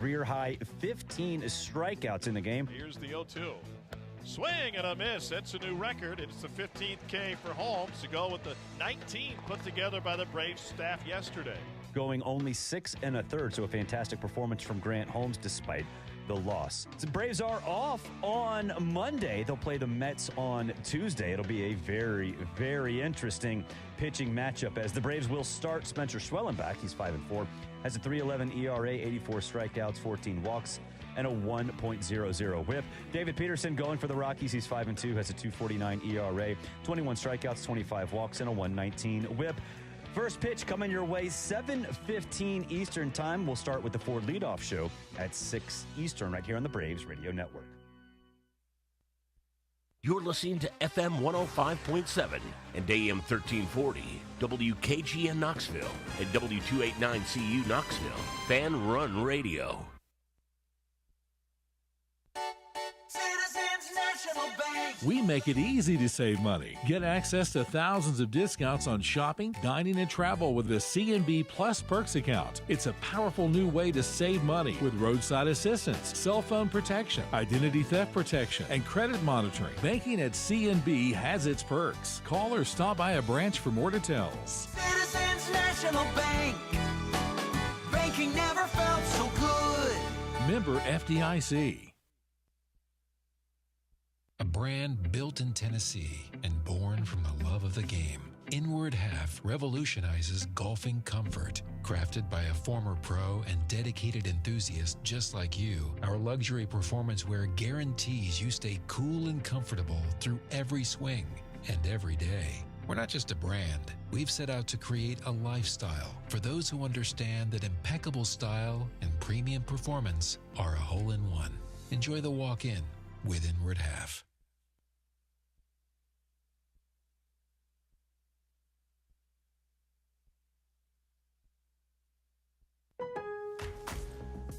Career high 15 strikeouts in the game. Here's the 0-2. Swing and a miss. That's a new record. It's the 15th K for Holmes to go with the 19 put together by the Braves staff yesterday. Going only 6 1/3, so a fantastic performance from Grant Holmes despite the loss. The Braves are off on Monday. They'll play the Mets on Tuesday. It'll be a very, very interesting pitching matchup as the Braves will start Spencer Schwellenbach. He's 5-4, has a 3.11 ERA, 84 strikeouts, 14 walks, and a 1.00 whip. David Peterson going for the Rockies. He's 5-2, has a 2.49 ERA, 21 strikeouts, 25 walks, and a 1.19 whip. First pitch coming your way, 7:15 Eastern time. We'll start with the Ford Leadoff Show at 6 Eastern right here on the Braves Radio Network. You're listening to FM 105.7 and AM 1340, WKGN Knoxville, and W289CU Knoxville, Fan Run Radio. We make it easy to save money. Get access to thousands of discounts on shopping, dining, and travel with the CNB Plus Perks account. It's a powerful new way to save money with roadside assistance, cell phone protection, identity theft protection, and credit monitoring. Banking at CNB has its perks. Call or stop by a branch for more details. Citizens National Bank. Banking never felt so good. Member FDIC. A brand built in Tennessee and born from the love of the game. Inward Half revolutionizes golfing comfort. Crafted by a former pro and dedicated enthusiast just like you, our luxury performance wear guarantees you stay cool and comfortable through every swing and every day. We're not just a brand. We've set out to create a lifestyle for those who understand that impeccable style and premium performance are a hole-in-one. Enjoy the walk-in with Inward Half.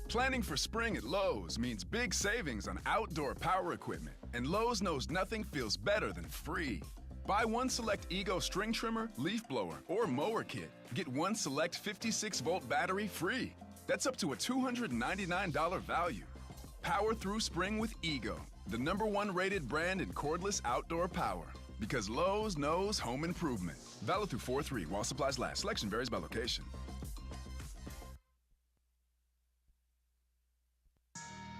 Planning for spring at Lowe's means big savings on outdoor power equipment, and Lowe's knows nothing feels better than free. Buy one select Ego string trimmer, leaf blower, or mower kit. Get one select 56-volt battery free. That's up to a $299 value. Power through spring with Ego, the #1 rated brand in cordless outdoor power. Because Lowe's knows home improvement. Valid through 4/3 while supplies last. Selection varies by location.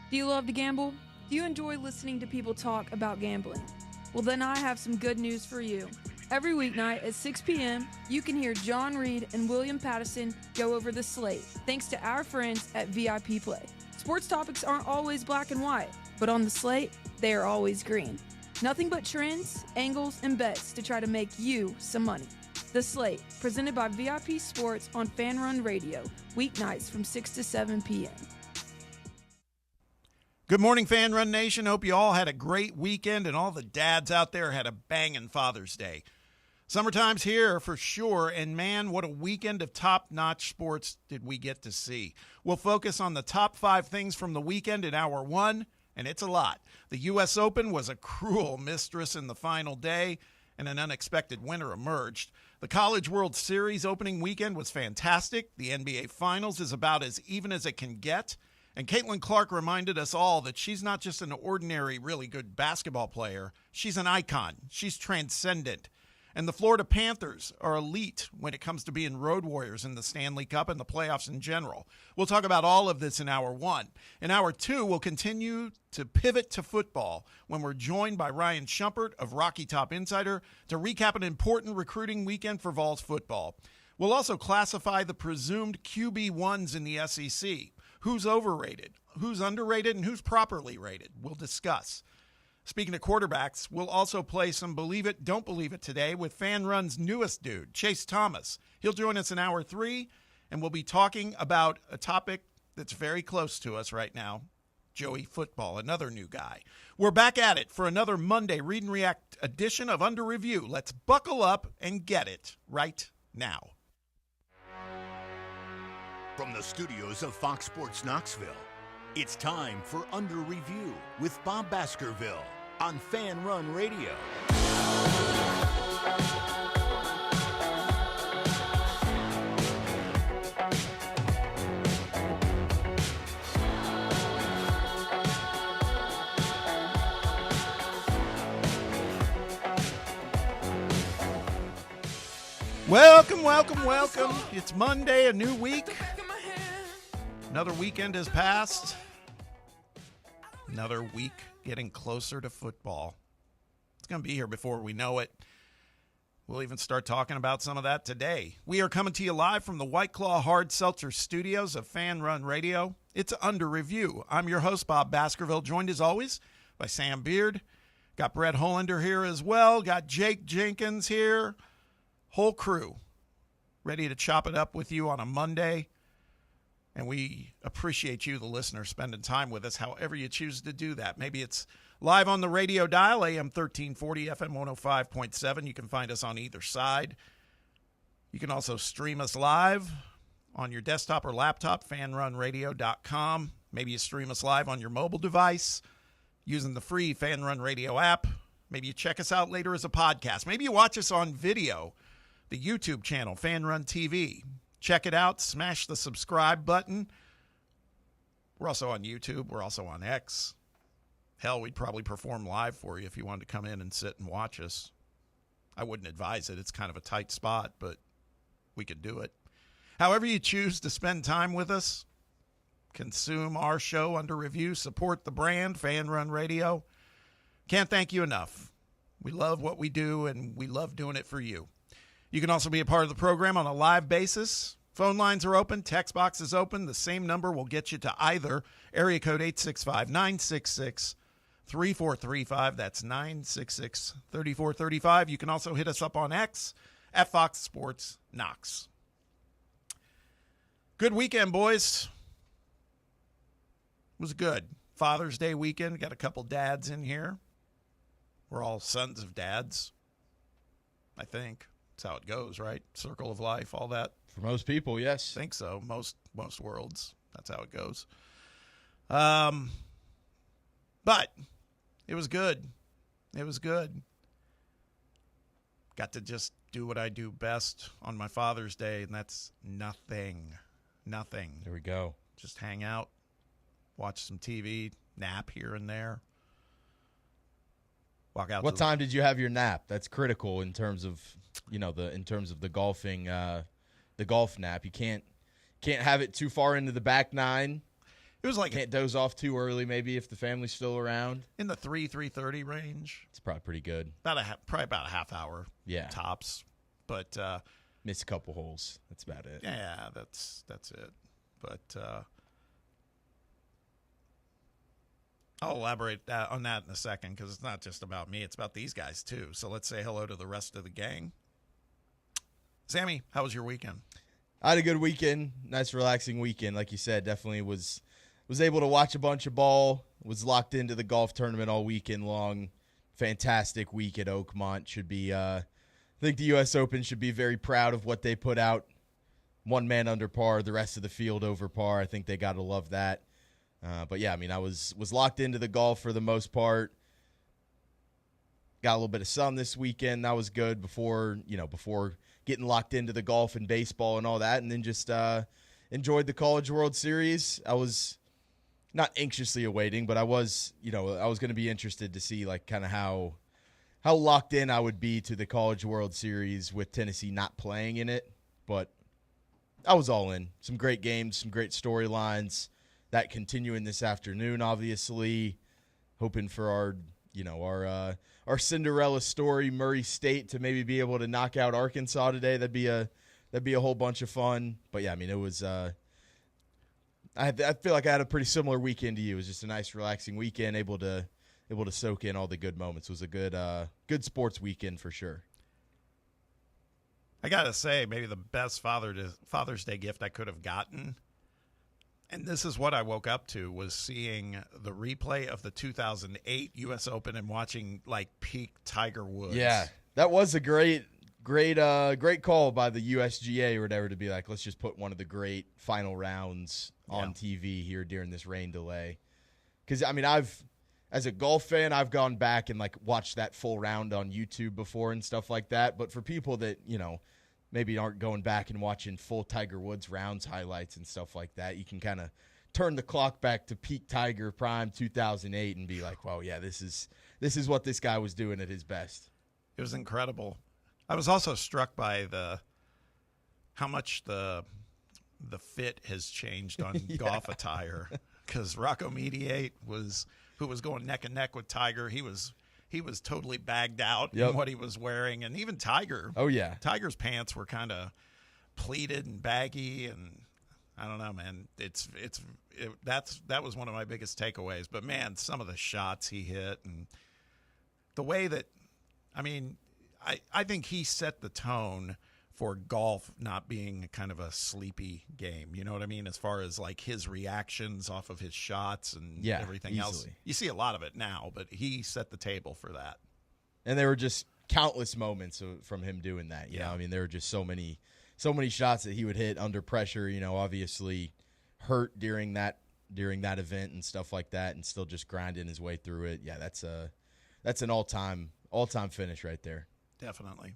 Do you love to gamble? Do you enjoy listening to people talk about gambling? Well, then I have some good news for you. Every weeknight at 6 p.m., you can hear John Reed and William Pattison go over the slate, thanks to our friends at VIP Play. Sports topics aren't always black and white, but on the slate, they are always green. Nothing but trends, angles, and bets to try to make you some money. The Slate, presented by VIP Sports on Fan Run Radio, weeknights from 6 to 7 p.m. Good morning, Fan Run Nation. Hope you all had a great weekend and all the dads out there had a banging Father's Day. Summertime's here for sure, and man, what a weekend of top-notch sports did we get to see. We'll focus on the top 5 things from the weekend in Hour 1, and it's a lot. The U.S. Open was a cruel mistress in the final day, and an unexpected winner emerged. The College World Series opening weekend was fantastic. The NBA Finals is about as even as it can get. And Caitlin Clark reminded us all that she's not just an ordinary, really good basketball player. She's an icon. She's transcendent. And the Florida Panthers are elite when it comes to being road warriors in the Stanley Cup and the playoffs in general. We'll talk about all of this in Hour 1. In Hour 2, we'll continue to pivot to football when we're joined by Ryan Shumpert of Rocky Top Insider to recap an important recruiting weekend for Vols football. We'll also classify the presumed QB1s in the SEC. Who's overrated, who's underrated, and who's properly rated. We'll discuss. Speaking of quarterbacks, we'll also play some Believe It, Don't Believe It today with Fan Run's newest dude, Chase Thomas. He'll join us in Hour 3, and we'll be talking about a topic that's very close to us right now, Joey Football, another new guy. We're back at it for another Monday Read and React edition of Under Review. Let's buckle up and get it right now. From the studios of Fox Sports Knoxville, it's time for Under Review with Bob Baskerville on Fan Run Radio. Welcome, welcome, welcome. It's Monday, a new week. Another weekend has passed. Another week getting closer to football. It's going to be here before we know it. We'll even start talking about some of that today. We are coming to you live from the White Claw Hard Seltzer studios of Fan Run Radio. It's Under Review. I'm your host, Bob Baskerville, joined as always by Sam Beard. Got Brett Hollander here as well. Got Jake Jenkins here. Whole crew ready to chop it up with you on a Monday. And we appreciate you, the listener, spending time with us however you choose to do that. Maybe it's live on the radio dial, AM 1340, FM 105.7. You can find us on either side. You can also stream us live on your desktop or laptop, fanrunradio.com. Maybe you stream us live on your mobile device using the free Fan Run Radio app. Maybe you check us out later as a podcast. Maybe you watch us on video. The YouTube channel, Fan Run TV. Check it out. Smash the subscribe button. We're also on YouTube. We're also on X. Hell, we'd probably perform live for you if you wanted to come in and sit and watch us. I wouldn't advise it. It's kind of a tight spot, but we could do it. However you choose to spend time with us, consume our show Under Review, support the brand, Fan Run Radio. Can't thank you enough. We love what we do, and we love doing it for you. You can also be a part of the program on a live basis. Phone lines are open. Text box is open. The same number will get you to either area code 865-966-3435. That's 966-3435. You can also hit us up on X at Fox Sports Knox. Good weekend, boys. It was good. Father's Day weekend. Got a couple dads in here. We're all sons of dads, I think. That's how it goes, right? Circle of life, all that. For most people, yes. I think so. Most worlds, that's how it goes. But it was good. It was good. Got to just do what I do best on my Father's Day, and that's nothing. Nothing. There we go. Just hang out, watch some TV, nap here and there. Walk out. What time did you have your nap? That's critical in terms of, in terms of the golfing, the golf nap. You can't have it too far into the back nine. It was like can't doze off too early. Maybe if the family's still around. In the 3:30 range. It's probably pretty good. Probably about a half hour. Yeah. Tops, but miss a couple holes. That's about it. Yeah, that's it. But I'll elaborate on that in a second because it's not just about me. It's about these guys, too. So let's say hello to the rest of the gang. Sammy, how was your weekend? I had a good weekend. Nice, relaxing weekend. Like you said, definitely was able to watch a bunch of ball. Was locked into the golf tournament all weekend long. Fantastic week at Oakmont. Should be, I think the U.S. Open should be very proud of what they put out. One man under par, the rest of the field over par. I think they got to love that. But yeah, I mean, I was locked into the golf for the most part. Got a little bit of sun this weekend. That was good before getting locked into the golf and baseball and all that. And then just enjoyed the College World Series. I was not anxiously awaiting, but I was going to be interested to see like kind of how locked in I would be to the College World Series with Tennessee not playing in it. But I was all in. Some great games, some great storylines. That continuing this afternoon, obviously, hoping for our Cinderella story, Murray State, to maybe be able to knock out Arkansas today. That'd be a whole bunch of fun. But yeah, I mean, it was. I feel like I had a pretty similar weekend to you. It was just a nice, relaxing weekend, able to soak in all the good moments. It was a good sports weekend for sure. I gotta say, maybe the best Father's Day gift I could have gotten. And this is what I woke up to, was seeing the replay of the 2008 U.S. Open and watching, like, peak Tiger Woods. Yeah, that was a great call by the USGA or whatever to be like, let's just put one of the great final rounds on TV here during this rain delay. Because, I mean, as a golf fan, I've gone back and, like, watched that full round on YouTube before and stuff like that. But for people that, maybe aren't going back and watching full Tiger Woods rounds highlights and stuff like that, you can kind of turn the clock back to peak Tiger prime 2008 and be like, well, yeah, this is what this guy was doing at his best. It was incredible. I was also struck by the how much the fit has changed on golf attire, because Rocco Mediate who was going neck and neck with Tiger. He was totally bagged out in what he was wearing, and even Tiger. Oh yeah, Tiger's pants were kind of pleated and baggy, and I don't know, man. That was one of my biggest takeaways. But man, some of the shots he hit and the way that, I mean, I think he set the tone for golf not being kind of a sleepy game. You know what I mean? As far as like his reactions off of his shots and everything else. You see a lot of it now, but he set the table for that. And there were just countless moments from him doing that. You know, I mean, there were just so many shots that he would hit under pressure, you know, obviously hurt during that event and stuff like that, and still just grinding his way through it. Yeah, that's an all-time finish right there. Definitely.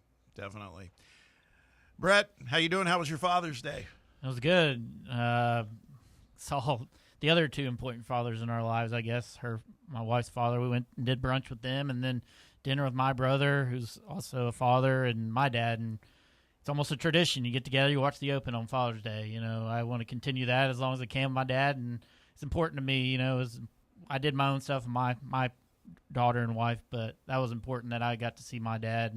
Brett, how you doing? How was your Father's Day? It was good. Saw the other two important fathers in our lives, I guess. My wife's father, we went and did brunch with them, and then dinner with my brother, who's also a father, and my dad. And it's almost a tradition. You get together, you watch the Open on Father's Day. You know, I want to continue that as long as I can with my dad, and it's important to me. You know, I did my own stuff with my daughter and wife, but that was important that I got to see my dad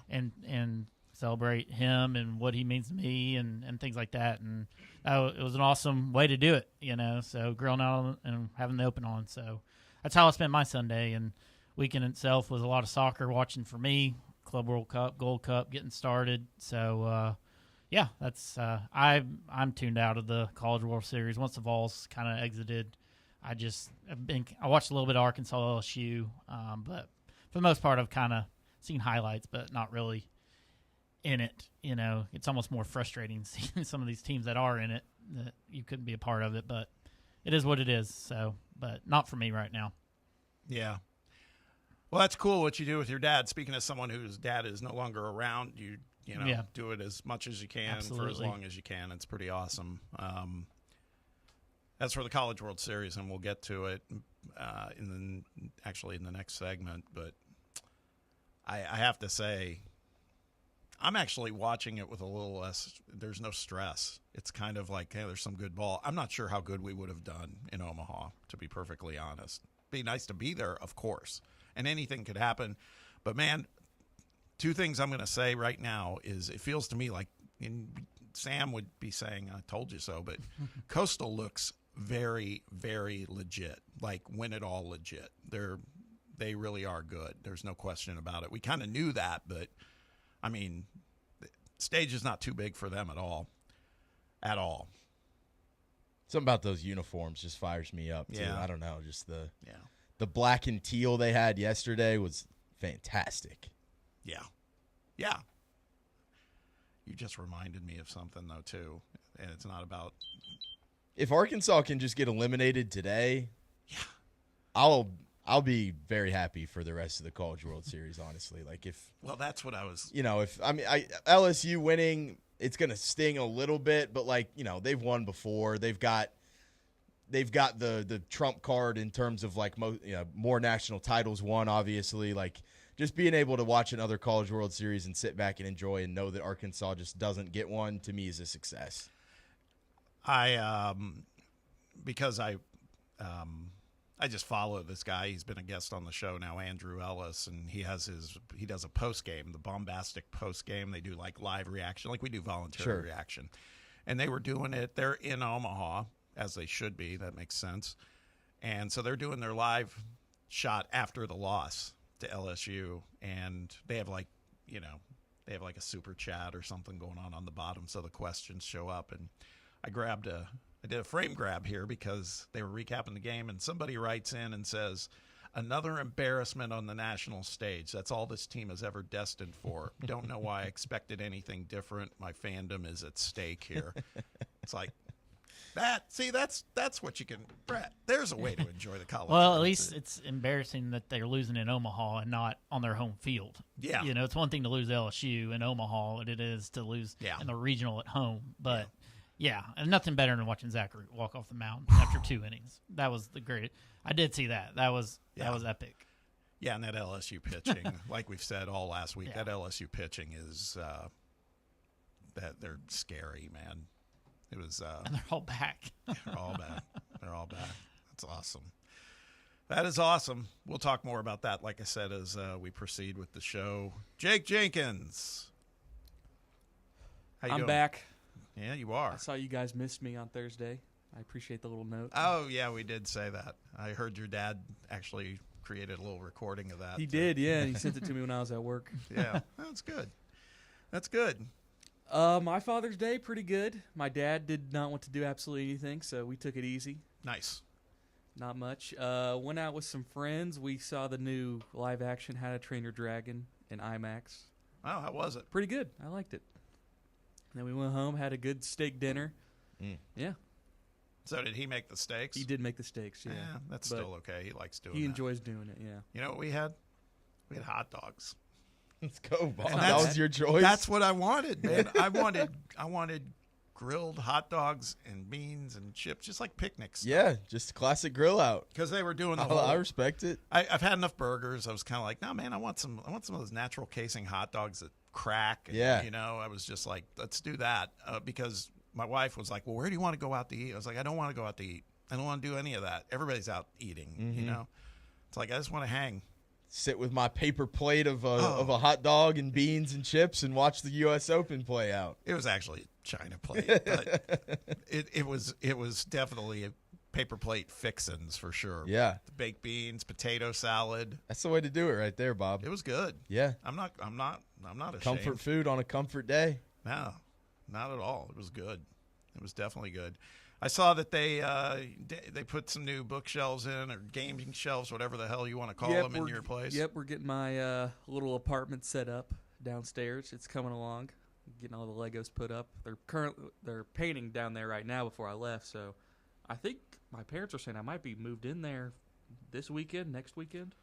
and celebrate him and what he means to me and things like that. And it was an awesome way to do it, you know, so grilling out and having the Open on. So that's how I spent my Sunday. And weekend itself was a lot of soccer watching for me, Club World Cup, Gold Cup getting started. So, that's I'm tuned out of the College World Series. Once the Vols kind of exited, I watched a little bit of Arkansas LSU, but for the most part I've kind of seen highlights, but not really in it. You know, it's almost more frustrating seeing some of these teams that are in it that you couldn't be a part of it, but it is what it is. So, but not for me right now. Yeah. Well, that's cool what you do with your dad. Speaking of someone whose dad is no longer around, you do it as much as you can for as long as you can. It's pretty awesome. As for the College World Series, and we'll get to it in the next segment, but I have to say, I'm actually watching it with a little less. There's no stress. It's kind of like, hey, there's some good ball. I'm not sure how good we would have done in Omaha, to be perfectly honest. Be nice to be there, of course, and anything could happen. But man, two things I'm going to say right now is it feels to me like, Sam would be saying, "I told you so," but Coastal looks very, very legit. Like win it all legit. They really are good. There's no question about it. We kind of knew that, but I mean, the stage is not too big for them at all. At all. Something about those uniforms just fires me up too. Yeah. I don't know, just the black and teal they had yesterday was fantastic. Yeah. Yeah. You just reminded me of something though too, and it's not about. If Arkansas can just get eliminated today, I'll be very happy for the rest of the College World Series, honestly. Well, that's what I was. LSU winning, it's going to sting a little bit, but they've won before. They've got the trump card in terms of more national titles won, obviously. Just being able to watch another College World Series and sit back and enjoy and know that Arkansas just doesn't get one, to me, is a success. Because I just follow this guy. He's been a guest on the show now, Andrew Ellis, and he does a post game, the bombastic post game. They do live reaction, like we do voluntary reaction, and they were doing it. They're in Omaha, as they should be. That makes sense. And so they're doing their live shot after the loss to LSU, and they have a super chat or something going on the bottom, so the questions show up. And I did a frame grab here because they were recapping the game, and somebody writes in and says, "Another embarrassment on the national stage. That's all this team is ever destined for. Don't know why I expected anything different. My fandom is at stake here." It's like that. See, that's what you can. Brett, there's a way to enjoy the college. Well, at least it's embarrassing that they're losing in Omaha and not on their home field. Yeah, it's one thing to lose LSU in Omaha, and it is to lose in the regional at home, but. Yeah, and nothing better than watching Zachary walk off the mound after 2 innings. That was the great. I did see that. That was epic. Yeah, and that LSU pitching, like we've said all last week, that LSU pitching is that they're scary, man. It was. And they're all back. They're all back. They're all back. That's awesome. That is awesome. We'll talk more about that, like I said, as we proceed with the show. Jake Jenkins. How you I'm doing? back. Yeah, you are. I saw you guys missed me on Thursday. I appreciate the little note. Oh, yeah, we did say that. I heard your dad actually created a little recording of that. He did, yeah. He sent it to me when I was at work. Yeah, that's good. That's good. My Father's Day, pretty good. My dad did not want to do absolutely anything, so we took it easy. Nice. Not much. Went out with some friends. We saw the new live-action How to Train Your Dragon in IMAX. Oh, how was it? Pretty good. I liked it. And then we went home, had a good steak dinner. Yeah. So did he make the steaks? He did make the steaks, yeah. Yeah, that's But still okay. He likes doing He that. enjoys doing it, yeah. You know what we had? We had hot dogs. Let's go, Bob. And That was your choice? That's what I wanted, man. I wanted grilled hot dogs and beans and chips, just like picnics. Yeah, just a classic grill out. Because they were doing the I whole. respect it. I've had enough burgers. I was kind of like, no, man, I want some of those natural casing hot dogs that crack. And, Yeah. You know, I was just like, let's do that because my wife was like, well, where do you want to go out to eat? I was like, I don't want to go out to eat. I don't want to do any of that. Everybody's out eating. You know, it's like I just want to hang. Sit with my paper plate of a hot dog and beans and chips and watch the U.S. Open play out. It was actually a China plate, but it was definitely a paper plate fixins for sure. Yeah, the baked beans, potato salad. That's the way to do it, right there, Bob. It was good. Yeah, I'm not ashamed. Comfort food on a comfort day. No, not at all. It was good. It was definitely good. I saw that they put some new bookshelves in, or gaming shelves, whatever the hell you want to call them, in your place. Yep, we're getting my little apartment set up downstairs. It's coming along. Getting all the Legos put up. They're painting down there right now before I left, so I think my parents are saying I might be moved in there this weekend, next weekend.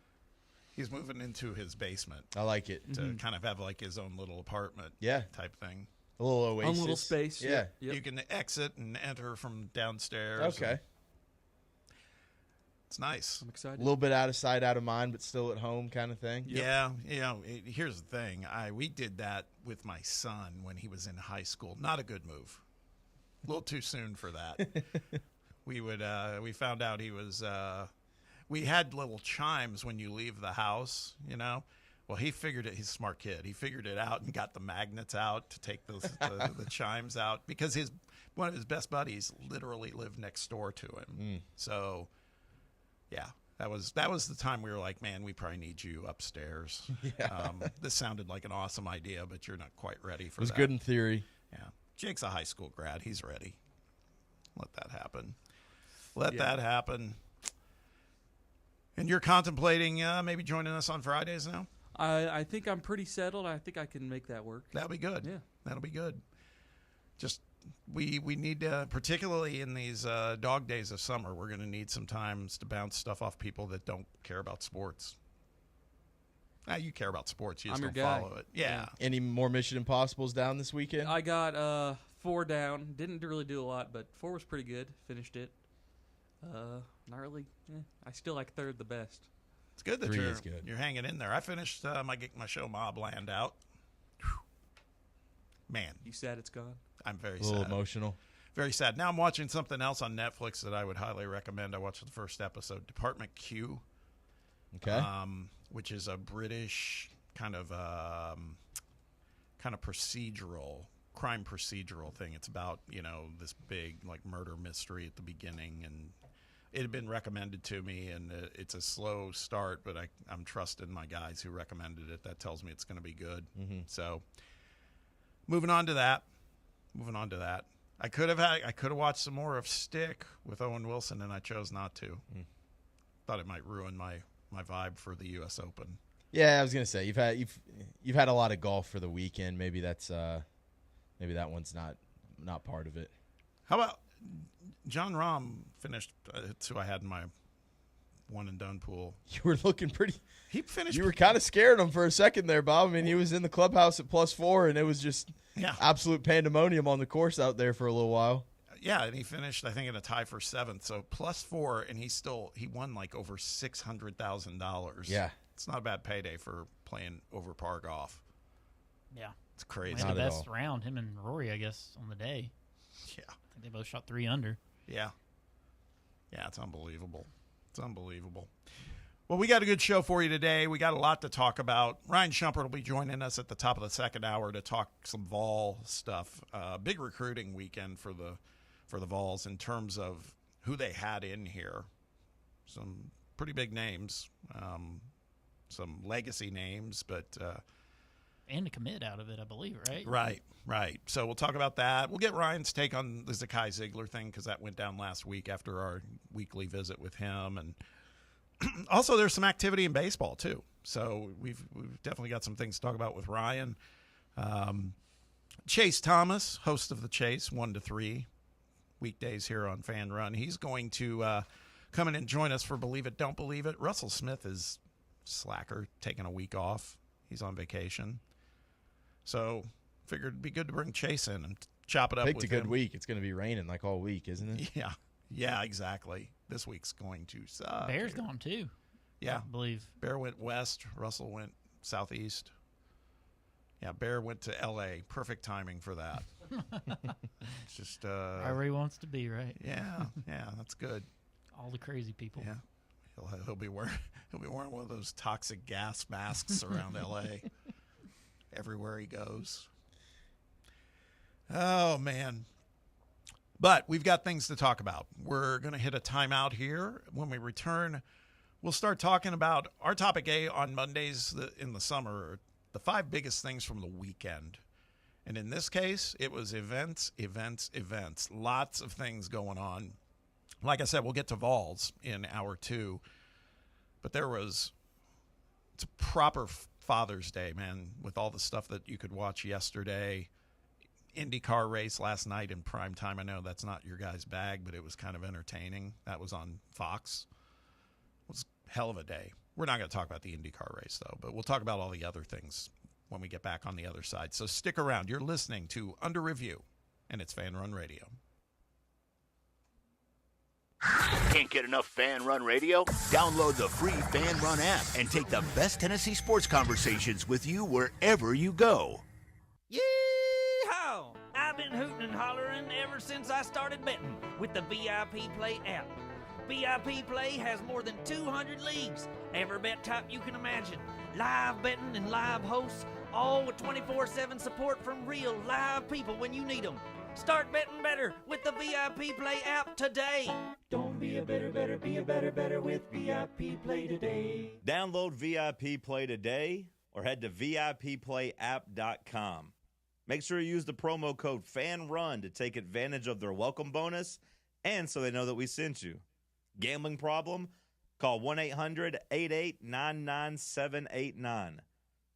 He's moving into his basement. I like it. To kind of have like his own little apartment type thing. A little oasis. Own little space. Yeah. Yep. You can exit and enter from downstairs. Okay. It's nice. I'm excited. A little bit out of sight, out of mind, but still at home kind of thing. Yep. Yeah. You know, here's the thing. We did that with my son when he was in high school. Not a good move. A little too soon for that. We found out he was, we had little chimes when you leave the house, you know. Well, he figured it. He's a smart kid. He figured it out and got the magnets out to take the chimes out because one of his best buddies literally lived next door to him. So, yeah, that was the time we were like, man, we probably need you upstairs. Yeah. This sounded like an awesome idea, but you're not quite ready for that. It was good in theory. Yeah, Jake's a high school grad. He's ready. Let that happen. Let that happen. And you're contemplating maybe joining us on Fridays now? I think I'm pretty settled. I think I can make that work. That'll be good. Yeah. That'll be good. Just we need to, particularly in these dog days of summer, we're going to need some times to bounce stuff off people that don't care about sports. You care about sports. You just I'm don't your guy. follow it. Yeah. Any more Mission Impossibles down this weekend? I got 4 down. Didn't really do a lot, but 4 was pretty good. Finished it. Not really. I still like 3rd the best. It's good that 3 is good. you're hanging in there. I finished my show Mob Land out. Whew. Man, You sad it's gone? I'm very A little sad. emotional. Very sad. Now I'm watching something else on Netflix that I would highly recommend. I watched the first episode, Department Q. Okay. Which is a British kind of procedural, crime procedural thing. It's about, this big like murder mystery at the beginning, and it had been recommended to me, and it's a slow start, but I'm trusting my guys who recommended it. That tells me it's going to be good. So moving on to that. I could have watched some more of Stick with Owen Wilson, and I chose not to. Thought it might ruin my vibe for the U.S. Open. Yeah, I was gonna say you've had a lot of golf for the weekend. Maybe that one's not part of it. How about John Rahm finished? That's who I had in my one and done pool. You were looking pretty. He finished. You were kind of scared of him for a second there, Bob. I mean, he was in the clubhouse at +4, and it was just absolute pandemonium on the course out there for a little while. Yeah, and he finished, I think, in a tie for 7th. So +4, and he won like over $600,000. Yeah, it's not a bad payday for playing over par golf. Yeah, It's crazy. The best round, him and Rory, I guess, on the day. Yeah. I think they both shot 3 under. Yeah. Yeah, it's unbelievable. It's unbelievable. Well, we got a good show for you today. We got a lot to talk about. Ryan Shumpert will be joining us at the top of the second hour to talk some Vol stuff. Big recruiting weekend for the Vols in terms of who they had in here. Some pretty big names, some legacy names, but and a commit out of it, I believe, right? Right. So we'll talk about that. We'll get Ryan's take on the Zakai Ziegler thing because that went down last week after our weekly visit with him, and also there's some activity in baseball too. So we've definitely got some things to talk about with Ryan. Chase Thomas, host of the Chase, 1 to 3 weekdays here on Fan Run. He's going to come in and join us for Believe It, Don't Believe It. Russell Smith is slacker, taking a week off. He's on vacation. So figured it'd be good to bring Chase in and chop it up with him. Picked a good week. It's going to be raining like all week, isn't it? Yeah. Yeah, exactly. This week's going to suck. Bear's gone too. Yeah. I believe. Bear went west. Russell went southeast. Yeah, Bear went to L.A. Perfect timing for that. It's just wherever he wants to be, right? Yeah, that's good. All the crazy people. Yeah, he'll be wearing one of those toxic gas masks around L.A. everywhere he goes. Oh man. But we've got things to talk about. We're going to hit a timeout here. When we return, we'll start talking about our topic A on Mondays in the summer, the 5 biggest things from the weekend. And in this case, it was events. Lots of things going on. Like I said, we'll get to Vols in hour 2. But it's a proper Father's Day, man, with all the stuff that you could watch yesterday. IndyCar race last night in prime time. I know that's not your guys' bag, but it was kind of entertaining. That was on Fox. It was a hell of a day. We're not going to talk about the IndyCar race, though, but we'll talk about all the other things when we get back on the other side. So stick around. You're listening to Under Review, and it's Fan Run Radio. Can't get enough Fan Run Radio? Download the free Fan Run app and take the best Tennessee sports conversations with you wherever you go. Yeehaw! I've been hooting and hollering ever since I started betting with the VIP Play app. VIP Play has more than 200 leagues, every bet type you can imagine, live betting and live hosts, all with 24/7 support from real live people when you need them. Start betting better with the VIP Play app today. Don't be a better, be a better with VIP Play today. Download VIP Play today or head to VIPPlayApp.com. Make sure you use the promo code FANRUN to take advantage of their welcome bonus and so they know that we sent you. Gambling problem? Call 1-800-8899-789.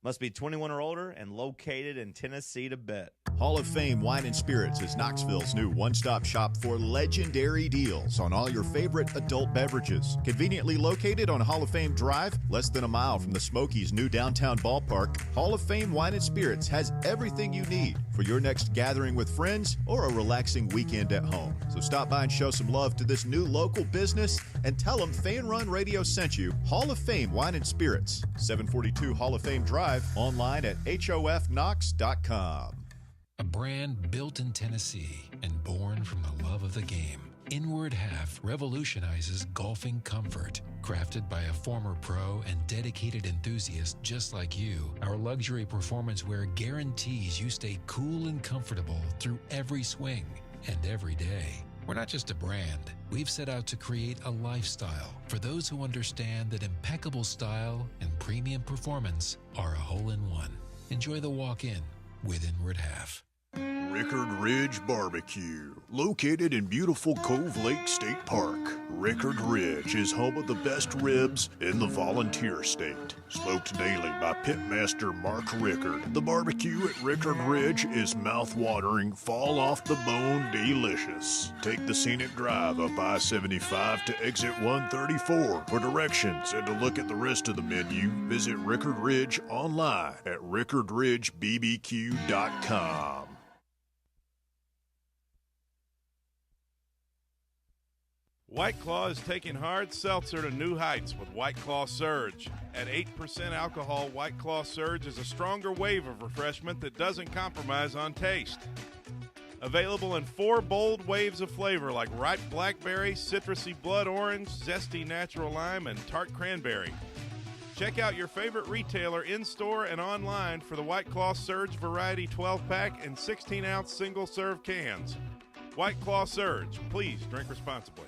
Must be 21 or older and located in Tennessee to bet. Hall of Fame Wine and Spirits is Knoxville's new one-stop shop for legendary deals on all your favorite adult beverages. Conveniently located on Hall of Fame Drive, less than a mile from the Smokies' new downtown ballpark, Hall of Fame Wine and Spirits has everything you need for your next gathering with friends or a relaxing weekend at home. So stop by and show some love to this new local business and tell them Fan Run Radio sent you. Hall of Fame Wine and Spirits, 742 Hall of Fame Drive, online at hofknox.com. A brand built in Tennessee and born from the love of the game. Inward Half revolutionizes golfing comfort. Crafted by a former pro and dedicated enthusiast just like you, our luxury performance wear guarantees you stay cool and comfortable through every swing and every day. We're not just a brand. We've set out to create a lifestyle for those who understand that impeccable style and premium performance are a hole-in-one. Enjoy the walk-in with Inward Half. Rickard Ridge Barbecue, located in beautiful Cove Lake State Park. Rickard Ridge is home of the best ribs in the Volunteer State. Smoked daily by Pitmaster Mark Rickard, the barbecue at Rickard Ridge is mouth-watering, fall-off-the-bone delicious. Take the scenic drive up I-75 to exit 134 for directions and to look at the rest of the menu. Visit Rickard Ridge online at rickardridgebbq.com. White Claw is taking hard seltzer to new heights with White Claw Surge. At 8% alcohol, White Claw Surge is a stronger wave of refreshment that doesn't compromise on taste. Available in 4 bold waves of flavor like ripe blackberry, citrusy blood orange, zesty natural lime, and tart cranberry. Check out your favorite retailer in-store and online for the White Claw Surge Variety 12-pack and 16-ounce single-serve cans. White Claw Surge. Please drink responsibly.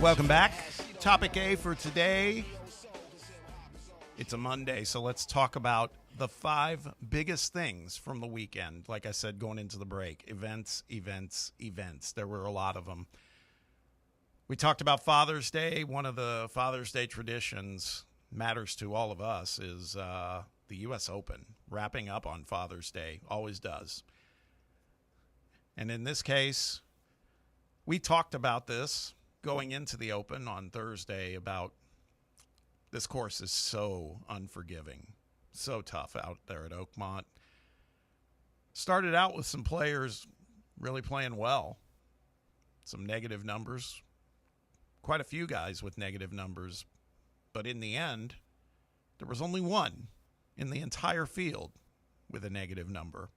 Welcome back. Topic A for today. It's a Monday, so let's talk about the 5 biggest things from the weekend. Like I said, going into the break, events. There were a lot of them. We talked about Father's Day. One of the Father's Day traditions matters to all of us is the U.S. Open, wrapping up on Father's Day. Always does. And in this case, we talked about this going into the Open on Thursday about this course is so unforgiving, so tough out there at Oakmont. Started out with some players really playing well, some negative numbers, quite a few guys with negative numbers, but in the end, there was only one in the entire field with a negative number.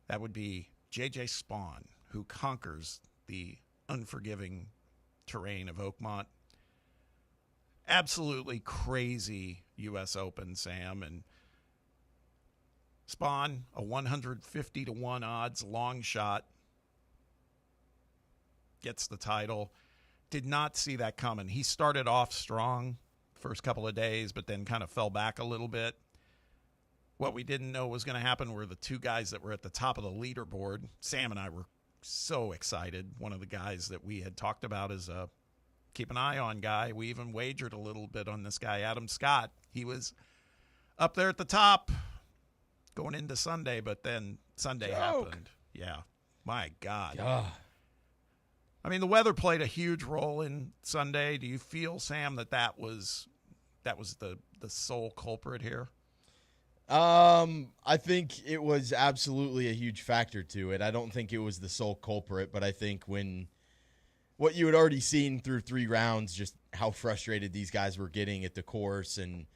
That would be J.J. Spaun, who conquers the unforgiving terrain of Oakmont. Absolutely crazy U.S. Open, Sam. And Spaun, a 150-1 odds long shot, gets the title. Did not see that coming. He started off strong first couple of days, but then kind of fell back a little bit. What we didn't know was going to happen were the 2 guys that were at the top of the leaderboard. Sam and I were so excited. One of the guys that we had talked about as a keep an eye on guy. We even wagered a little bit on this guy, Adam Scott. He was up there at the top going into Sunday, but then Sunday happened. Yeah. My God. I mean, the weather played a huge role in Sunday. Do you feel, Sam, that was the sole culprit here? I think it was absolutely a huge factor to it. I don't think it was the sole culprit, but I think when what you had already seen through 3 rounds, just how frustrated these guys were getting at the course and,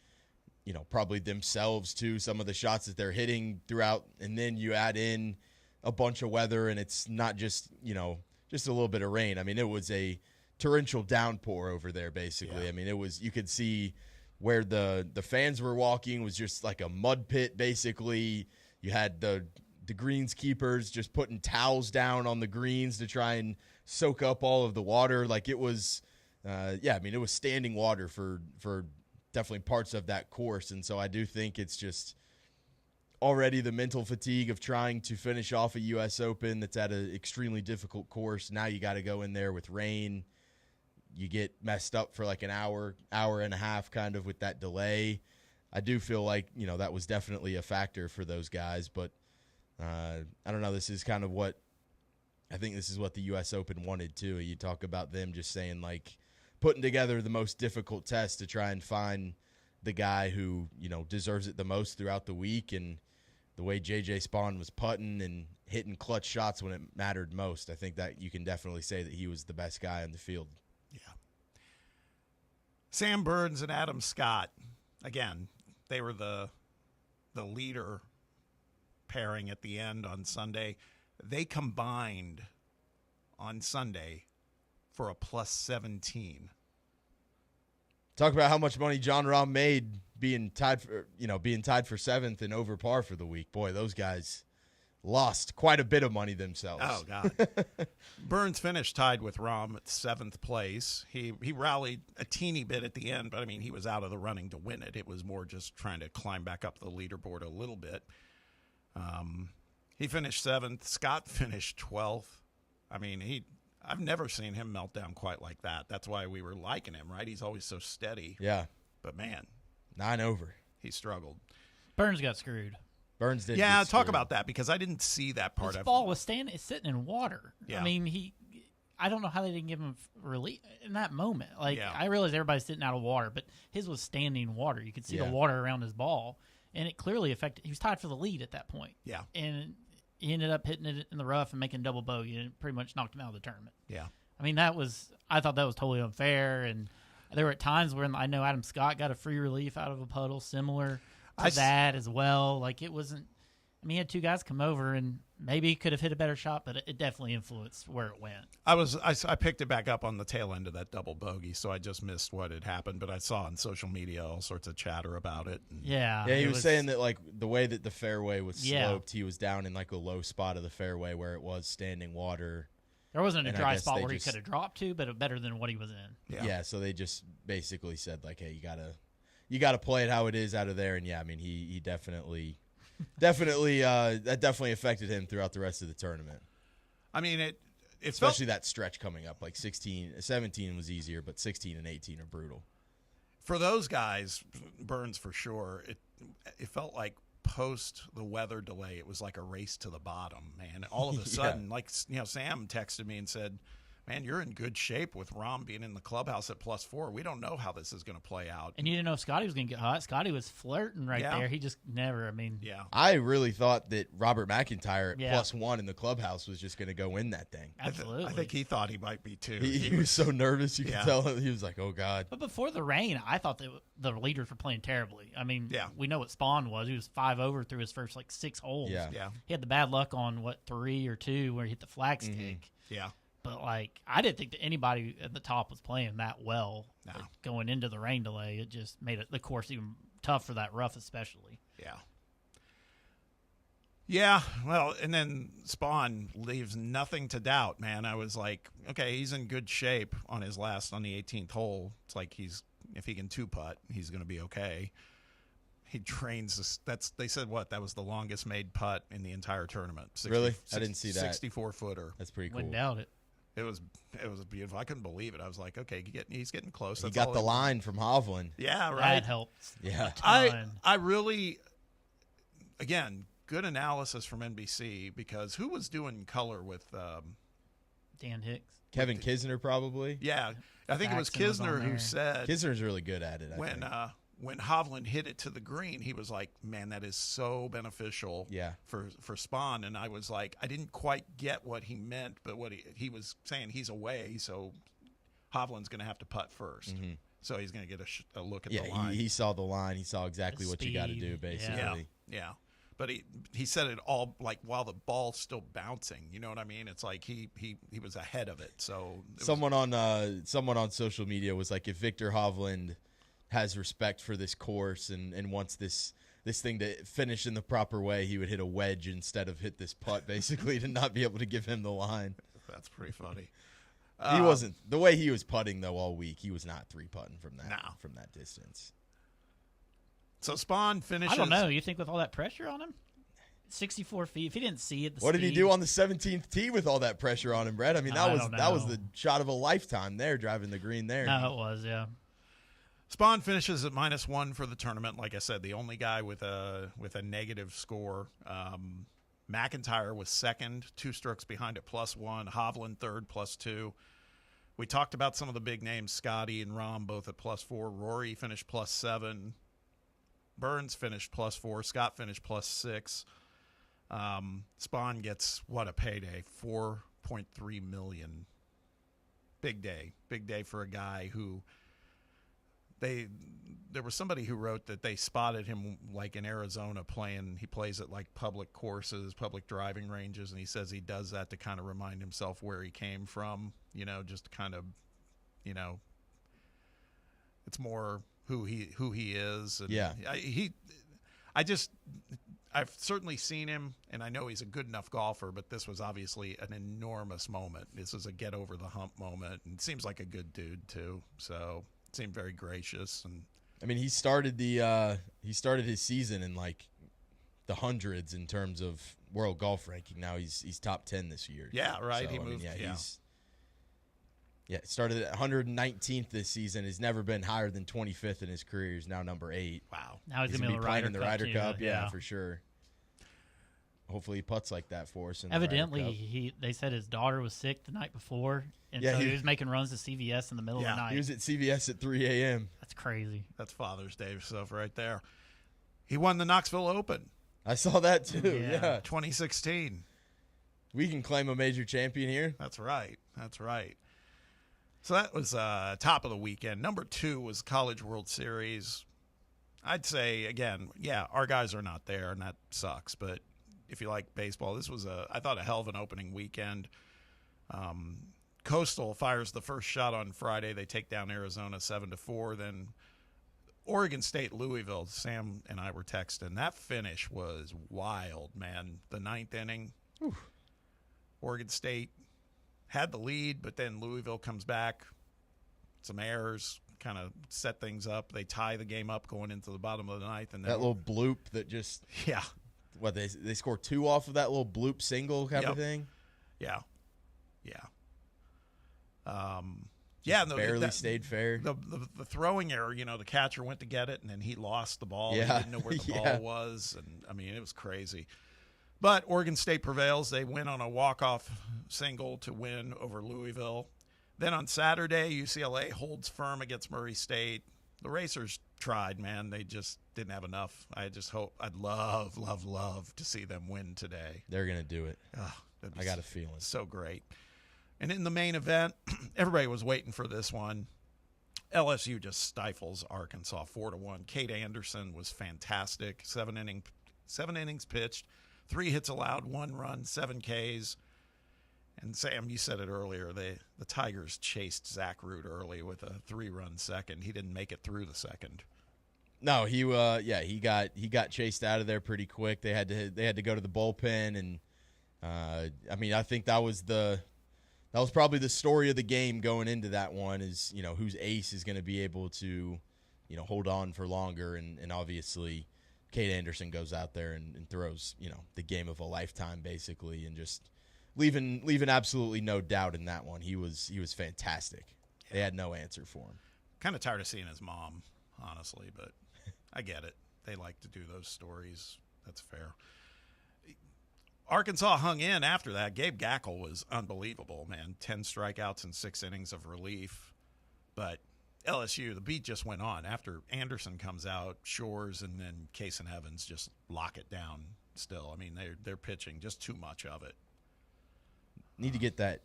you know, probably themselves too, some of the shots that they're hitting throughout. And then you add in a bunch of weather and it's not just, you know, just a little bit of rain. I mean, it was a torrential downpour over there, basically. Yeah. I mean, it was, you could see where the fans were walking was just like a mud pit, basically. You had the greenskeepers just putting towels down on the greens to try and soak up all of the water. Like it was, I mean, it was standing water for definitely parts of that course. And so I do think it's just already the mental fatigue of trying to finish off a U.S. Open that's at an extremely difficult course. Now you got to go in there with rain. You get messed up for like an hour and a half kind of with that delay. I do feel like, you know, that was definitely a factor for those guys. But I don't know. This is kind of what I think this is what the U.S. Open wanted too. You talk about them just saying like putting together the most difficult test to try and find the guy who, you know, deserves it the most throughout the week. And the way J.J. Spaun was putting and hitting clutch shots when it mattered most, I think that you can definitely say that he was the best guy on the field. Yeah. Sam Burns and Adam Scott, again, they were the leader pairing at the end on Sunday. They combined on Sunday for a plus 17. Talk about how much money Jon Rahm made being tied for 7th and over par for the week. Boy, those guys lost quite a bit of money themselves. Oh, God. Burns finished tied with Rahm at 7th place. He rallied a teeny bit at the end, but, I mean, he was out of the running to win it. It was more just trying to climb back up the leaderboard a little bit. He finished 7th. Scott finished 12th. I mean, I've never seen him melt down quite like that. That's why we were liking him, right? He's always so steady. Yeah. But, man. 9 over. He struggled. Burns got screwed. Burns did. Yeah, get talk screwed. about that because I didn't see that part His of ball was sitting in water. Yeah. I mean, I don't know how they didn't give him relief in that moment. Like, Yeah. I realize everybody's sitting out of water, but his was standing water. You could see the water around his ball, and it clearly affected. He was tied for the lead at that point. Yeah. And he ended up hitting it in the rough and making double bogey, and it pretty much knocked him out of the tournament. Yeah. I mean, I thought that was totally unfair, and there were times when I know Adam Scott got a free relief out of a puddle similar to that as well. Like, it wasn't. I mean, he had two guys come over, and maybe he could have hit a better shot, but it definitely influenced where it went. I picked it back up on the tail end of that double bogey, so I just missed what had happened. But I saw on social media all sorts of chatter about it. Yeah, he was saying that like the way that the fairway was Yeah. sloped, he was down in like a low spot of the fairway where it was standing water. There wasn't a And I dry guess spot they where just- he could have dropped to, but better than what he was in. Yeah, so they just basically said like, hey, you gotta play it how it is out of there. And yeah, I mean, he definitely that definitely affected him throughout the rest of the tournament. I mean, it especially that stretch coming up. Like 17 was easier, but 16 and 18 are brutal. For those guys, Burns for sure, it felt like post the weather delay, it was like a race to the bottom, man. All of a sudden, like, Sam texted me and said, man, you're in good shape with Rahm being in the clubhouse at +4. We don't know how this is going to play out. And you didn't know if Scotty was going to get hot. Scotty was flirting right Yeah. there. He just never, I mean. Yeah. I really thought that Robert McIntyre at Yeah. +1 in the clubhouse was just going to go win that thing. Absolutely. I think he thought he might be too. He was so nervous. You Yeah. could tell he was like, oh, God. But before the rain, I thought that the leaders were playing terribly. I mean, Yeah. we know what Spawn was. He was 5 over through his first, 6 holes. Yeah. Yeah. He had the bad luck on, 3 or 2 where he hit the flag stick. Yeah. But, I didn't think that anybody at the top was playing that well going into the rain delay. It just made the course even tough for that rough especially. Yeah. Yeah, well, and then Spawn leaves nothing to doubt, man. I was like, okay, he's in good shape on the 18th hole. It's like if he can 2-putt, he's going to be okay. He trains this. They said that was the longest made putt in the entire tournament. Really? I didn't see that. 64-footer. That's pretty cool. Wouldn't doubt it. It was beautiful. I couldn't believe it. I was like, okay, he's getting close. He That's got all the line from Hovland. Yeah, right. That helps. Yeah. I really, again, good analysis from NBC because who was doing color with Dan Hicks? Kevin Kisner probably. Yeah, I think it was Jackson was Kisner on who there. said Kisner's really good at it. I when think. when Hovland hit it to the green, he was like, "Man, that is so beneficial." Yeah. For Spawn, and I was like, I didn't quite get what he meant, but what he was saying, he's away, so Hovland's going to have to putt first. Mhm. So he's going to get a look at Yeah, the line. he saw the line. He saw exactly what you got to do, basically. Yeah. But he said it all while the ball's still bouncing. You know what I mean? It's like he was ahead of it. So Someone on social media was like, if Victor Hovland has respect for this course and wants this thing to finish in the proper way, he would hit a wedge instead of hit this putt, basically, to not be able to give him the line. That's pretty funny. He wasn't the way he was putting though all week. He was not 3-putting from that distance. So Spawn finishes. I don't know. You think with all that pressure on him? 64 feet. If he didn't see it, What did he do on the 17th tee with all that pressure on him, Brett? I mean, that was know. the shot of a lifetime there, driving the green there. No, it was, yeah. Spawn finishes at -1 for the tournament. Like I said, the only guy with a negative score. McIntyre was second, 2 strokes behind at +1. Hovland third, +2. We talked about some of the big names, Scotty and Rahm both at +4. Rory finished +7. Burns finished +4. Scott finished +6. Spawn gets what a payday, $4.3 million. Big day for a guy who there was somebody who wrote that they spotted him like in Arizona playing. He plays at like public courses, public driving ranges, and he says he does that to kind of remind himself where he came from. You know, just kind of, you know, it's more who he is. And Yeah. I've certainly seen him, and I know he's a good enough golfer, but this was obviously an enormous moment. This is a get over the hump moment, and seems like a good dude too. So seemed very gracious. And I mean, he started his season in like the hundreds in terms of world golf ranking. Now he's top 10 this year. Yeah, right. So, He I mean, moved. Yeah. Yeah, started at 119th this season. He's never been higher than 25th in his career. He's now number 8. Wow. Now he's going to be playing in the Ryder Cup. too, Yeah, for sure. Hopefully he putts like that for us. In Evidently, the Ryder Cup. they said his daughter was sick the night before, and Yeah, so he he- was making runs to CVS in the middle of the night. He was at CVS at 3 a.m. That's crazy. That's Father's Day stuff right there. He won the Knoxville Open. I saw that too. Yeah. 2016. We can claim a major champion here. That's right. That's right. So that was top of the weekend. Number 2 was College World Series. I'd say, again, yeah, our guys are not there, and that sucks. But if you like baseball, this was, I thought, a hell of an opening weekend. Coastal fires the first shot on Friday. They take down Arizona 7-4. Then Oregon State, Louisville. Sam and I were texting. That finish was wild, man. The 9th inning. Oregon State had the lead, but then Louisville comes back. Some errors kind of set things up. They tie the game up going into the bottom of the 9th. And then That little bloop that just what they score 2 off of that little bloop single kind of thing. Yeah. Barely stayed fair. The throwing error, the catcher went to get it, and then he lost the ball. Yeah. He didn't know where the ball was, and I mean, it was crazy. But Oregon State prevails. They win on a walk-off single to win over Louisville. Then on Saturday, UCLA holds firm against Murray State. The Racers tried, man. They just didn't have enough. I'd love to see them win today. They're going to do it. That'd I got a feeling. So great. And in the main event, everybody was waiting for this one. LSU just stifles Arkansas 4-1. Kate Anderson was fantastic. 7 innings pitched, 3 hits allowed, 1 run, 7 Ks. And Sam, you said it earlier. The Tigers chased Zach Root early with a 3-run second. He didn't make it through the second. No, he got chased out of there pretty quick. They had to go to the bullpen, and I mean, I think that was probably the story of the game going into that one is, whose ace is going to be able to, hold on for longer. And obviously Kate Anderson goes out there and throws, the game of a lifetime basically, and just leaving absolutely no doubt in that one. He was fantastic. Yeah. They had no answer for him. Kind of tired of seeing his mom, honestly, but I get it. They like to do those stories. That's fair. Arkansas hung in after that. Gabe Gackle was unbelievable, man. 10 strikeouts and 6 innings of relief. But LSU, the beat just went on. After Anderson comes out, Shores and then Case and Evans just lock it down still. I mean, they're pitching just too much of it. Need to get that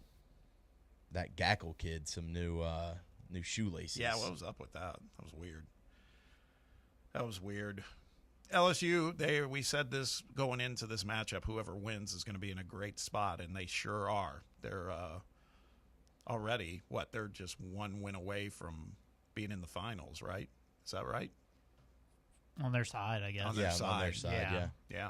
Gackle kid some new shoelaces. Yeah, what was up with that? That was weird. LSU, we said this going into this matchup, whoever wins is going to be in a great spot, and they sure are. They're already, they're just 1 win away from being in the finals, right? Is that right? On their side, I guess. On their side, yeah.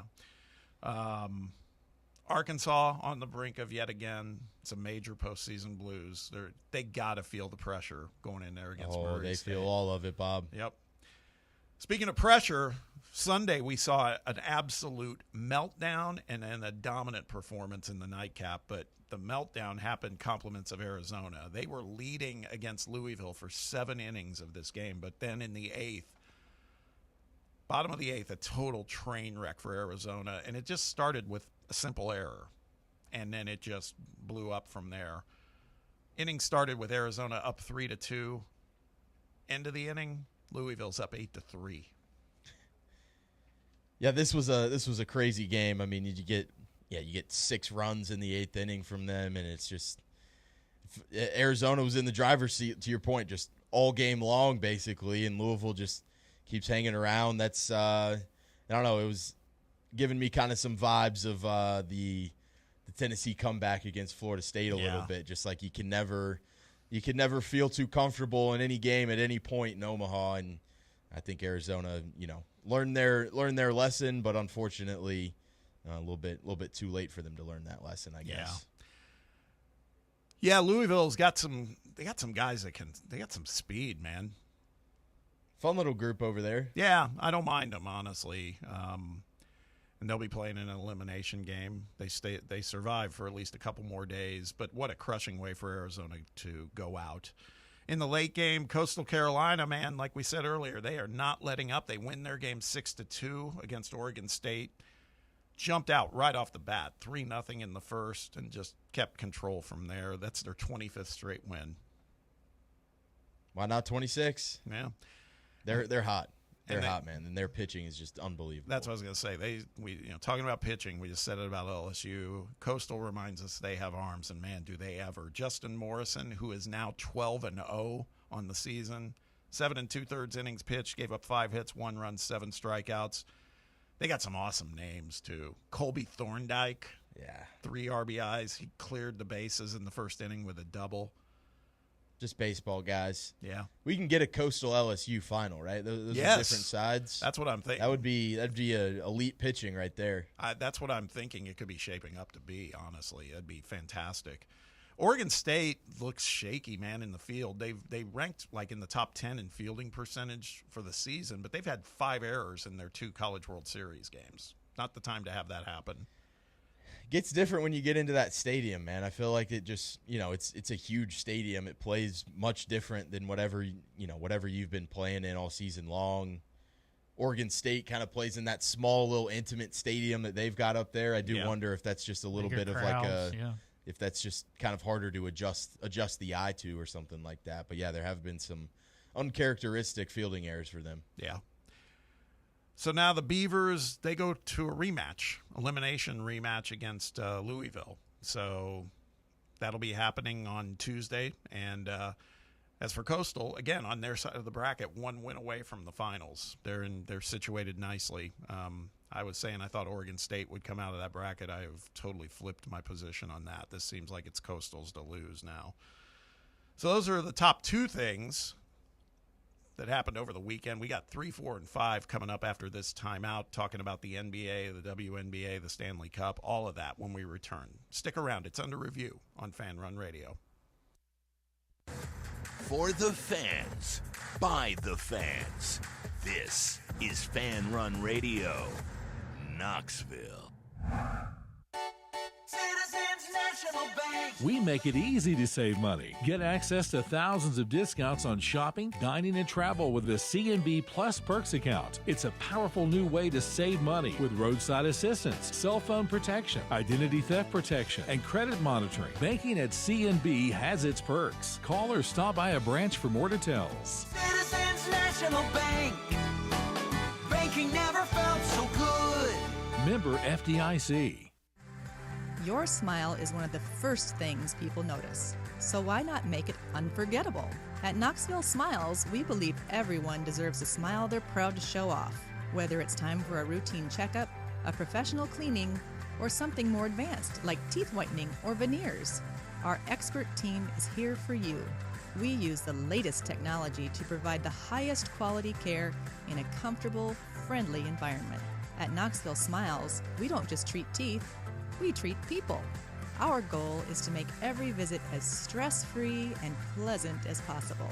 Arkansas on the brink of yet again some major postseason blues. They got to feel the pressure going in there against Murray they State. feel all of it, Bob. Yep. Speaking of pressure, Sunday we saw an absolute meltdown and then a dominant performance in the nightcap, but the meltdown happened compliments of Arizona. They were leading against Louisville for 7 innings of this game, but then in the 8th, bottom of the 8th, a total train wreck for Arizona, and it just started with a simple error, and then it just blew up from there. Inning started with Arizona up 3-2. End of the inning, Louisville's up 8-3. Yeah, this was a crazy game. I mean, you get 6 runs in the 8th inning from them, and it's just Arizona was in the driver's seat, to your point, just all game long basically, and Louisville just keeps hanging around. That's I don't know, it was giving me kind of some vibes of the Tennessee comeback against Florida State a little bit. Just like you can never feel too comfortable in any game at any point in Omaha, and I think Arizona, learned their lesson, but unfortunately a little bit too late for them to learn that lesson, I guess. Yeah, Louisville's got some guys they got some speed, man. Fun little group over there. Yeah, I don't mind them, honestly. and they'll be playing in an elimination game. They survive for at least a couple more days, but what a crushing way for Arizona to go out. In the late game, Coastal Carolina, man, like we said earlier, they are not letting up. They win their game 6-2 against Oregon State. Jumped out right off the bat, 3-0 in the first, and just kept control from there. That's their 25th straight win. Why not 26? Yeah. They're hot. They're hot, man, and their pitching is just unbelievable. That's what I was going to say. Talking about pitching, we just said it about LSU. Coastal reminds us they have arms, and man, do they ever. Justin Morrison, who is now 12-0 on the season, 7 2/3 innings pitched, gave up 5 hits, 1 run, 7 strikeouts. They got some awesome names, too. Colby Thorndike, 3 RBIs. He cleared the bases in the first inning with a double. Just baseball guys. Yeah. We can get a Coastal LSU final, right? Those are different sides. That's what I'm thinking. That'd be a elite pitching right there. That's what I'm thinking it could be shaping up to be, honestly. That'd be fantastic. Oregon State looks shaky, man, in the field. They ranked like in the top 10 in fielding percentage for the season, but they've had 5 errors in their 2 College World Series games. Not the time to have that happen. Gets different when you get into that stadium, man. I feel like it just, it's a huge stadium. It plays much different than whatever you've been playing in all season long. Oregon State kind of plays in that small little intimate stadium that they've got up there. I do wonder if that's just a little Bigger bit of crowds, if that's just kind of harder to adjust the eye to or something like that. But yeah, there have been some uncharacteristic fielding errors for them. Yeah. So now the Beavers, they go to a elimination rematch against Louisville. So that'll be happening on Tuesday. And as for Coastal, again, on their side of the bracket, 1 win away from the finals. They're situated nicely. I was saying I thought Oregon State would come out of that bracket. I have totally flipped my position on that. This seems like it's Coastal's to lose now. So those are the top 2 things that happened over the weekend. We got 3, 4, and 5 coming up after this timeout, talking about the NBA, the WNBA, the Stanley Cup, all of that when we return. Stick around. It's under review on Fan Run Radio. For the fans, by the fans, this is Fan Run Radio, Knoxville. Citizens National Bank. We make it easy to save money. Get access to thousands of discounts on shopping, dining, and travel with the CNB Plus Perks account. It's a powerful new way to save money with roadside assistance, cell phone protection, identity theft protection, and credit monitoring. Banking at CNB has its perks. Call or stop by a branch for more details. Citizens National Bank. Banking never felt so good. Member FDIC. Your smile is one of the first things people notice, so why not make it unforgettable? At Knoxville Smiles, we believe everyone deserves a smile they're proud to show off. Whether it's time for a routine checkup, a professional cleaning, or something more advanced like teeth whitening or veneers, our expert team is here for you. We use the latest technology to provide the highest quality care in a comfortable, friendly environment. At Knoxville Smiles, we don't just treat teeth, we treat people. Our goal is to make every visit as stress-free and pleasant as possible.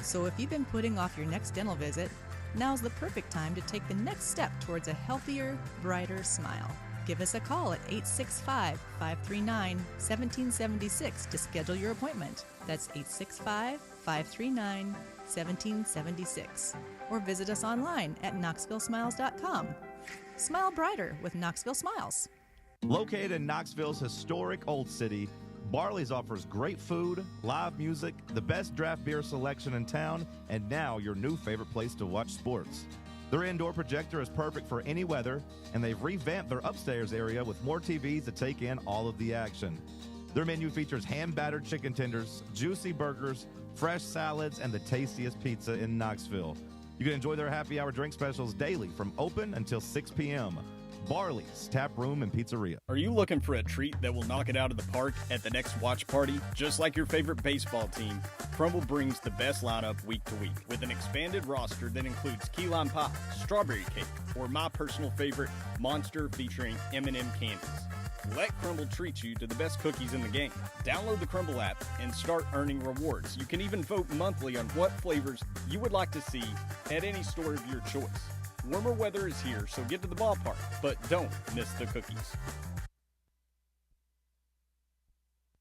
So if you've been putting off your next dental visit, now's the perfect time to take the next step towards a healthier, brighter smile. Give us a call at 865-539-1776 to schedule your appointment. That's 865-539-1776. Or visit us online at knoxvillesmiles.com. Smile brighter with Knoxville Smiles. Located in Knoxville's historic Old City, Barley's offers great food, live music, the best draft beer selection in town, and now your new favorite place to watch sports. Their indoor projector is perfect for any weather, and they've revamped their upstairs area with more TVs to take in all of the action. Their menu features hand-battered chicken tenders, juicy burgers, fresh salads, and the tastiest pizza in Knoxville. You can enjoy their happy hour drink specials daily from open until 6 p.m. Barley's Tap Room and Pizzeria. Are you looking for a treat that will knock it out of the park at the next watch party? Just like your favorite baseball team, Crumble brings the best lineup week to week with an expanded roster that includes key lime pie, strawberry cake, or my personal favorite, Monster featuring M&M candies. Let Crumble treat you to the best cookies in the game. Download the Crumble app and start earning rewards. You can even vote monthly on what flavors you would like to see at any store of your choice. Warmer weather is here, so get to the ballpark, but don't miss the cookies.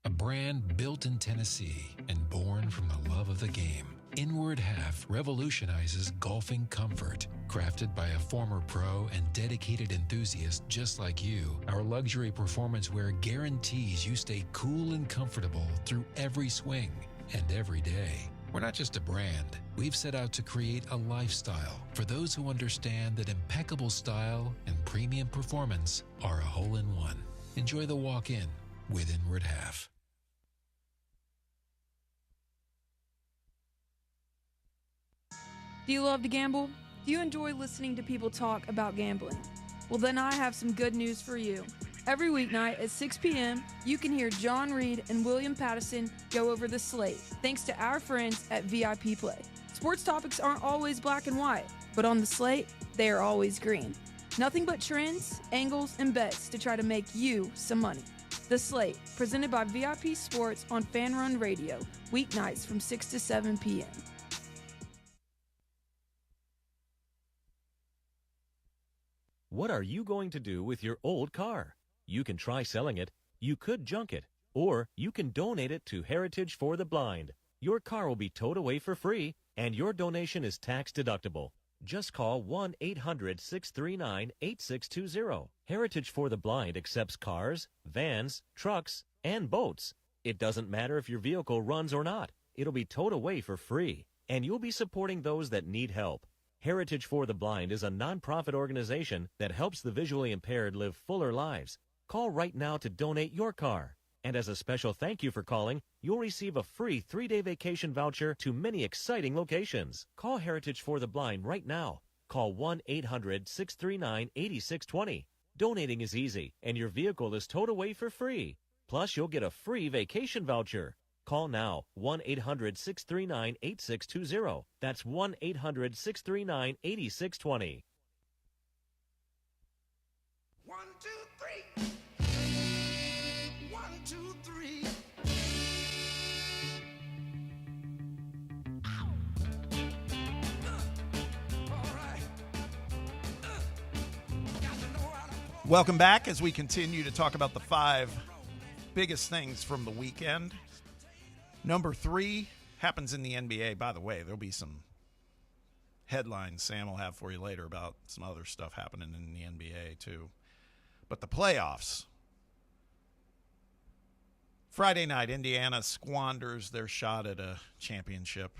A brand built in Tennessee and born from the love of the game. Inward Half revolutionizes golfing comfort. Crafted by a former pro and dedicated enthusiast just like you, our luxury performance wear guarantees you stay cool and comfortable through every swing and every day. We're not just a brand. We've set out to create a lifestyle for those who understand that impeccable style and premium performance are a hole-in-one. Enjoy the walk-in with Inward Half. Do you love to gamble? Do you enjoy listening to people talk about gambling? Well, then I have some good news for you. Every weeknight at 6 p.m., you can hear John Reed and William Pattison go over the slate, thanks to our friends at VIP Play. Sports topics aren't always black and white, but on the slate, they are always green. Nothing but trends, angles, and bets to try to make you some money. The Slate, presented by VIP Sports on Fan Run Radio, weeknights from 6 to 7 p.m. What are you going to do with your old car? You can try selling it, you could junk it, or you can donate it to Heritage for the Blind. Your car will be towed away for free, and your donation is tax deductible. Just call 1-800-639-8620. Heritage for the Blind accepts cars, vans, trucks, and boats. It doesn't matter if your vehicle runs or not. It'll be towed away for free, and you'll be supporting those that need help. Heritage for the Blind is a nonprofit organization that helps the visually impaired live fuller lives. Call right now to donate your car. And as a special thank you for calling, you'll receive a free 3-day vacation voucher to many exciting locations. Call Heritage for the Blind right now. Call 1-800-639-8620. Donating is easy, and your vehicle is towed away for free. Plus, you'll get a free vacation voucher. Call now, 1-800-639-8620. That's 1-800-639-8620. 1, 2, 3. 1, 2, 3. Welcome back as we continue to talk about the 5 biggest things from the weekend. Number 3 happens in the NBA. By the way, there'll be some headlines Sam will have for you later about some other stuff happening in the NBA too. But the playoffs. Friday night, Indiana squanders their shot at a championship.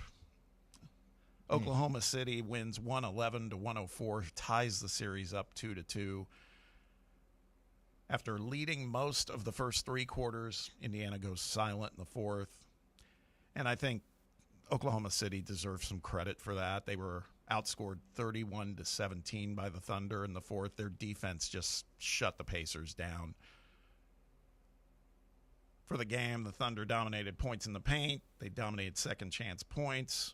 Oklahoma City wins 111-104, ties the series up 2-2. After leading most of the first 3 quarters, Indiana goes silent in the fourth. And I think Oklahoma City deserves some credit for that. They were outscored 31-17 by the Thunder in the fourth. Their defense just shut the Pacers down. For the game, the Thunder dominated points in the paint. They dominated second chance points.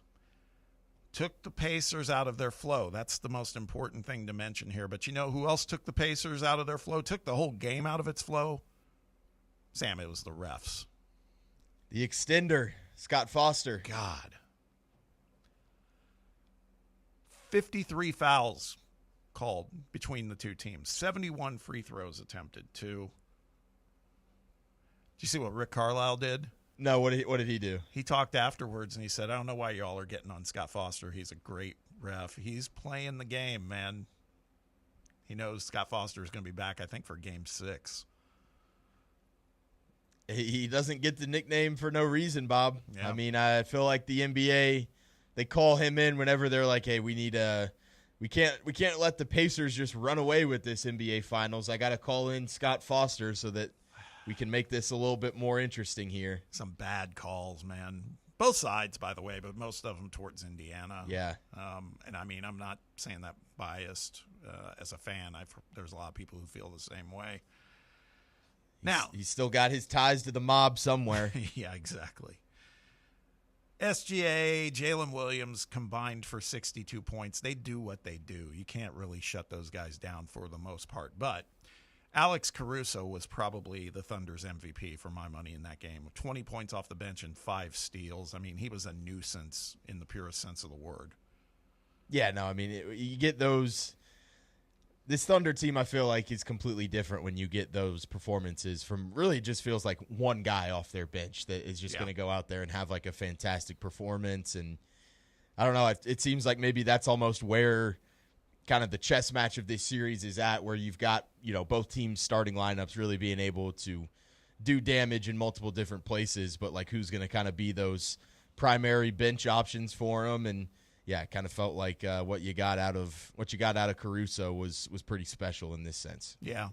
Took the Pacers out of their flow. That's the most important thing to mention here. But you know who else took the Pacers out of their flow? Took the whole game out of its flow? Sam, it was the refs. The extender, Scott Foster. God. 53 fouls called between the two teams. 71 free throws attempted, too. Did you see what Rick Carlisle did? No, what did he do? He talked afterwards, and he said, I don't know why y'all are getting on Scott Foster. He's a great ref. He's playing the game, man. He knows Scott Foster is going to be back, I think, for Game 6. He doesn't get the nickname for no reason, Bob. Yeah. I mean, I feel like the NBA, they call him in whenever they're like, hey, we can't let the Pacers just run away with this NBA Finals. I got to call in Scott Foster so that we can make this a little bit more interesting here. Some bad calls, man. Both sides, by the way, but most of them towards Indiana. Yeah. And, I mean, I'm not saying that biased as a fan. There's a lot of people who feel the same way. Now he's still got his ties to the mob somewhere. Yeah, exactly. SGA, Jalen Williams combined for 62 points. They do what they do. You can't really shut those guys down for the most part. But Alex Caruso was probably the Thunder's MVP for my money in that game. 20 points off the bench and 5 steals. I mean, he was a nuisance in the purest sense of the word. Yeah, no, I mean, you get those This Thunder team, I feel like, is completely different when you get those performances from really it just feels like one guy off their bench that is just going to go out there and have like a fantastic performance. And I don't know, it seems like maybe that's almost where kind of the chess match of this series is at, where you've got, both teams' starting lineups really being able to do damage in multiple different places, but like who's going to kind of be those primary bench options for them. And yeah, it kind of felt like what you got out of Caruso was pretty special in this sense. Yeah.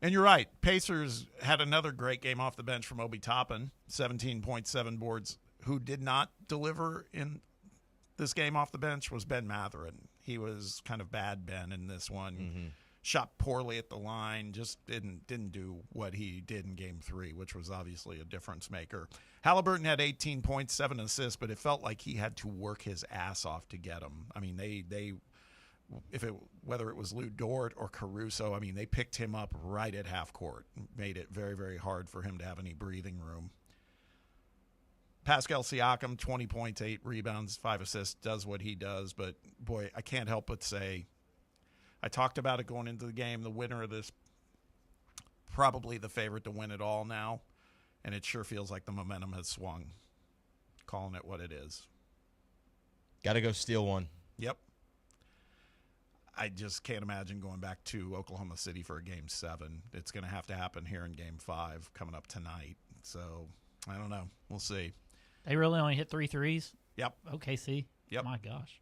And you're right. Pacers had another great game off the bench from Obi Toppin, 17.7 boards. Who did not deliver in this game off the bench was Ben Mathurin. He was kind of bad Ben in this one. Mm-hmm. Shot poorly at the line, just didn't do what he did in Game 3, which was obviously a difference maker. Halliburton had 18 points, 7 assists, but it felt like he had to work his ass off to get them. I mean, whether it was Lou Dort or Caruso, I mean, they picked him up right at half court, made it very, very hard for him to have any breathing room. Pascal Siakam, 20 points, 8 rebounds, 5 assists, does what he does, but boy, I can't help but say, I talked about it going into the game. The winner of this, probably the favorite to win it all now, and it sure feels like the momentum has swung. Calling it what it is. Got to go steal one. Yep. I just can't imagine going back to Oklahoma City for a Game 7. It's going to happen here in Game 5 coming up tonight. So, I don't know. We'll see. They really only hit 3 threes? Yep. OKC? Yep. My gosh.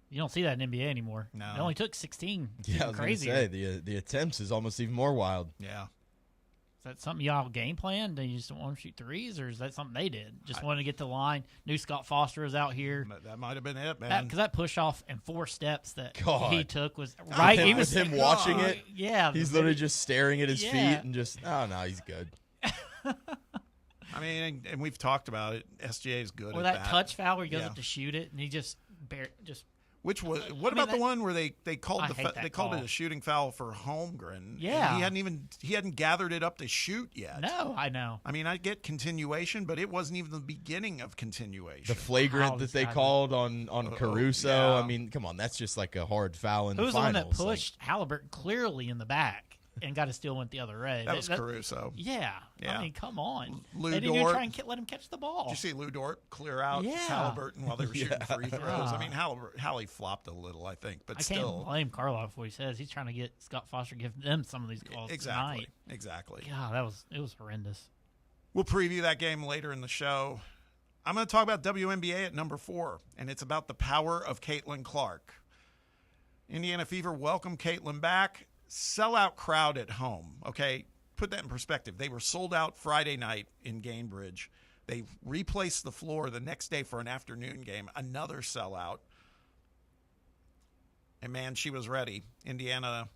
You don't see that in NBA anymore. No. It only took 16. Yeah, I was going to say, the attempts is almost even more wild. Yeah. Is that something y'all game planned? Do you just don't want to shoot threes, or is that something they did? Just wanted to get to the line. Knew Scott Foster was out here. That might have been it, man. Because that push off and 4 steps that he took was right. He was him watching it. Yeah, he's literally just staring at his feet and just, oh no, he's good. I mean, and we've talked about it. SGA is good. Or at that touch foul where he goes up to shoot it and he just. Which was what about the one where they called it a shooting foul for Holmgren? Yeah, and he hadn't gathered it up to shoot yet. No, I know. I mean, I get continuation, but it wasn't even the beginning of continuation. The flagrant that they called on Caruso. Yeah. I mean, come on, that's just like a hard foul in the finals. Who was the one that pushed Halliburton clearly in the back and got a steal went the other way? That was Caruso. Yeah. I mean, come on. Lou they didn't Dort. even try and let him catch the ball. Did you see Lou Dort clear out Halliburton while they were shooting free throws? I mean, Hallie flopped a little, I think, but I can't blame Carlisle for what he says. He's trying to get Scott Foster to give them some of these calls tonight. Exactly. Yeah, it was horrendous. We'll preview that game later in the show. I'm going to talk about WNBA at number 4, and it's about the power of Caitlin Clark. Indiana Fever welcome Caitlin back. Sellout crowd at home, okay? Put that in perspective. They were sold out Friday night in Gainbridge. They replaced the floor the next day for an afternoon game, another sellout. And, man, she was ready. Indiana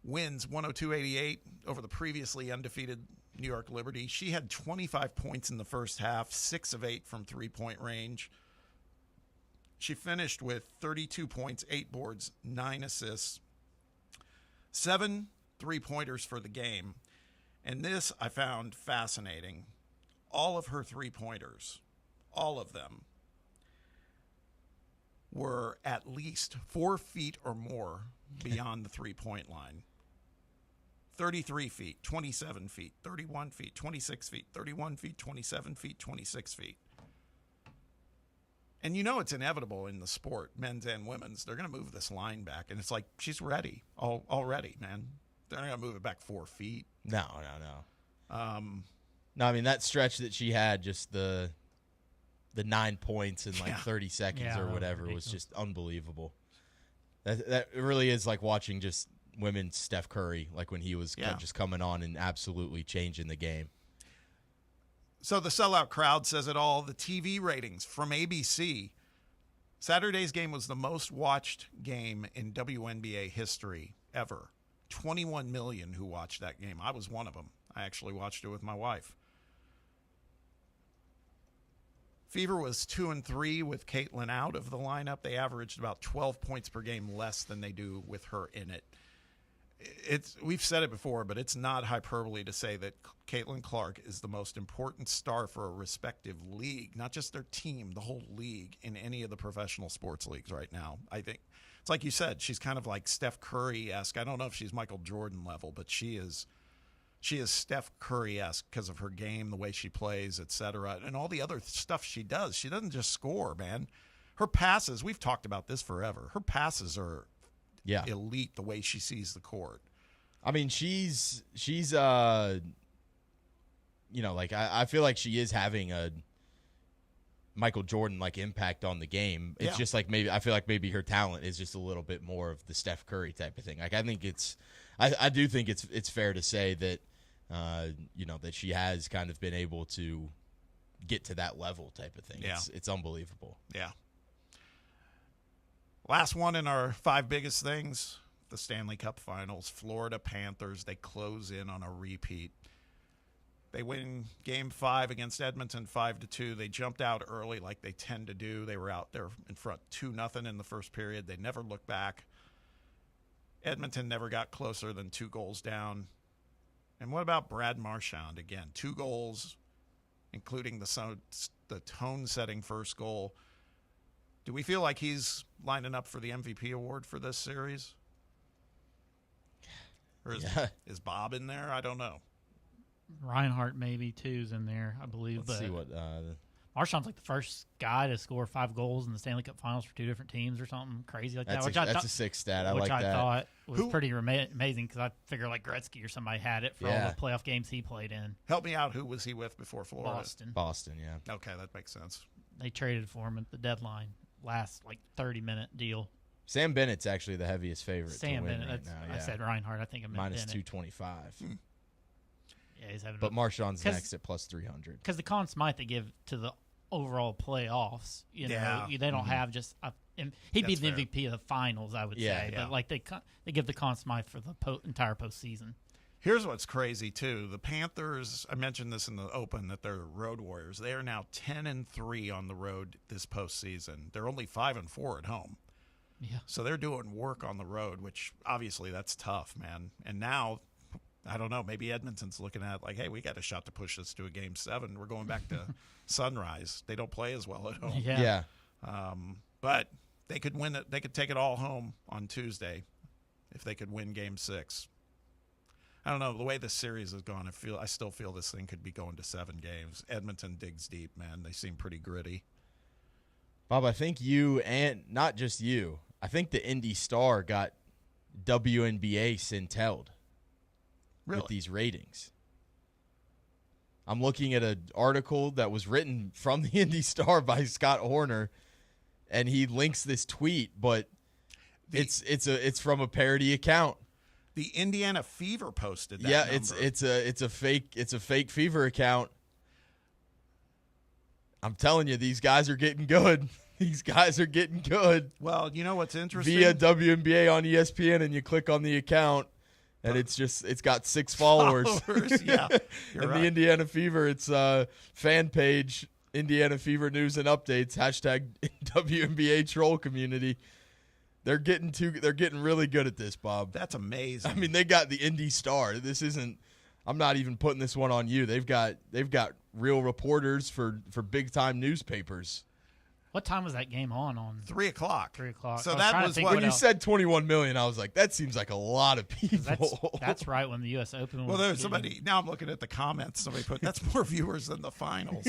wins 102-88 over the previously undefeated New York Liberty. She had 25 points in the first half, 6 of 8 from three-point range. She finished with 32 points, 8 boards, 9 assists, 7 three-pointers for the game. And this I found fascinating. All of her three-pointers, all of them, were at least 4 feet or more beyond the three-point line. 33 feet, 27 feet, 31 feet, 26 feet, 31 feet, 27 feet, 26 feet. And you know it's inevitable in the sport, men's and women's. They're going to move this line back. And it's like, she's ready already, man. They're not going to move it back 4 feet. No. No, I mean, that stretch that she had, just the 9 points in like 30 seconds or whatever was just unbelievable. That really is like watching just women's Steph Curry, like when he was just coming on and absolutely changing the game. So the sellout crowd says it all. The TV ratings from ABC. Saturday's game was the most watched game in WNBA history ever. 21 million who watched that game. I was one of them. I actually watched it with my wife. Fever was 2-3 with Caitlin out of the lineup. They averaged about 12 points per game less than they do with her in it. We've said it before, but it's not hyperbole to say that Caitlin Clark is the most important star for a respective league, not just their team, the whole league in any of the professional sports leagues right now. I think It's like you said, she's kind of like Steph Curry-esque. I don't know if she's Michael Jordan level, but she is Steph Curry-esque because of her game, the way she plays, etc., and all the other stuff she does. She doesn't just score, man. Her passes, we've talked about this forever. Her passes are elite the way she sees the court. I mean, she's I feel like she is having a Michael Jordan like impact on the game. It's just like I feel like maybe her talent is just a little bit more of the Steph Curry type of thing. Like I think I do think it's fair to say that that she has kind of been able to get to that level type of thing. Yeah. It's unbelievable. Yeah. Last one in our 5 biggest things, the Stanley Cup Finals. Florida Panthers, they close in on a repeat. They win Game 5 against Edmonton 5-2. They jumped out early like they tend to do. They were out there in front 2-0 in the first period. They never looked back. Edmonton never got closer than 2 goals down. And what about Brad Marchand? Again, 2 goals, including the tone-setting first goal. Do we feel like he's lining up for the MVP award for this series? Or is Bob in there? I don't know. Reinhart maybe too's in there, I believe. Let's but see what Marchand's like the first guy to score 5 goals in the Stanley Cup Finals for 2 different teams or something crazy like that. That's a sick stat. I like that. Which I thought was pretty amazing because I figure like Gretzky or somebody had it for all the playoff games he played in. Help me out. Who was he with before Florida? Boston, yeah. Okay, that makes sense. They traded for him at the deadline. Last 30-minute deal. Sam Bennett's actually the heaviest favorite to win Bennett, right now. I said Reinhardt. I think I meant minus Bennett. 225. Yeah, he's having. But Marchand's next at plus 300. Because the Conn Smythe they give to the overall playoffs, they don't have just. He'd be the MVP of the finals, I would say. Yeah. But they give the Conn Smythe for the entire postseason. Here's what's crazy too: the Panthers. I mentioned this in the open that they're road warriors. They are now 10-3 on the road this postseason. They're only 5-4 at home. Yeah. So they're doing work on the road, which obviously that's tough, man. And now, I don't know. Maybe Edmonton's looking at it like, hey, we got a shot to push this to a Game 7. We're going back to Sunrise. They don't play as well at home. Yeah. But they could win it. They could take it all home on Tuesday if they could win Game 6. I don't know. The way this series has gone, I still feel this thing could be going to 7 games. Edmonton digs deep, man. They seem pretty gritty. Bob, I think you, and not just you, I think the Indy Star got WNBA centelled with these ratings. I'm looking at an article that was written from the Indy Star by Scott Horner, and he links this tweet, but it's from a parody account. The Indiana Fever posted that. Yeah, number. it's a fake Fever account. I'm telling you, these guys are getting good. These guys are getting good. Well, you know what's interesting? Via WNBA on ESPN, and you click on the account, and it's got 6 followers. Yeah, you're and right. the Indiana Fever, it's fan page, Indiana Fever News and Updates, # WNBA troll community. They're getting really good at this, Bob. That's amazing. I mean, they got the Indy Star. I'm not even putting this one on you. They've got real reporters for big time newspapers. What time was that game on? 3 o'clock. 3 o'clock. So that was when you said 21 million. I was like, that seems like a lot of people. That's right when the U.S. Open. Well, there's somebody. Now I'm looking at the comments. Somebody put that's more viewers than the finals.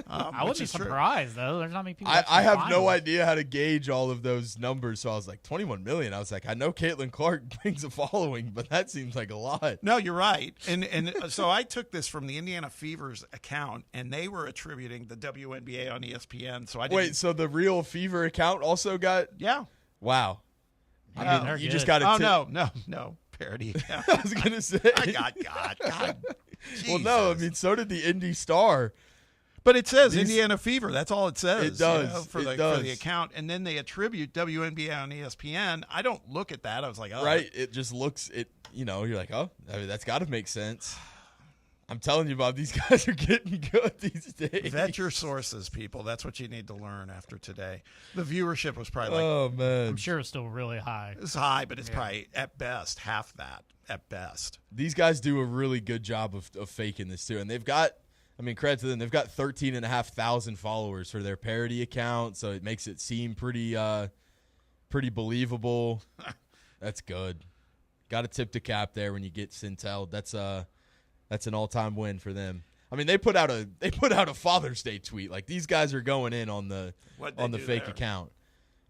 I would be surprised though. There's not many people. I have no idea how to gauge all of those numbers. So I was like, 21 million. I was like, I know Caitlin Clark brings a following, but that seems like a lot. No, you're right. And so I took this from the Indiana Fever's account, and they were attributing the WNBA on ESPN. So I didn't. Wait, so the real Fever account also got? Yeah. Wow. I mean, you just got to. Oh no, parody account. I was gonna say. God. Well, no, I mean, so did the Indy Star. But it says Indiana Fever. That's all it says. It does. For the account. And then they attribute WNBA on ESPN. I don't look at that. I was like, oh. Right. It just looks, you're like, oh, I mean, that's got to make sense. I'm telling you, Bob, these guys are getting good these days. Vet your sources, people. That's what you need to learn after today. The viewership was probably like. Oh, man. I'm sure it's still really high. It's high, but it's probably, at best, half that. At best. These guys do a really good job of faking this, too. And they've got. I mean, credit to them. They've got 13,500 followers for their parody account, so it makes it seem pretty pretty believable. That's good. Got to tip the cap there when you get Sintel. That's an all-time win for them. I mean, they put out a Father's Day tweet. Like, these guys are going in on the fake account.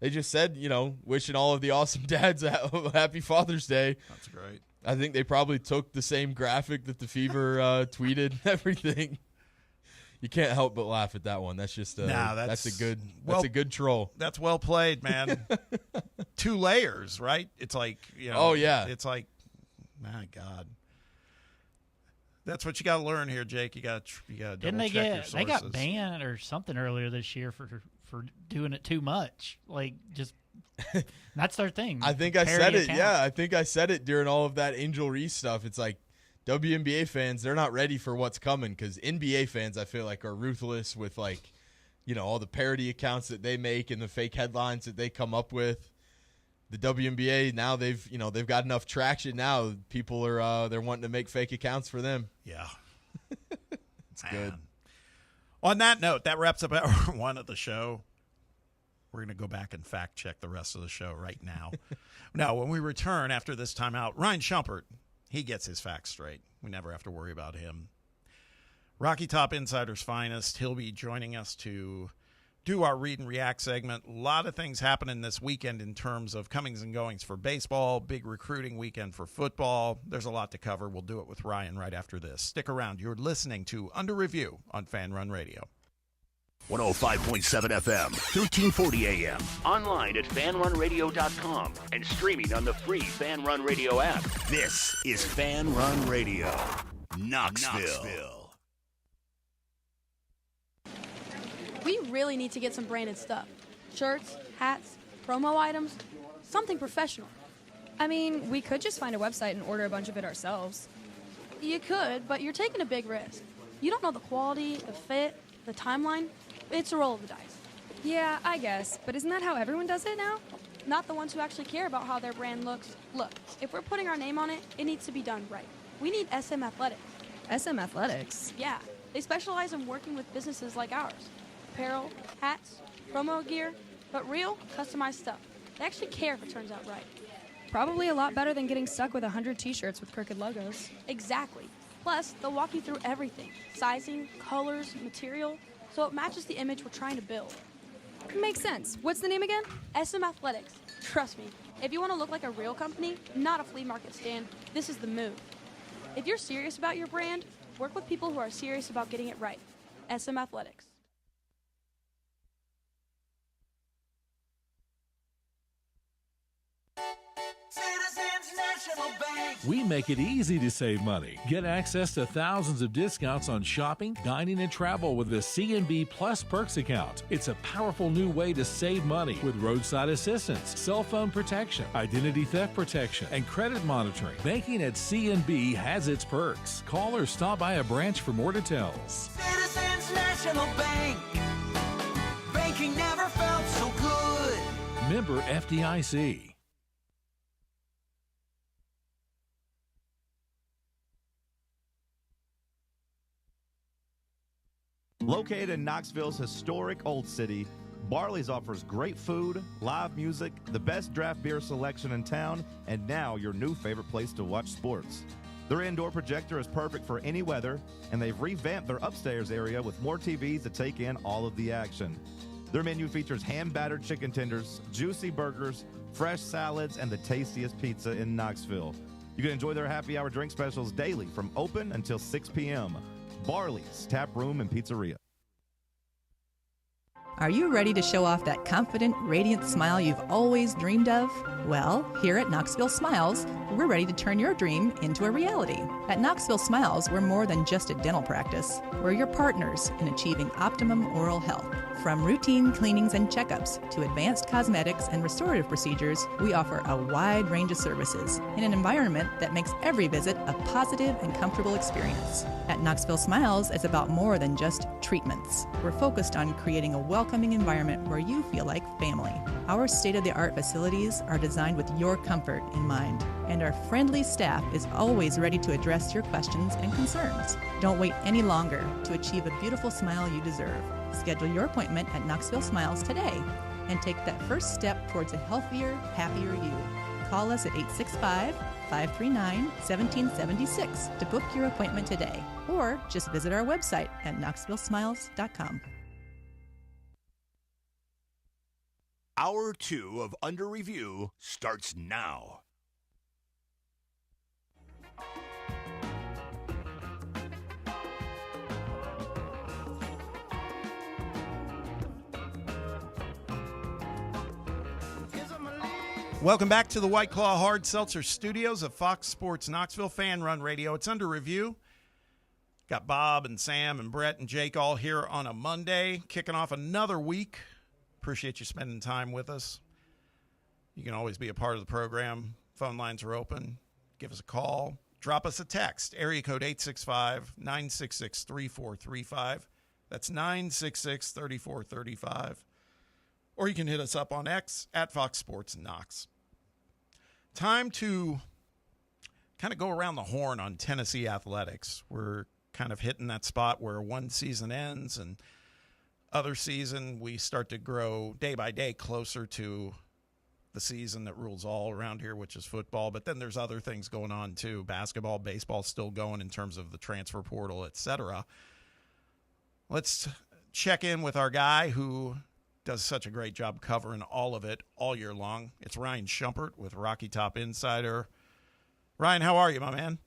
They just said, wishing all of the awesome dads a happy Father's Day. That's great. I think they probably took the same graphic that the Fever tweeted and everything. You can't help but laugh at that one. That's just that's a good troll. That's well played, man. 2 layers, right? It's like, oh yeah. It's like, my God. That's what you got to learn here, Jake. You got to double check your sources. They got banned or something earlier this year for doing it too much. Like, just that's their thing. I think I said it. Yeah, I think I said it during all of that Angel Reese stuff. It's like WNBA fans, they're not ready for what's coming because NBA fans, I feel like, are ruthless with all the parody accounts that they make and the fake headlines that they come up with. The WNBA now they've got enough traction now. People are they're wanting to make fake accounts for them. Yeah, it's good. On that note, that wraps up hour 1 of the show. We're going to go back and fact check the rest of the show right now. Now, when we return after this timeout, Ryan Shumpert, he gets his facts straight. We never have to worry about him. Rocky Top Insider's finest. He'll be joining us to do our Read and React segment. A lot of things happening this weekend in terms of comings and goings for baseball, big recruiting weekend for football. There's a lot to cover. We'll do it with Ryan right after this. Stick around. You're listening to Under Review on Fan Run Radio. 105.7 FM, 1340 AM. Online at fanrunradio.com and streaming on the free Fan Run Radio app. This is Fan Run Radio, Knoxville. We really need to get some branded stuff. Shirts, hats, promo items, something professional. I mean, we could just find a website and order a bunch of it ourselves. You could, but you're taking a big risk. You don't know the quality, the fit, the timeline. It's a roll of the dice. Yeah, I guess, but isn't that how everyone does it now? Not the ones who actually care about how their brand looks. Look, if we're putting our name on it, it needs to be done right. We need SM Athletics. SM Athletics? Yeah, they specialize in working with businesses like ours. Apparel, hats, promo gear, but real, customized stuff. They actually care if it turns out right. Probably a lot better than getting stuck with 100 t-shirts with crooked logos. Exactly. Plus, they'll walk you through everything. Sizing, colors, material, so it matches the image we're trying to build. Makes sense. What's the name again? SM Athletics. Trust me, if you want to look like a real company, not a flea market stand, this is the move. If you're serious about your brand, work with people who are serious about getting it right. SM Athletics. We make it easy to save money. Get access to thousands of discounts on shopping, dining, and travel with the CNB Plus Perks account. It's a powerful new way to save money with roadside assistance, cell phone protection, identity theft protection, and credit monitoring. Banking at CNB has its perks. Call or stop by a branch for more details. Citizens National Bank. Banking never felt so good. Member FDIC. Located in Knoxville's historic Old City, Barley's offers great food, live music, the best draft beer selection in town, and now your new favorite place to watch sports. Their indoor projector is perfect for any weather, and they've revamped their upstairs area with more TVs to take in all of the action. Their menu features hand-battered chicken tenders, juicy burgers, fresh salads, and the tastiest pizza in Knoxville. You can enjoy their happy hour drink specials daily from open until 6 p.m. Barley's Tap Room and Pizzeria. Are you ready to show off that confident, radiant smile you've always dreamed of? Well, here at Knoxville Smiles, we're ready to turn your dream into a reality. At Knoxville Smiles, we're more than just a dental practice. We're your partners in achieving optimum oral health. From routine cleanings and checkups to advanced cosmetics and restorative procedures, we offer a wide range of services in an environment that makes every visit a positive and comfortable experience. At Knoxville Smiles, it's about more than just treatments. We're focused on creating a welcoming environment where you feel like family. Our state-of-the-art facilities are designed with your comfort in mind, and our friendly staff is always ready to address your questions and concerns. Don't wait any longer to achieve a beautiful smile you deserve. Schedule your appointment at Knoxville Smiles today. and take that first step towards a healthier, happier you. Call us at 865-539-1776 to book your appointment today, or just visit our website at knoxvillesmiles.com. Hour 2 of Under Review starts now. Welcome back to the White Claw Hard Seltzer Studios of Fox Sports Knoxville Fan Run Radio. It's Under Review. Got Bob and Sam and Brett and Jake all here on a Monday, kicking off another week. Appreciate you spending time with us. You can always be a part of the program. Phone lines are open. Give us a call. Drop us a text. Area code 865-966-3435. That's 966-3435. Or you can hit us up on X at Fox Sports Knox. Time to kind of go around the horn on Tennessee athletics. We're kind of hitting that spot where one season ends and other season we start to grow day by day closer to the season that rules all around here, which is football. But then there's other things going on too. Basketball, baseball still going in terms of the transfer portal, etc. Let's check in with our guy who does such a great job covering all of it all year long. It's Ryan Shumpert with Rocky Top Insider. Ryan, how are you, my man?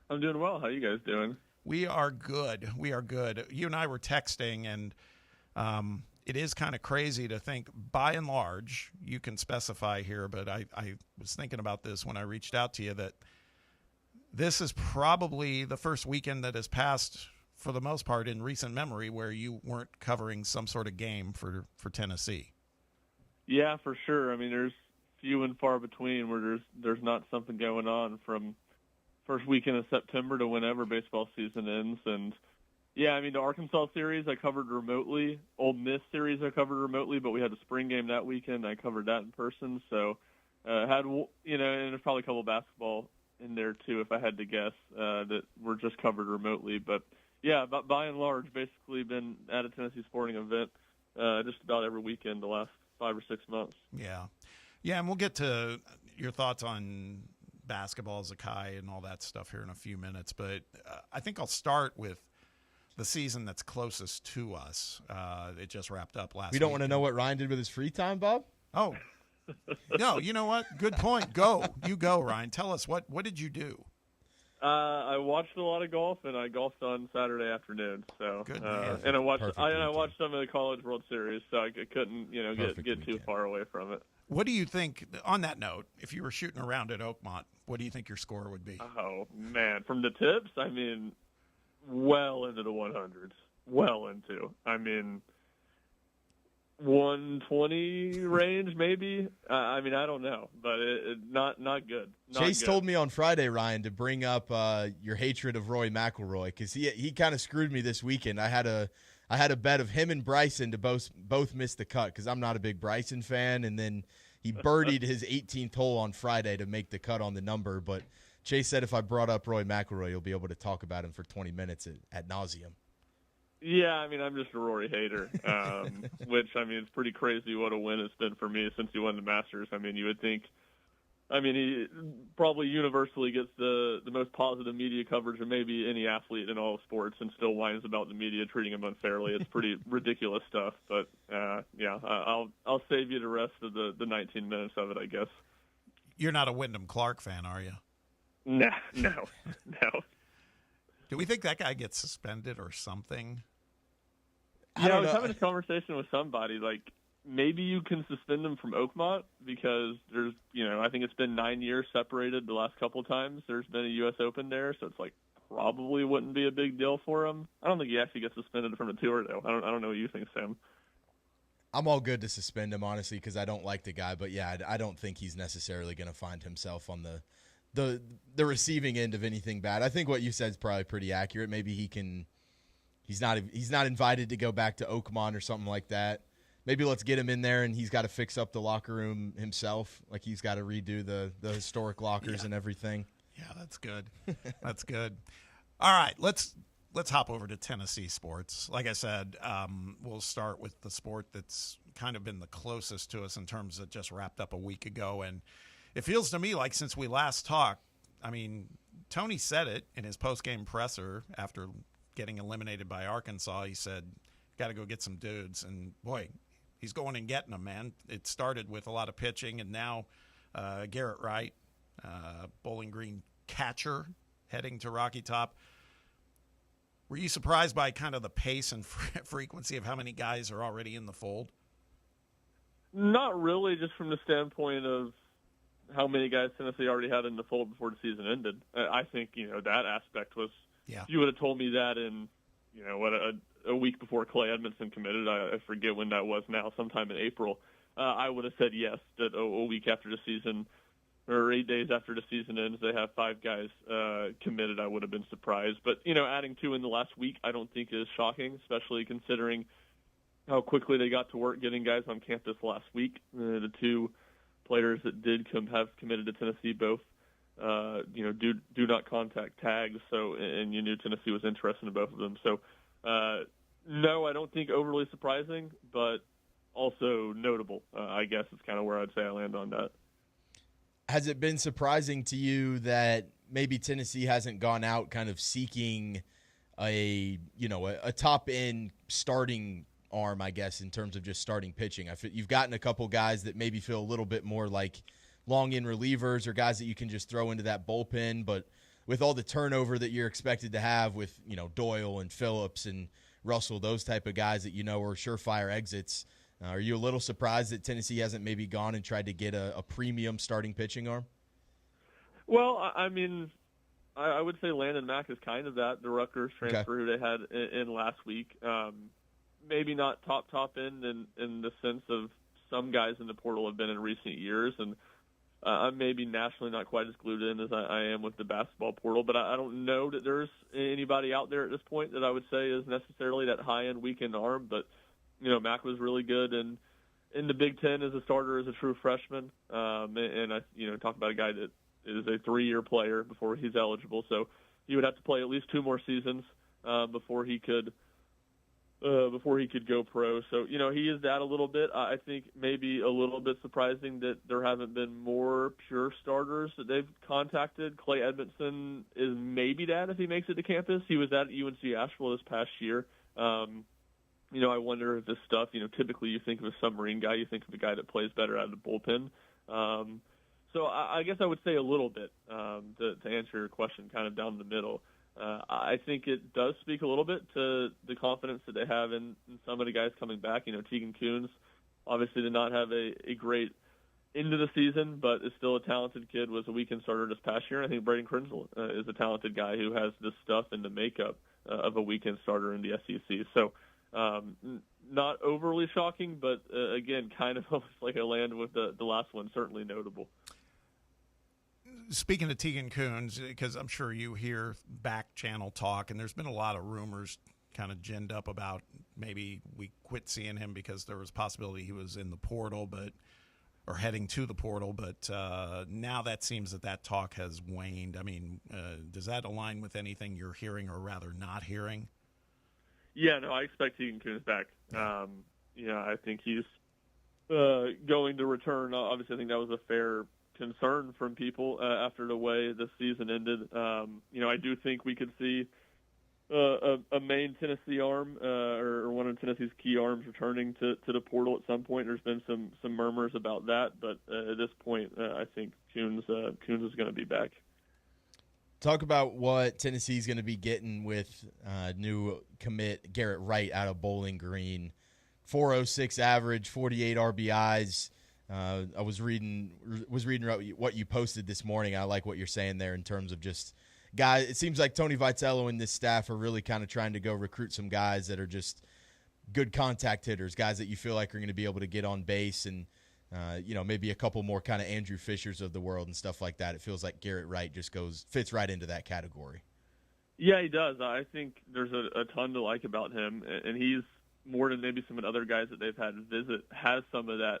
I'm doing well. How you guys doing? We are good. We are good. You and I were texting, and it is kind of crazy to think, by and large, you can specify here, but I was thinking about this when I reached out to you, that this is probably the first weekend that has passed for the most part in recent memory where you weren't covering some sort of game for Tennessee. Yeah, for sure. I mean, there's few and far between where there's not something going on from first weekend of September to whenever baseball season ends. And yeah, I mean, the Arkansas series I covered remotely. Ole Miss series I covered remotely, but we had a spring game that weekend. I covered that in person. So had, and there's probably a couple of basketball in there too, if I had to guess, that were just covered remotely. But yeah, but by and large, basically been at a Tennessee sporting event just about every weekend the last 5 or 6 months. Yeah. Yeah, and we'll get to your thoughts on basketball, Zakai, and all that stuff here in a few minutes. But I think I'll start with the season that's closest to us. It just wrapped up last week. We don't want to know what Ryan did with his free time, Bob? Oh. No, you know what? Good point. Go. You go, Ryan. Tell us, what did you do? I watched a lot of golf, and I golfed on Saturday afternoon. So, good man. And I watched some of the College World Series, so I couldn't, get too far away from it. What do you think, on that note, if you were shooting around at Oakmont, what do you think your score would be? Oh, man. From the tips, I mean, well into the 100s. Well into. I mean, 120 range, maybe. I mean, I don't know, but not good. Chase told me on Friday, Ryan, to bring up your hatred of Rory McIlroy, because he kind of screwed me this weekend. I had a bet of him and Bryson to both miss the cut, because I'm not a big Bryson fan, and then he birdied his 18th hole on Friday to make the cut on the number. But Chase said if I brought up Rory McIlroy, you'll be able to talk about him for 20 minutes at nauseum. Yeah, I mean, I'm just a Rory hater, which, I mean, it's pretty crazy what a win it's been for me since he won the Masters. I mean, you would think, I mean, he probably universally gets the most positive media coverage of maybe any athlete in all of sports, and still whines about the media treating him unfairly. It's pretty ridiculous stuff. But, yeah, I'll save you the rest of the 19 minutes of it, I guess. You're not a Wyndham Clark fan, are you? No. Do we think that guy gets suspended or something? Yeah, I was having a conversation with somebody, like, maybe you can suspend him from Oakmont because there's, I think it's been 9 years separated the last couple of times there's been a U.S. Open there, so it's like probably wouldn't be a big deal for him. I don't think he actually gets suspended from the tour, though. I don't know what you think, Sam. I'm all good to suspend him, honestly, because I don't like the guy. But, yeah, I don't think he's necessarily going to find himself on the receiving end of anything bad. I think what you said is probably pretty accurate. Maybe he's not invited to go back to Oakmont or something like that. Maybe let's get him in there and he's got to fix up the locker room himself. Like he's got to redo the historic lockers and everything. Yeah, that's good. That's good. All right, let's let's hop over to Tennessee sports. Like I said, we'll start with the sport that's kind of been the closest to us in terms of just wrapped up a week ago. And it feels to me like since we last talked, I mean, Tony said it in his post-game presser after getting eliminated by Arkansas. He said, got to go get some dudes. And, boy, he's going and getting them, man. It started with a lot of pitching, and now Garrett Wright, Bowling Green catcher, heading to Rocky Top. Were you surprised by kind of the pace and frequency of how many guys are already in the fold? Not really, just from the standpoint of how many guys Tennessee already had in the fold before the season ended. I think, that aspect was, if you would have told me that in, a week before Clay Edmondson committed, I forget when that was now, sometime in April, I would have said yes, that a week after the season, or 8 days after the season ends, they have 5 guys committed. I would have been surprised. But, adding 2 in the last week I don't think is shocking, especially considering how quickly they got to work getting guys on campus last week. The 2 players that did have committed to Tennessee both, do not contact tags. So, and you knew Tennessee was interested in both of them. So, no, I don't think overly surprising, but also notable. I guess is kind of where I'd say I land on that. Has it been surprising to you that maybe Tennessee hasn't gone out kind of seeking a top end starting arm, I guess, in terms of just starting pitching? You've gotten a couple guys that maybe feel a little bit more like long in relievers or guys that you can just throw into that bullpen, but with all the turnover that you're expected to have with, Doyle and Phillips and Russell, those type of guys that are surefire exits, are you a little surprised that Tennessee hasn't maybe gone and tried to get a premium starting pitching arm? Well, I mean, I would say Landon Mack is kind of that. The Rutgers transfer who they had in last week. Maybe not top end in the sense of some guys in the portal have been in recent years, and I'm maybe nationally not quite as glued in as I am with the basketball portal, but I don't know that there's anybody out there at this point that I would say is necessarily that high-end weekend arm, but Mack was really good in the Big Ten as a starter, as a true freshman. And I, talk about a guy that is a 3-year player before he's eligible. So he would have to play at least 2 more seasons before he could go pro. So, he is that a little bit. I think maybe a little bit surprising that there haven't been more pure starters that they've contacted. Clay Edmondson is maybe that if he makes it to campus. He was at UNC Asheville this past year. I wonder if this stuff, typically you think of a submarine guy, you think of a guy that plays better out of the bullpen. So I guess I would say a little bit to answer your question kind of down the middle. I think it does speak a little bit to the confidence that they have in some of the guys coming back. Tegan Kuhns obviously did not have a great end of the season, but is still a talented kid, was a weekend starter this past year. I think Braden Krenzel is a talented guy who has the stuff and the makeup of a weekend starter in the SEC. So not overly shocking, but again, kind of almost like I land with the last one, certainly notable. Speaking of Tegan Kuhns, because I'm sure you hear back channel talk, and there's been a lot of rumors kind of ginned up about maybe we quit seeing him because there was a possibility he was in the portal, or heading to the portal, but now that seems that talk has waned. I mean, does that align with anything you're hearing or rather not hearing? Yeah, no, I expect Tegan Kuhns back. I think he's going to return. Obviously, I think that was a fair concern from people after the way the season ended. I do think we could see a main Tennessee arm or one of Tennessee's key arms returning to the portal at some point. There's been some murmurs about that, but at this point, I think Kuhns is going to be back. Talk about what Tennessee's going to be getting with new commit Garrett Wright out of Bowling Green. 406 average, 48 RBIs. I was reading what you posted this morning. I like what you're saying there in terms of just guys. It seems like Tony Vitello and this staff are really kind of trying to go recruit some guys that are just good contact hitters, guys that you feel like are going to be able to get on base and, maybe a couple more kind of Andrew Fishers of the world and stuff like that. It feels like Garrett Wright just fits right into that category. Yeah, he does. I think there's a ton to like about him, and he's more than maybe some of the other guys that they've had visit, has some of that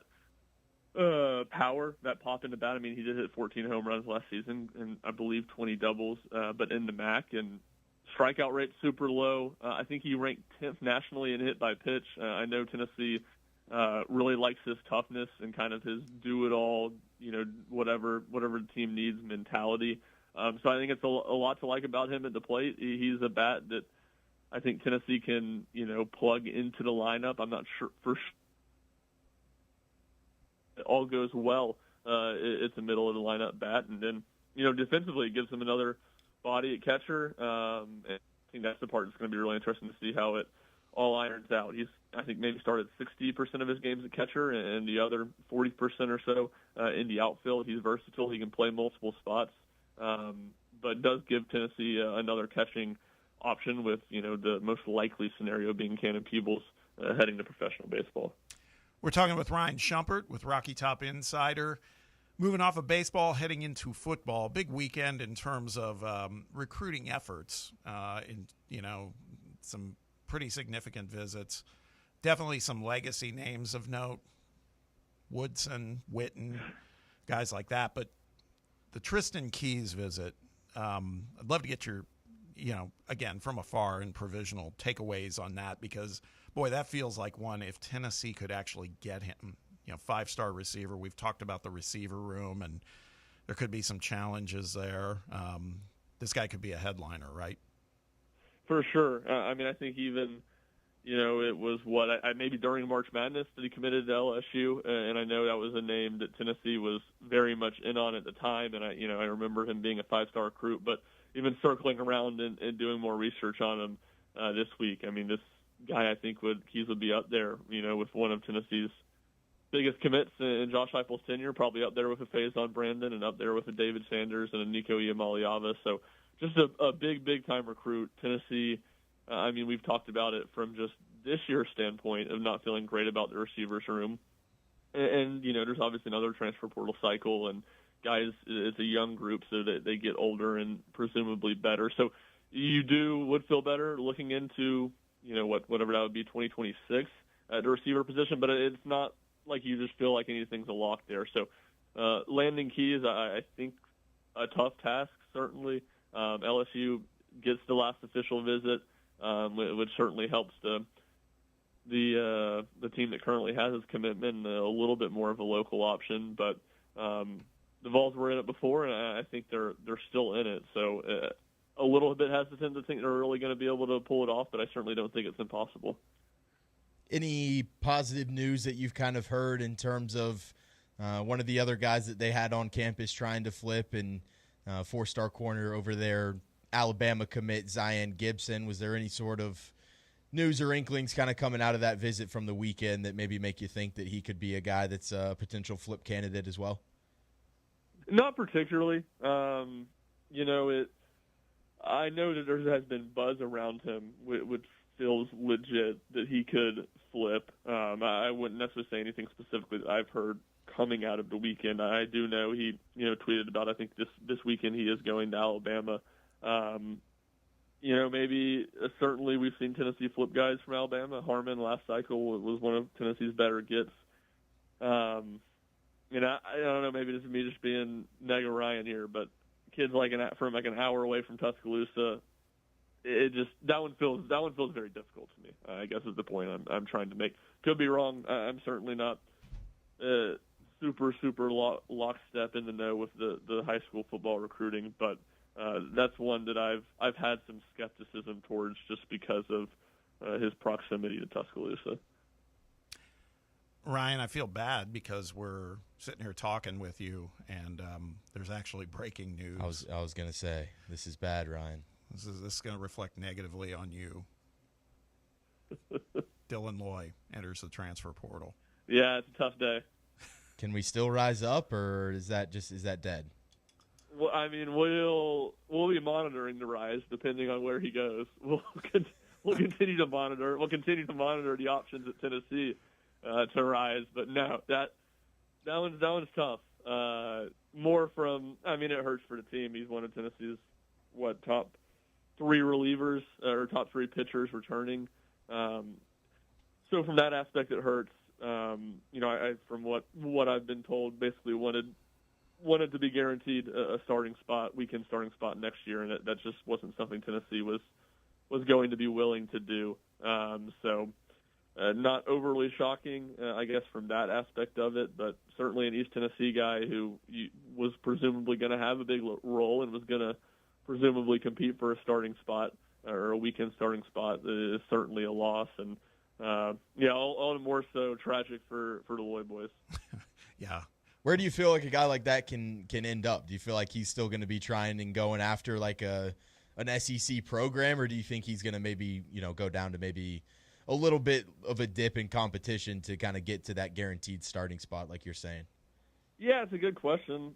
power, that pop in the bat. I mean, he did hit 14 home runs last season and I believe 20 doubles, but in the MAC, and Strikeout rate super low. I think he ranked 10th nationally in hit by pitch. I know Tennessee really likes his toughness and kind of his do-it-all, whatever the team needs mentality. So I think it's a lot to like about him at the plate. He's a bat that I think Tennessee can, plug into the lineup. I'm not sure for sure it all goes well. It's a middle of the lineup bat, and then defensively it gives him another body at catcher. And I think that's the part that's going to be really interesting to see how it all irons out. He's, I think, maybe started 60% of his games at catcher, and the other 40% or so in the outfield. He's versatile. He can play multiple spots, but does give Tennessee another catching option with, the most likely scenario being Cannon Peebles heading to professional baseball. We're talking with Ryan Shumpert with Rocky Top Insider. Moving off of baseball, heading into football. Big weekend in terms of recruiting efforts. Some pretty significant visits. Definitely some legacy names of note. Woodson, Witten, guys like that. But the Tristan Keys visit, I'd love to get your, again, from afar and provisional takeaways on that, because, boy, that feels like one if Tennessee could actually get him. 5-star receiver. We've talked about the receiver room, and there could be some challenges there. This guy could be a headliner, right? For sure. I think even, it was maybe during March Madness that he committed to LSU, and I know that was a name that Tennessee was very much in on at the time, and I remember him being a 5-star recruit, but even circling around and doing more research on him this week. This guy, I think Keys would be up there, with one of Tennessee's biggest commits in Josh Heupel's tenure, probably up there with a Faison Brandon and up there with a David Sanders and a Nico Iamaleava. So just a big-time recruit. Tennessee, we've talked about it from just this year's standpoint of not feeling great about the receivers room. And there's obviously another transfer portal cycle, and guys, it's a young group, so that they get older and presumably better. So you would feel better looking into, whatever that would be, 2026 at the receiver position, but it's not like you just feel like anything's a lock there. So landing Keys, I think, a tough task, certainly. LSU gets the last official visit, which certainly helps the team that currently has his commitment a little bit more of a local option. But the Vols were in it before, and I think they're still in it. So a little bit hesitant to think they're really going to be able to pull it off, but I certainly don't think it's impossible. Any positive news that you've kind of heard in terms of one of the other guys that they had on campus trying to flip, and 4-star corner over there, Alabama commit Zion Gibson? Was there any sort of news or inklings kind of coming out of that visit from the weekend that maybe make you think that he could be a guy that's a potential flip candidate as well? Not particularly. I know that there has been buzz around him, which feels legit that he could flip. I wouldn't necessarily say anything specifically that I've heard coming out of the weekend. I do know he, tweeted about, I think this weekend he is going to Alabama. Maybe certainly we've seen Tennessee flip guys from Alabama. Harmon last cycle was one of Tennessee's better gets. I don't know, maybe this is me just being Nega Ryan here, but kids from an hour away from Tuscaloosa, that one feels very difficult to me. I guess is the point I'm trying to make. Could be wrong. I'm certainly not super lockstep in the know with the high school football recruiting, but that's one that I've had some skepticism towards just because of his proximity to Tuscaloosa. Ryan, I feel bad because we're sitting here talking with you, and there's actually breaking news. I was going to say, this is bad, Ryan. This is going to reflect negatively on you. Dylan Loy enters the transfer portal. Yeah, it's a tough day. Can we still rise up, or is that dead? Well, we'll be monitoring the rise depending on where he goes. We'll continue to monitor. We'll continue to monitor the options at Tennessee to rise. But no, that one's tough. More from, it hurts for the team. He's one of Tennessee's top 3 relievers or top 3 pitchers returning. So from that aspect, it hurts. I from what I've been told, basically wanted to be guaranteed a weekend starting spot next year, and that just wasn't something Tennessee was was going to be willing to do. So not overly shocking, I guess, from that aspect of it, but certainly an East Tennessee guy who was presumably going to have a big role and was going to presumably compete for a starting spot or a weekend starting spot is certainly a loss. And, all the more so tragic for the Loy boys. Yeah. Where do you feel like a guy like that can end up? Do you feel like he's still going to be trying and going after like an SEC program, or do you think he's going to maybe, go down to maybe a little bit of a dip in competition to kind of get to that guaranteed starting spot like you're saying? Yeah, it's a good question.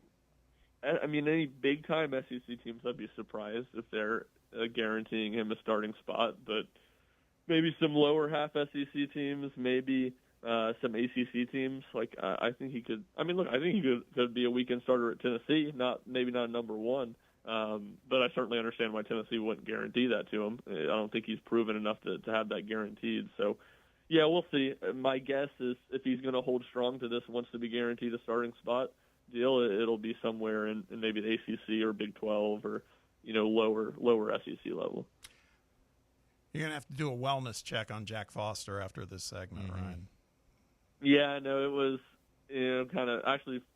I mean, any big-time SEC teams, I'd be surprised if they're guaranteeing him a starting spot, but maybe some lower half SEC teams, maybe some ACC teams. Like, I think he could – I think he could be a weekend starter at Tennessee, maybe not number one. But I certainly understand why Tennessee wouldn't guarantee that to him. I don't think he's proven enough to have that guaranteed. So, yeah, we'll see. My guess is if he's going to hold strong to this and wants to be guaranteed a starting spot deal, it'll be somewhere in maybe the ACC or Big 12 or, lower SEC level. You're going to have to do a wellness check on Jack Foster after this segment, Ryan. Yeah, no, it was, kind of actually –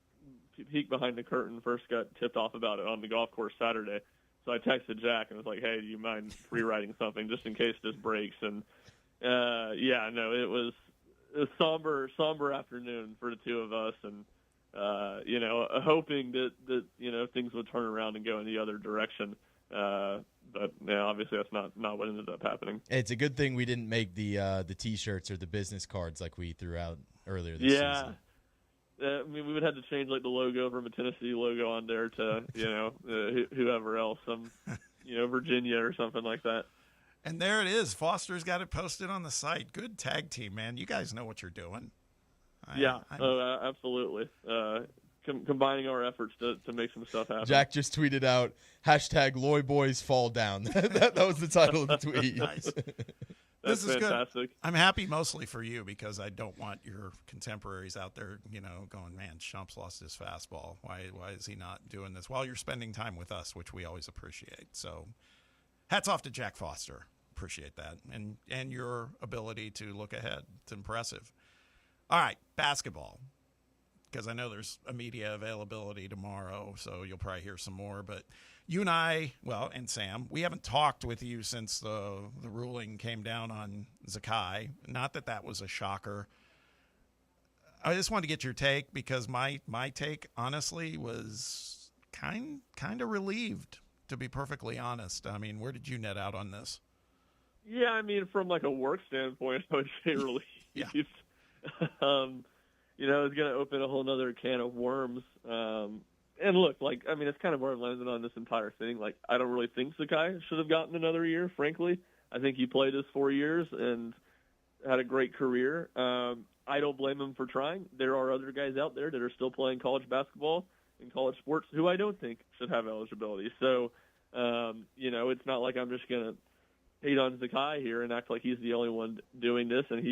peek behind the curtain, first got tipped off about it on the golf course Saturday. So I texted Jack and was like, hey, do you mind rewriting something just in case this breaks? And, it was a somber afternoon for the two of us. And, hoping that things would turn around and go in the other direction. But obviously that's not what ended up happening. It's a good thing we didn't make the T-shirts or the business cards like we threw out earlier this season. We would have to change like the logo from a Tennessee logo on there to whoever else, Virginia or something like that. And there it is. Foster's got it posted on the site. Good tag team, man. You guys know what you're doing. Absolutely. Combining our efforts to make some stuff happen. Jack just tweeted out #Loy Boys Fall Down. that was the title of the tweet. Nice. This is fantastic. Good. I'm happy mostly for you because I don't want your contemporaries out there, going, man, Shump's lost his fastball. Why is he not doing this? While you're spending time with us, which we always appreciate. So hats off to Jack Foster. Appreciate that. And your ability to look ahead. It's impressive. All right, basketball. Because I know there's a media availability tomorrow, so you'll probably hear some more. But you and I, and Sam, we haven't talked with you since the ruling came down on Zakai. Not that was a shocker. I just wanted to get your take because my take, honestly, was kind of relieved, to be perfectly honest. I mean, where did you net out on this? Yeah, I mean, from like a work standpoint, I would say relieved. Yeah. It's going to open a whole other can of worms. And look, it's kind of where I've landed on this entire thing. Like, I don't really think Zakai should have gotten another year, frankly. I think he played his 4 years and had a great career. I don't blame him for trying. There are other guys out there that are still playing college basketball and college sports who I don't think should have eligibility. So, it's not like I'm just going to hate on Zakai here and act like he's the only one doing this, and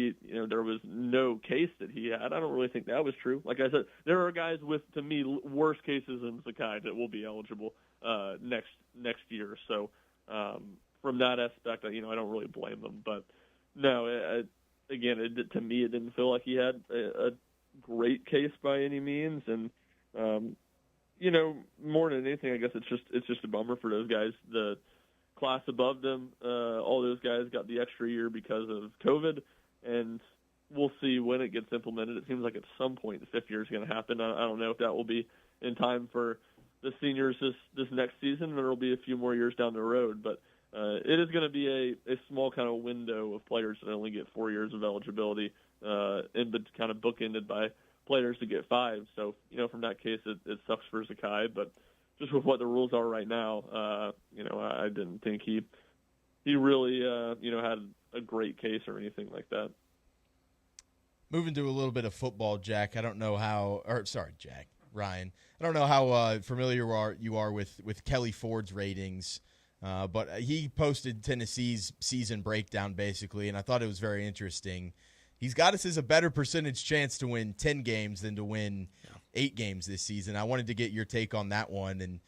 there was no case that he had. I don't really think that was true. Like I said, there are guys with, to me, worse cases than Zakai that will be eligible next year. So from that aspect, I don't really blame them. But no, to me, it didn't feel like he had a great case by any means, and more than anything, I guess it's just a bummer for those guys. The class above them, all those guys got the extra year because of COVID, and we'll see when it gets implemented. It seems like at some point the fifth year is going to happen. I don't know if that will be in time for the seniors this next season, or it'll be a few more years down the road. But it is going to be a small kind of window of players that only get 4 years of eligibility, and kind of bookended by players to get 5. So, from that case, it sucks for Zakai, but just with what the rules are right now, I didn't think he really, had a great case or anything like that. Moving to a little bit of football, Jack. Ryan. I don't know how familiar you are with Kelly Ford's ratings, but he posted Tennessee's season breakdown basically, and I thought it was very interesting. He's got us as a better percentage chance to win 10 games than to win 8 games this season. I wanted to get your take on that one, and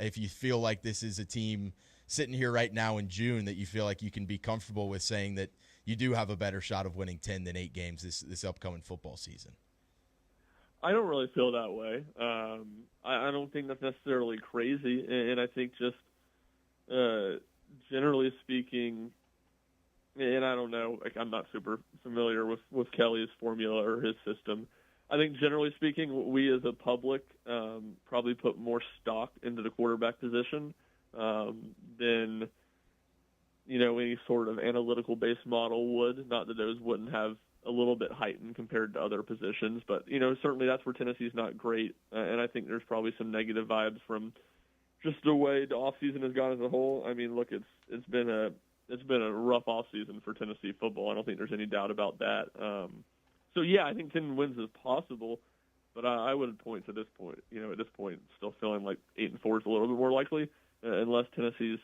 if you feel like this is a team sitting here right now in June that you feel like you can be comfortable with saying that you do have a better shot of winning 10 than 8 games this upcoming football season? I don't really feel that way. I don't think that's necessarily crazy, and I think just generally speaking, and I don't know, like I'm not super familiar with Kelly's formula or his system. I think generally speaking, we as a public probably put more stock into the quarterback position than any sort of analytical-based model would. Not that those wouldn't have a little bit heightened compared to other positions, but certainly that's where Tennessee's not great, and I think there's probably some negative vibes from just the way the offseason has gone as a whole. I mean, look, it's been a rough offseason for Tennessee football. I don't think there's any doubt about that. So yeah, I think 10 wins is possible, but I would point to this point. At this point, still feeling like 8-4 is a little bit more likely, unless Tennessee's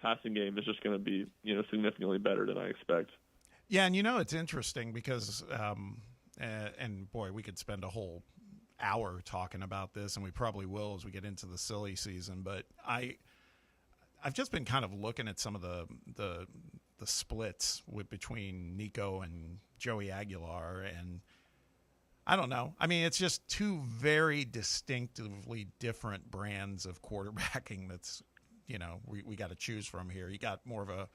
passing game is just going to be significantly better than I expect. Yeah, and it's interesting because, and boy, we could spend a whole hour talking about this, and we probably will as we get into the silly season. But I've just been kind of looking at some of the splits between Nico and Joey Aguilar, and I don't know. I mean, it's just two very distinctively different brands of quarterbacking that's, we got to choose from here. You got more of a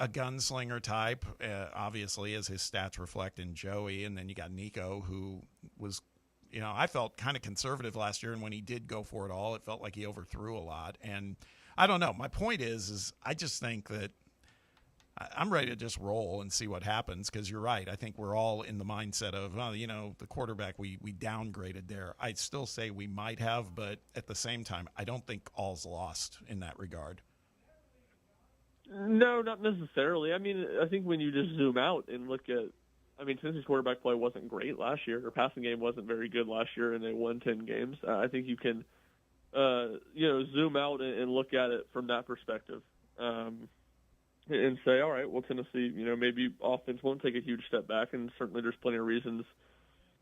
gunslinger type, obviously, as his stats reflect in Joey, and then you got Nico, who was, I felt kind of conservative last year, and when he did go for it all, it felt like he overthrew a lot. And I don't know. My point is I just think that I'm ready to just roll and see what happens, because you're right. I think we're all in the mindset of, the quarterback we downgraded there. I'd still say we might have, but at the same time, I don't think all's lost in that regard. No, not necessarily. I mean, I think when you just zoom out and look at, Tennessee's quarterback play wasn't great last year. Their passing game wasn't very good last year, and they won 10 games. I think you can, zoom out and look at it from that perspective. And say, all right, well, Tennessee, maybe offense won't take a huge step back, and certainly there's plenty of reasons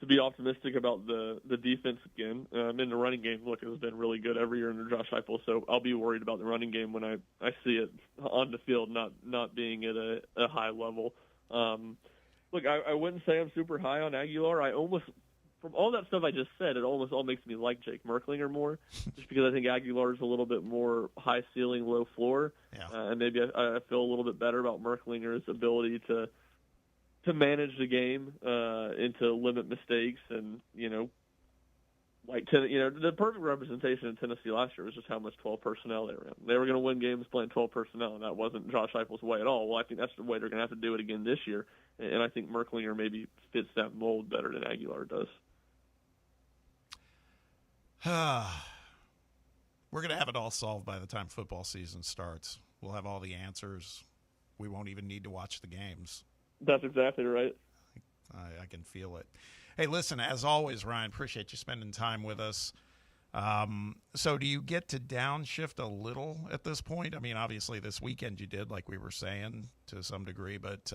to be optimistic about the defense again. In the running game, look, it's been really good every year under Josh Heupel, so I'll be worried about the running game when I see it on the field not being at a high level. Look, I wouldn't say I'm super high on Aguilar. I almost, from all that stuff I just said, it almost all makes me like Jake Merklinger more, just because I think Aguilar is a little bit more high ceiling, low floor, and maybe I feel a little bit better about Merklinger's ability to manage the game and to limit mistakes, and the perfect representation in Tennessee last year was just how much 12 personnel they were in. They were going to win games playing 12 personnel, and that wasn't Josh Heupel's way at all. Well, I think that's the way they're going to have to do it again this year, and I think Merklinger maybe fits that mold better than Aguilar does. We're going to have it all solved by the time football season starts. We'll have all the answers. We won't even need to watch the games. That's exactly right. I can feel it. Hey, listen, as always, Ryan, appreciate you spending time with us. So do you get to downshift a little at this point? I mean, obviously this weekend you did, like we were saying, to some degree, but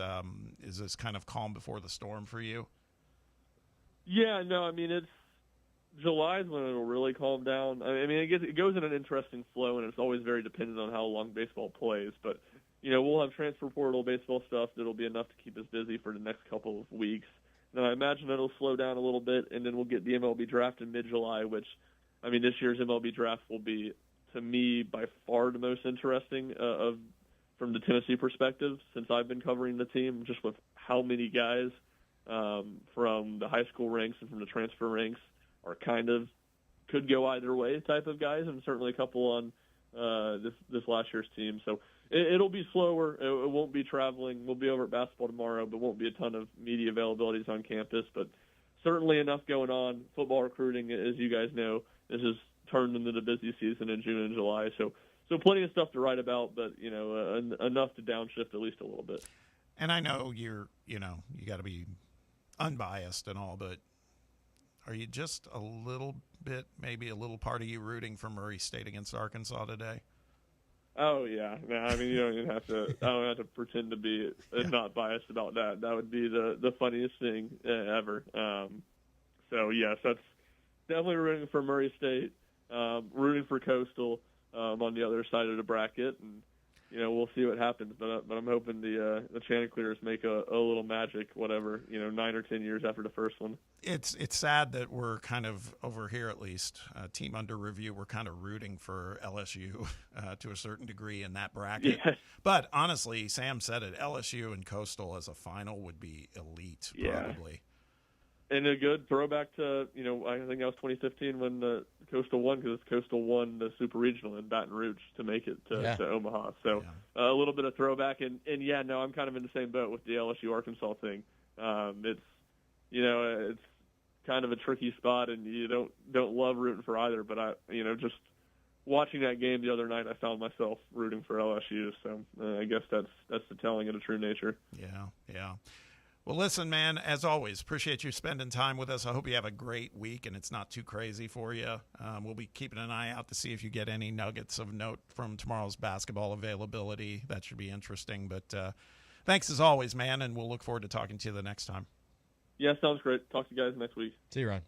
is this kind of calm before the storm for you? Yeah, no, it's July is when it'll really calm down. It goes in an interesting flow, and it's always very dependent on how long baseball plays, but we'll have transfer portal baseball stuff that'll be enough to keep us busy for the next couple of weeks. Then I imagine it'll slow down a little bit, and then we'll get the MLB draft in mid-July, which, this year's MLB draft will be, to me, by far the most interesting from the Tennessee perspective since I've been covering the team, just with how many guys from the high school ranks and from the transfer ranks are kind of could go either way type of guys, and certainly a couple on this last year's team. So it'll be slower. It won't be traveling. We'll be over at basketball tomorrow, but won't be a ton of media availabilities on campus. But certainly enough going on. Football recruiting, as you guys know, this has turned into the busy season in June and July. So plenty of stuff to write about, but enough to downshift at least a little bit. And I know you got to be unbiased and all, but are you just a little bit, maybe a little part of you rooting for Murray State against Arkansas today? Oh yeah, no, you don't even have to. I don't have to pretend to be not biased about that. That would be the funniest thing ever. So yes, that's definitely rooting for Murray State, rooting for Coastal on the other side of the bracket, and we'll see what happens. But I'm hoping the Chanticleers make a little magic, whatever, 9 or 10 years after the first one. It's sad that we're kind of, over here at least, Team Under Review, we're kind of rooting for LSU to a certain degree in that bracket. Yeah. But honestly, Sam said it, LSU and Coastal as a final would be elite, probably. And a good throwback to, I think that was 2015 when the Coastal won, because Coastal won the Super Regional in Baton Rouge to make it to Omaha. So a little bit of throwback. And I'm kind of in the same boat with the LSU-Arkansas thing. It's kind of a tricky spot, and you don't love rooting for either. But just watching that game the other night, I found myself rooting for LSU. So I guess that's the telling of the true nature. Yeah. Well, listen, man, as always, appreciate you spending time with us. I hope you have a great week and it's not too crazy for you. We'll be keeping an eye out to see if you get any nuggets of note from tomorrow's basketball availability. That should be interesting. But thanks as always, man, and we'll look forward to talking to you the next time. Yeah, sounds great. Talk to you guys next week. See you, Ryan.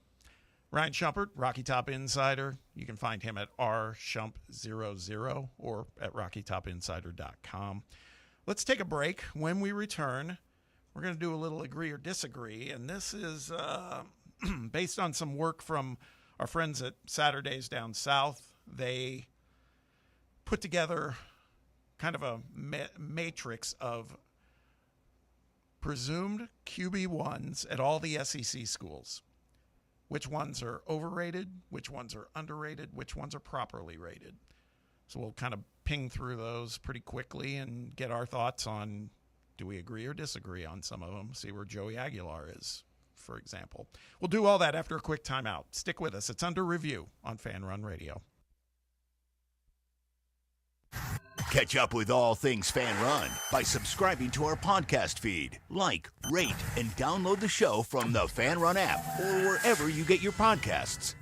Ryan Shumpert, Rocky Top Insider. You can find him at rshump00 or at rockytopinsider.com. Let's take a break. When we return, we're going to do a little agree or disagree, and this is based on some work from our friends at Saturdays Down South. They put together kind of a matrix of presumed QB1s at all the SEC schools. Which ones are overrated, which ones are underrated, which ones are properly rated. So we'll kind of ping through those pretty quickly and get our thoughts on, do we agree or disagree on some of them? See where Joey Aguilar is, for example. We'll do all that after a quick timeout. Stick with us. It's Under Review on Fan Run Radio. Catch up with all things Fan Run by subscribing to our podcast feed. Like, rate, and download the show from the Fan Run app or wherever you get your podcasts.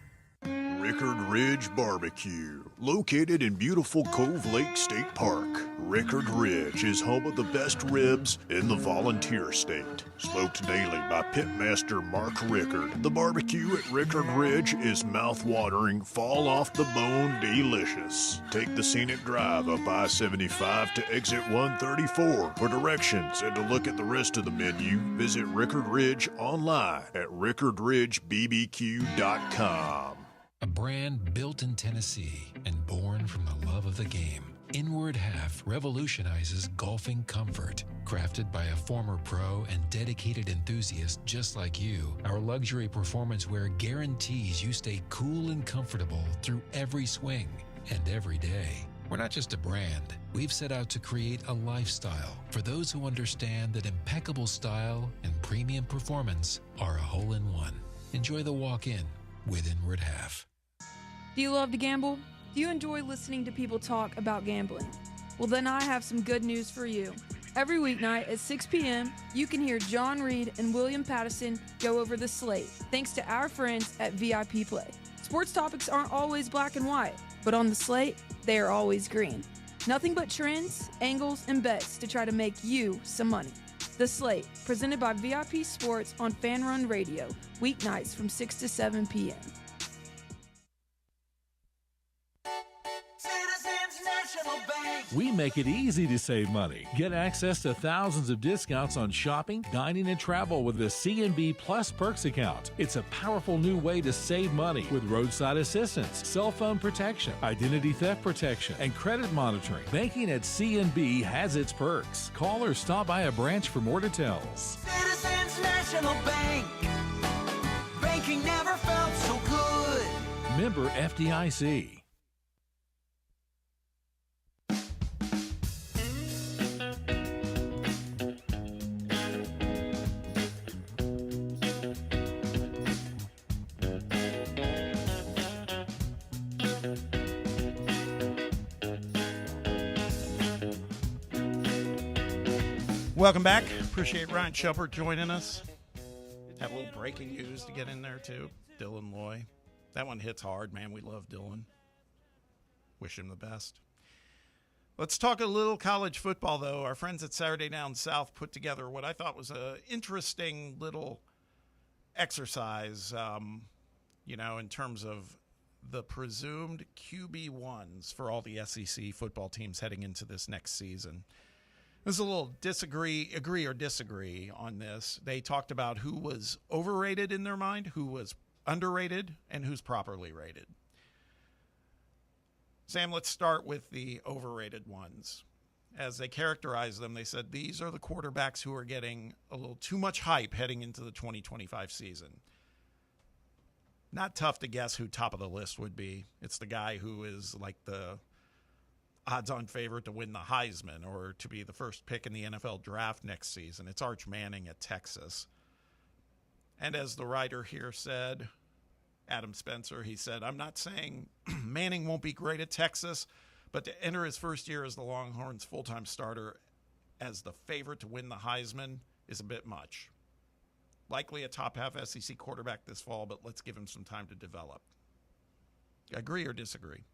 Rickard Ridge Barbecue, located in beautiful Cove Lake State Park. Rickard Ridge is home of the best ribs in the Volunteer State. Smoked daily by pitmaster Mark Rickard. The barbecue at Rickard Ridge is mouth-watering, fall-off-the-bone delicious. Take the scenic drive up I-75 to exit 134 for directions and to look at the rest of the menu. Visit Rickard Ridge online at rickardridgebbq.com. A brand built in Tennessee and born from the love of the game. Inward Half revolutionizes golfing comfort. Crafted by a former pro and dedicated enthusiast just like you, our luxury performance wear guarantees you stay cool and comfortable through every swing and every day. We're not just a brand. We've set out to create a lifestyle for those who understand that impeccable style and premium performance are a hole-in-one. Enjoy the walk-in with Inward Half. Do you love to gamble? Do you enjoy listening to people talk about gambling? Well, then I have some good news for you. Every weeknight at 6 p.m., you can hear John Reed and William Pattison go over the slate, thanks to our friends at VIP Play. Sports topics aren't always black and white, but on the slate, they are always green. Nothing but trends, angles, and bets to try to make you some money. The Slate, presented by VIP Sports on Fan Run Radio, weeknights from 6 to 7 p.m. We make it easy to save money. Get access to thousands of discounts on shopping, dining, and travel with the C&B Plus Perks account. It's a powerful new way to save money with roadside assistance, cell phone protection, identity theft protection, and credit monitoring. Banking at C&B has its perks. Call or stop by a branch for more details. Citizens National Bank. Banking never felt so good. Member FDIC. Welcome back. Appreciate Ryan Shumpert joining us. Have a little breaking news to get in there, too. Dylan Loy. That one hits hard, man. We love Dylan. Wish him the best. Let's talk a little college football, though. Our friends at Saturday Down South put together what I thought was an interesting little exercise, in terms of the presumed QB1s for all the SEC football teams heading into this next season. There's a little agree or disagree on this. They talked about who was overrated in their mind, who was underrated, and who's properly rated. Sam, let's start with the overrated ones. As they characterized them, they said these are the quarterbacks who are getting a little too much hype heading into the 2025 season. Not tough to guess who top of the list would be. It's the guy who is like the odds-on favorite to win the Heisman or to be the first pick in the NFL draft next season. It's Arch Manning at Texas. And as the writer here said, Adam Spencer, he said, I'm not saying Manning won't be great at Texas, but to enter his first year as the Longhorns' full-time starter as the favorite to win the Heisman is a bit much. Likely a top-half SEC quarterback this fall, but let's give him some time to develop. Agree or disagree?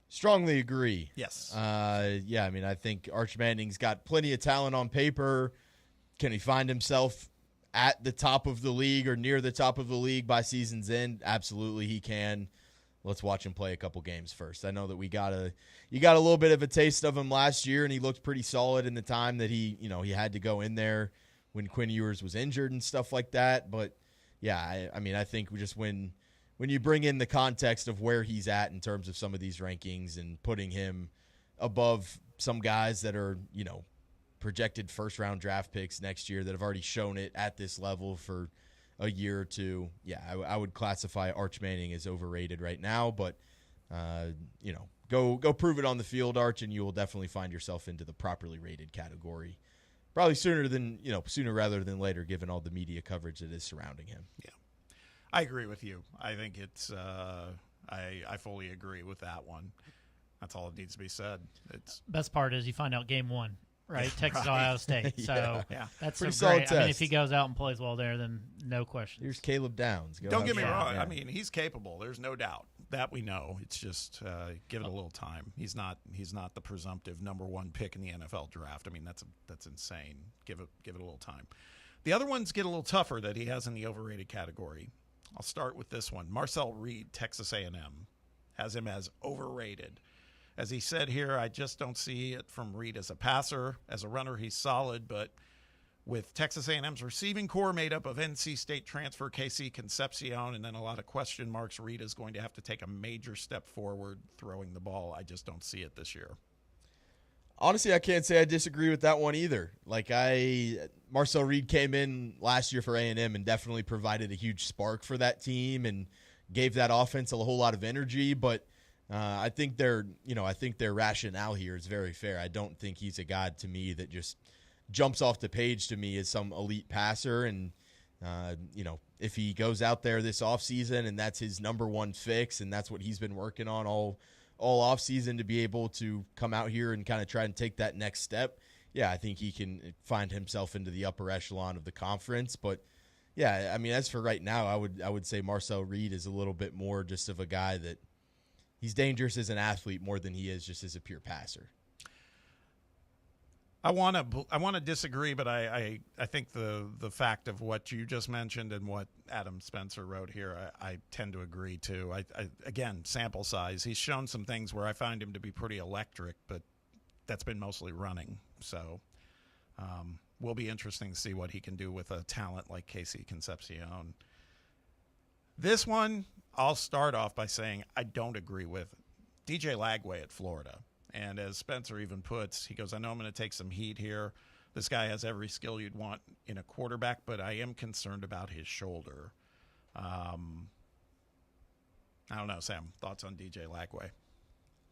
Strongly agree. Yes. Yeah, I mean, I think Arch Manning's got plenty of talent on paper. Can he find himself at the top of the league or near the top of the league by season's end? Absolutely he can. Let's watch him play a couple games first. I know that you got a little bit of a taste of him last year, and he looked pretty solid in the time that he had to go in there when Quinn Ewers was injured and stuff like that. But, yeah, I mean, I think just when you bring in the context of where he's at in terms of some of these rankings and putting him above some guys that are, projected first-round draft picks next year that have already shown it at this level for a year or two, yeah, I would classify Arch Manning as overrated right now. But, go prove it on the field, Arch, and you will definitely find yourself into the properly rated category. Probably sooner rather than later, given all the media coverage that is surrounding him. Yeah. I agree with you. I think it's I fully agree with that one. That's all that needs to be said. It's best part is you find out game one, right? Texas, Ohio State. So that's pretty a solid great. test. I mean, if he goes out and plays well there, then no question. Here's Caleb Downs. Don't get me wrong. Yeah. I mean, he's capable. There's no doubt that we know. It's just give it a little time. He's not the presumptive number one pick in the NFL draft. I mean, that's insane. Give it a little time. The other ones get a little tougher that he has in the overrated category. I'll start with this one. Marcel Reed, Texas A&M, has him as overrated. As he said here, I just don't see it from Reed as a passer. As a runner, he's solid, but with Texas A&M's receiving core made up of NC State transfer KC Concepcion and then a lot of question marks, Reed is going to have to take a major step forward throwing the ball. I just don't see it this year. Honestly, I can't say I disagree with that one either. Marcel Reed came in last year for A&M and definitely provided a huge spark for that team and gave that offense a whole lot of energy. But I think their rationale here is very fair. I don't think he's a guy to me that just jumps off the page to me as some elite passer. And if he goes out there this offseason and that's his number one fix and that's what he's been working on all offseason to be able to come out here and kind of try and take that next step, yeah, I think he can find himself into the upper echelon of the conference. But, yeah, I mean, as for right now, I would say Marcel Reed is a little bit more just of a guy that he's dangerous as an athlete more than he is just as a pure passer. I want to disagree, but I think the fact of what you just mentioned and what Adam Spencer wrote here, I tend to agree too. Again, sample size. He's shown some things where I find him to be pretty electric, but that's been mostly running. So will be interesting to see what he can do with a talent like KC Concepcion. This one, I'll start off by saying I don't agree with DJ Lagway at Florida. And as Spencer even puts, he goes, I know I'm going to take some heat here. This guy has every skill you'd want in a quarterback, but I am concerned about his shoulder. I don't know, Sam, thoughts on DJ Lagway?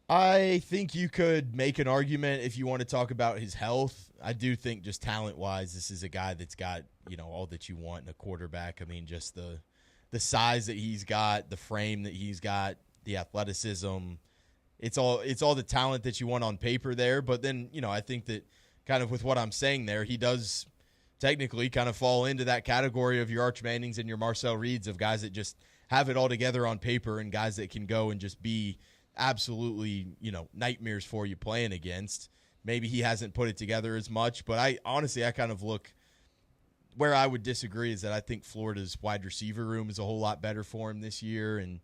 I think you could make an argument if you want to talk about his health. I do think just talent-wise, this is a guy that's got, all that you want in a quarterback. I mean, just the size that he's got, the frame that he's got, the athleticism. It's all the talent that you want on paper there. But then, I think that kind of with what I'm saying there, he does technically kind of fall into that category of your Arch Mannings and your Marcel Reeds of guys that just have it all together on paper and guys that can go and just be absolutely, nightmares for you playing against. Maybe he hasn't put it together as much, but I kind of look where I would disagree is that I think Florida's wide receiver room is a whole lot better for him this year. And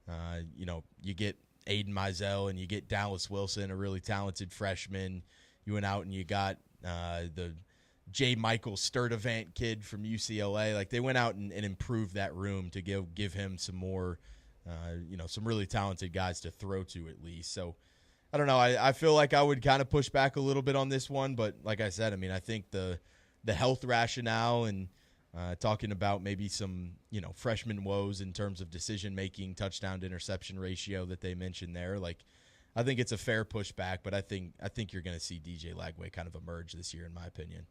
You get Aiden Mizell and you get Dallas Wilson, a really talented freshman. You went out and you got the J. Michael Sturdivant kid from UCLA. Like, they went out and improved that room to give him some more, some really talented guys to throw to at least. So, I don't know. I feel like I would kind of push back a little bit on this one, but like I said, I mean, I think the health rationale and talking about maybe some, freshman woes in terms of decision-making, touchdown to interception ratio that they mentioned there, like, I think it's a fair pushback, but I think you're going to see DJ Lagway kind of emerge this year, in my opinion.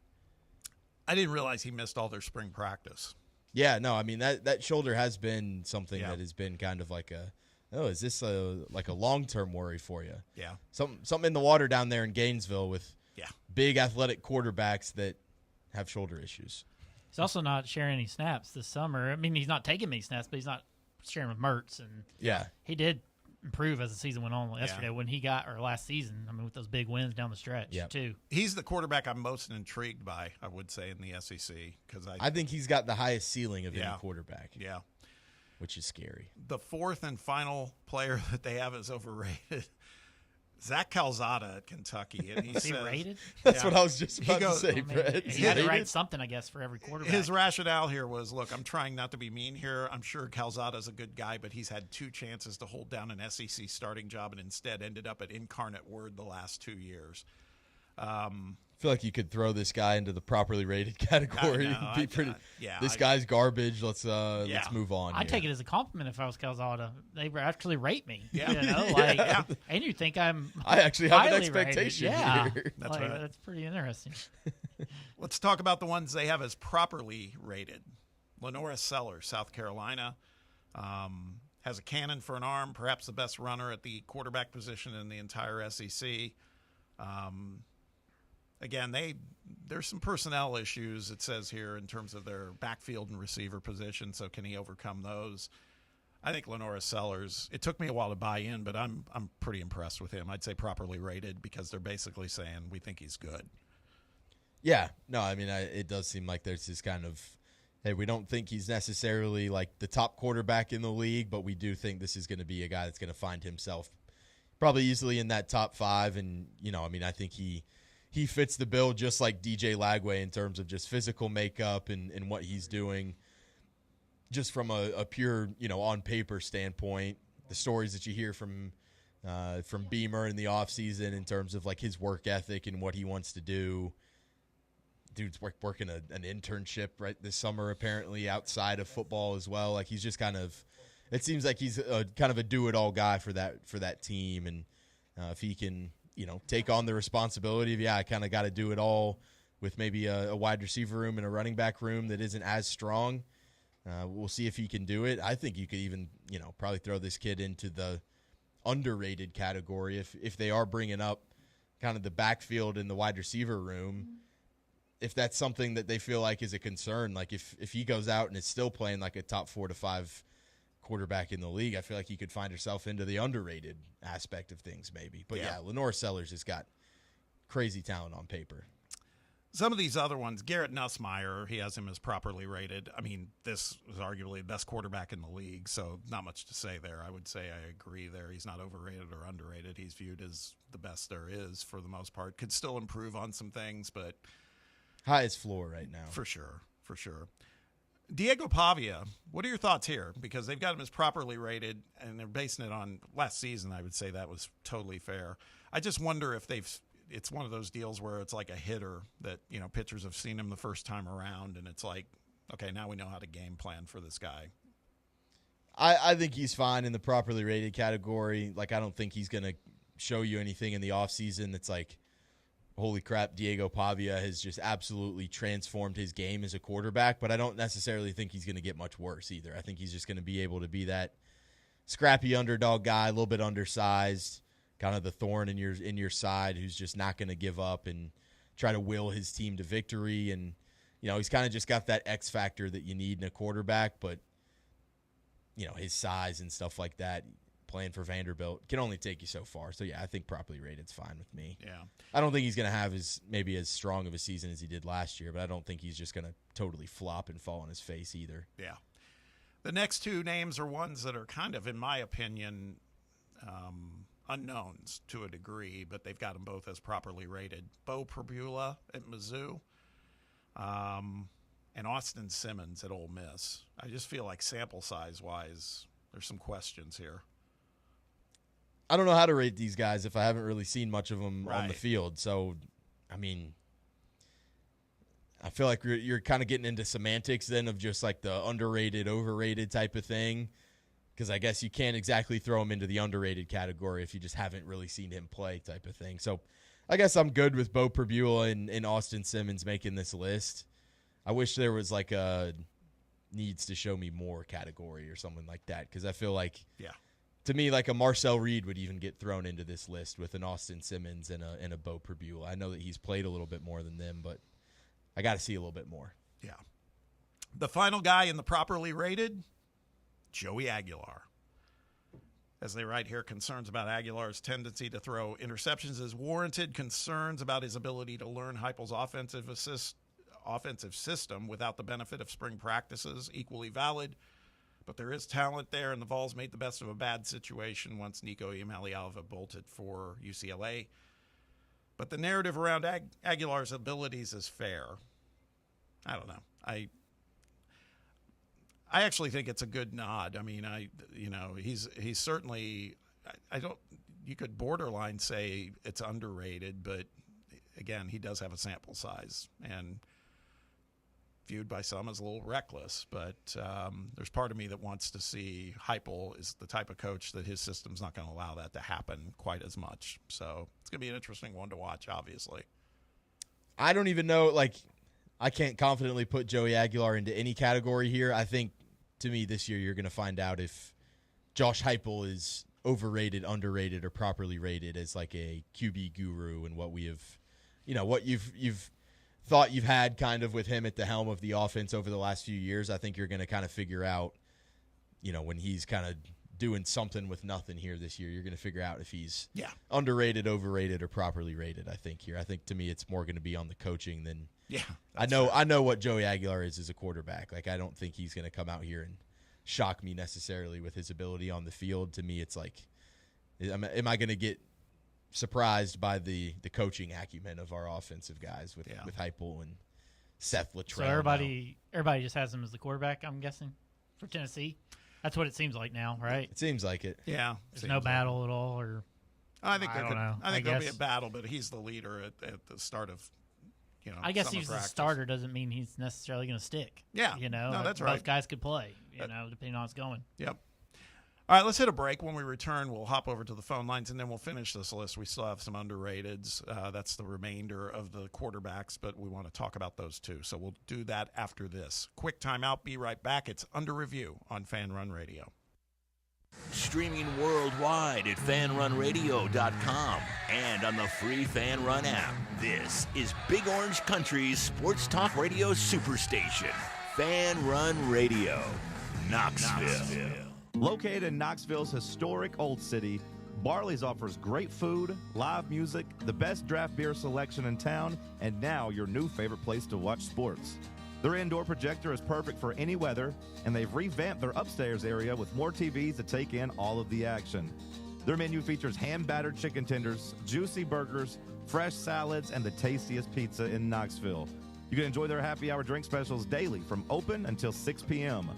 I didn't realize he missed all their spring practice. Yeah, no, I mean, that shoulder has been something that has been kind of like is this a long-term worry for you? Yeah. Something in the water down there in Gainesville with big athletic quarterbacks that have shoulder issues. He's also not sharing any snaps this summer. I mean, he's not taking many snaps, but he's not sharing with Mertz. And he did improve as the season went on yesterday when he got, or last season, I mean, with those big wins down the stretch, too. He's the quarterback I'm most intrigued by, I would say, in the SEC. Because I think he's got the highest ceiling of any quarterback. Yeah. Which is scary. The fourth and final player that they have is overrated. Zach Calzada at Kentucky. And he Is he rated? That's what I was just about to say, Brett. He had to write something, I guess, for every quarterback. His rationale here was, look, I'm trying not to be mean here. I'm sure Calzada's a good guy, but he's had 2 chances to hold down an SEC starting job and instead ended up at Incarnate Word the last 2 years. I feel like you could throw this guy into the properly rated category. This guy's garbage. Let's move on. I'd take it as a compliment if I was Calzada. They actually rate me. Yeah. And you think I actually have an rated. expectation here. That's right. That's pretty interesting. Let's talk about the ones they have as properly rated. Lenora Sellers, South Carolina, has a cannon for an arm, perhaps the best runner at the quarterback position in the entire SEC. Again, there's some personnel issues, it says here, in terms of their backfield and receiver position, so can he overcome those? I think Lenora Sellers, it took me a while to buy in, but I'm pretty impressed with him. I'd say properly rated because they're basically saying we think he's good. Yeah. No, I mean, it does seem like there's this kind of, hey, we don't think he's necessarily like the top quarterback in the league, but we do think this is going to be a guy that's going to find himself probably easily in that top 5. And, I think he fits the bill just like DJ Lagway in terms of just physical makeup and what he's doing just from a pure, on paper standpoint. The stories that you hear from Beamer in the offseason in terms of like his work ethic and what he wants to do. Dude's working an internship right this summer apparently outside of football as well. Like he's just kind of – it seems like he's kind of a do-it-all guy for that team. And if he can – take on the responsibility of, I kind of got to do it all with maybe a wide receiver room and a running back room that isn't as strong. We'll see if he can do it. I think you could even, probably throw this kid into the underrated category if they are bringing up kind of the backfield in the wide receiver room. If that's something that they feel like is a concern, like if he goes out and is still playing like a top 4 to 5 quarterback in the league, I feel like he could find herself into the underrated aspect of things maybe. But Lenora Sellers has got crazy talent on paper. Some of these other ones, Garrett Nussmeier, he has him as properly rated. I mean, this is arguably the best quarterback in the league, so not much to say there. I would say I agree there. He's not overrated or underrated. He's viewed as the best there is for the most part. Could still improve on some things, but highest floor right now. For sure. Diego Pavia, what are your thoughts here? Because they've got him as properly rated, and they're basing it on last season. I would say that was totally fair. I just wonder if it's one of those deals where it's like a hitter that, pitchers have seen him the first time around, and it's like, okay, now we know how to game plan for this guy. I think he's fine in the properly rated category. Like, I don't think he's going to show you anything in the offseason that's like, holy crap, Diego Pavia has just absolutely transformed his game as a quarterback, but I don't necessarily think he's going to get much worse either. I think he's just going to be able to be that scrappy underdog guy, a little bit undersized, kind of the thorn in your side who's just not going to give up and try to will his team to victory. And, he's kind of just got that X factor that you need in a quarterback, but, his size and stuff like that, playing for Vanderbilt can only take you so far. So, I think properly rated's fine with me. Yeah. I don't think he's going to have maybe as strong of a season as he did last year, but I don't think he's just going to totally flop and fall on his face either. Yeah. The next two names are ones that are kind of, in my opinion, unknowns to a degree, but they've got them both as properly rated. Bo Pribula at Mizzou, and Austin Simmons at Ole Miss. I just feel like sample size-wise, there's some questions here. I don't know how to rate these guys if I haven't really seen much of them on the Right. field. So, I mean, I feel like you're kind of getting into semantics then of just like the underrated, overrated type of thing. Because I guess you can't exactly throw him into the underrated category if you just haven't really seen him play type of thing. So I guess I'm good with Bo Pribula and Austin Simmons making this list. I wish there was like a needs to show me more category or something like that, because I feel like, to me, like a Marcel Reed would even get thrown into this list with an Austin Simmons and a Bo Pribula. I know that he's played a little bit more than them, but I got to see a little bit more. Yeah. The final guy in the properly rated, Joey Aguilar. As they write here, concerns about Aguilar's tendency to throw interceptions is warranted. Concerns about his ability to learn Heupel's offensive system without the benefit of spring practices, equally valid. But there is talent there, and the Vols made the best of a bad situation once Nico Iamaleava bolted for UCLA. But the narrative around Aguilar's abilities is fair. I don't know. I actually think it's a good nod. I mean, he's certainly, you could borderline say it's underrated, but again, he does have a sample size and viewed by some as a little reckless. But there's part of me that wants to see Heupel is the type of coach that his system's not going to allow that to happen quite as much. So it's going to be an interesting one to watch, obviously. I don't even know, like, I can't confidently put Joey Aguilar into any category here. I think, to me, this year you're going to find out if Josh Heupel is overrated, underrated, or properly rated as like a QB guru, and what we have, what you've thought you've had kind of with him at the helm of the offense over the last few years. I think you're going to kind of figure out, when he's kind of doing something with nothing here this year, you're going to figure out if he's underrated, overrated, or properly rated. I think to me, it's more going to be on the coaching than. Yeah, I know what Joey Aguilar is as a quarterback. Like, I don't think he's going to come out here and shock me necessarily with his ability on the field. To me, it's like, am I going to get surprised by the coaching acumen of our offensive guys with Heupel and Seth Littrell? So everybody just has him as the quarterback, I'm guessing, for Tennessee. That's what it seems like now, right? It seems like it. Yeah. There's no battle at all, or I think there'll be guess. a battle, but he's the leader at the start of. I guess summer he's practice. the starter doesn't mean he's necessarily going to stick. Yeah. No, that's both right. guys could play, depending on how it's going. Yep. All right, let's hit a break. When we return, we'll hop over to the phone lines, and then we'll finish this list. We still have some underrateds. That's the remainder of the quarterbacks, but we want to talk about those too. So we'll do that after this. Quick timeout. Be right back. It's Under Review on Fan Run Radio. Streaming worldwide at fanrunradio.com and on the free Fan Run app. This is Big Orange Country's sports talk radio superstation, Fan Run Radio, Knoxville. Located in Knoxville's historic Old City, Barley's offers great food, live music, the best draft beer selection in town, and now your new favorite place to watch sports. Their indoor projector is perfect for any weather, and they've revamped their upstairs area with more TVs to take in all of the action. Their menu features hand-battered chicken tenders, juicy burgers, fresh salads, and the tastiest pizza in Knoxville. You can enjoy their happy hour drink specials daily from open until 6 p.m.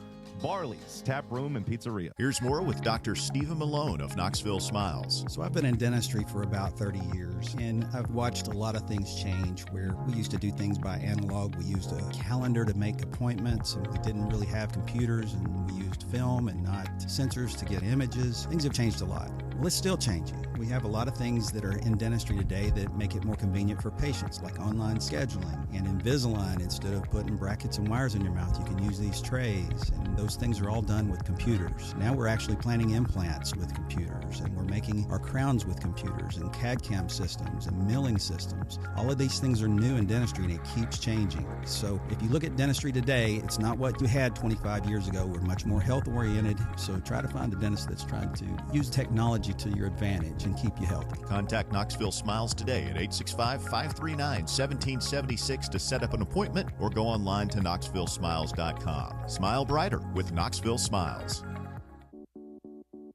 Barley's Tap Room and Pizzeria. Here's more with Dr. Stephen Malone of Knoxville Smiles. So I've been in dentistry for about 30 years, and I've watched a lot of things change where we used to do things by analog. We used a calendar to make appointments, and we didn't really have computers, and we used film and not sensors to get images. Things have changed a lot. Well, it's still changing. We have a lot of things that are in dentistry today that make it more convenient for patients, like online scheduling and Invisalign. Instead of putting brackets and wires in your mouth, you can use these trays, and those things are all done with computers. Now we're actually planning implants with computers, and we're making our crowns with computers and CAD/CAM systems and milling systems. All of these things are new in dentistry, and it keeps changing. So if you look at dentistry today, it's not what you had 25 years ago. We're much more health-oriented, so try to find a dentist that's trying to use technology technology to your advantage and keep you healthy. Contact Knoxville Smiles today at 865-539-1776 to set up an appointment or go online to knoxvillesmiles.com. Smile brighter with Knoxville Smiles.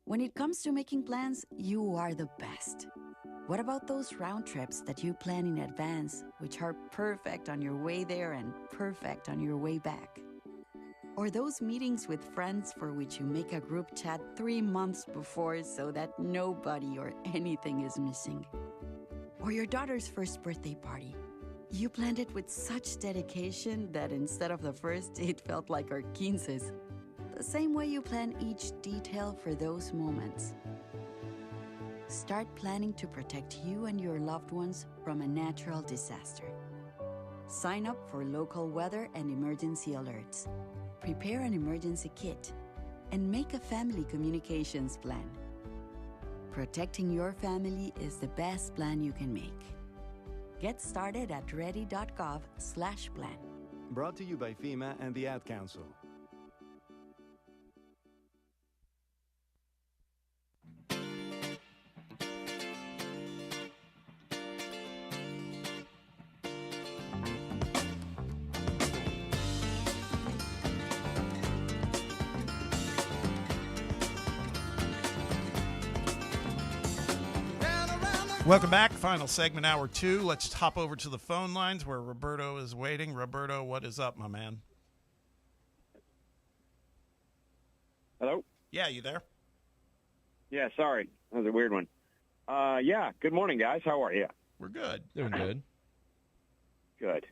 When it comes to making plans, you are the best. What about those round trips that you plan in advance, which are perfect on your way there and perfect on your way back? Or those meetings with friends for which you make a group chat 3 months before so that nobody or anything is missing? Or your daughter's first birthday party. You planned it with such dedication that instead of the first, it felt like our 15s. The same way you plan each detail for those moments. Start planning to protect you and your loved ones from a natural disaster. Sign up for local weather and emergency alerts. Prepare an emergency kit and make a family communications plan. Protecting your family is the best plan you can make. Get started at ready.gov/plan. Brought to you by FEMA and the Ad Council. Welcome back. Final segment, hour 2. Let's hop over to the phone lines where Roberto is waiting. Roberto, what is up, my man? Hello? Yeah, you there? Yeah, sorry. That was a weird one. Yeah, good morning, guys. How are you? We're good. Doing good. Good.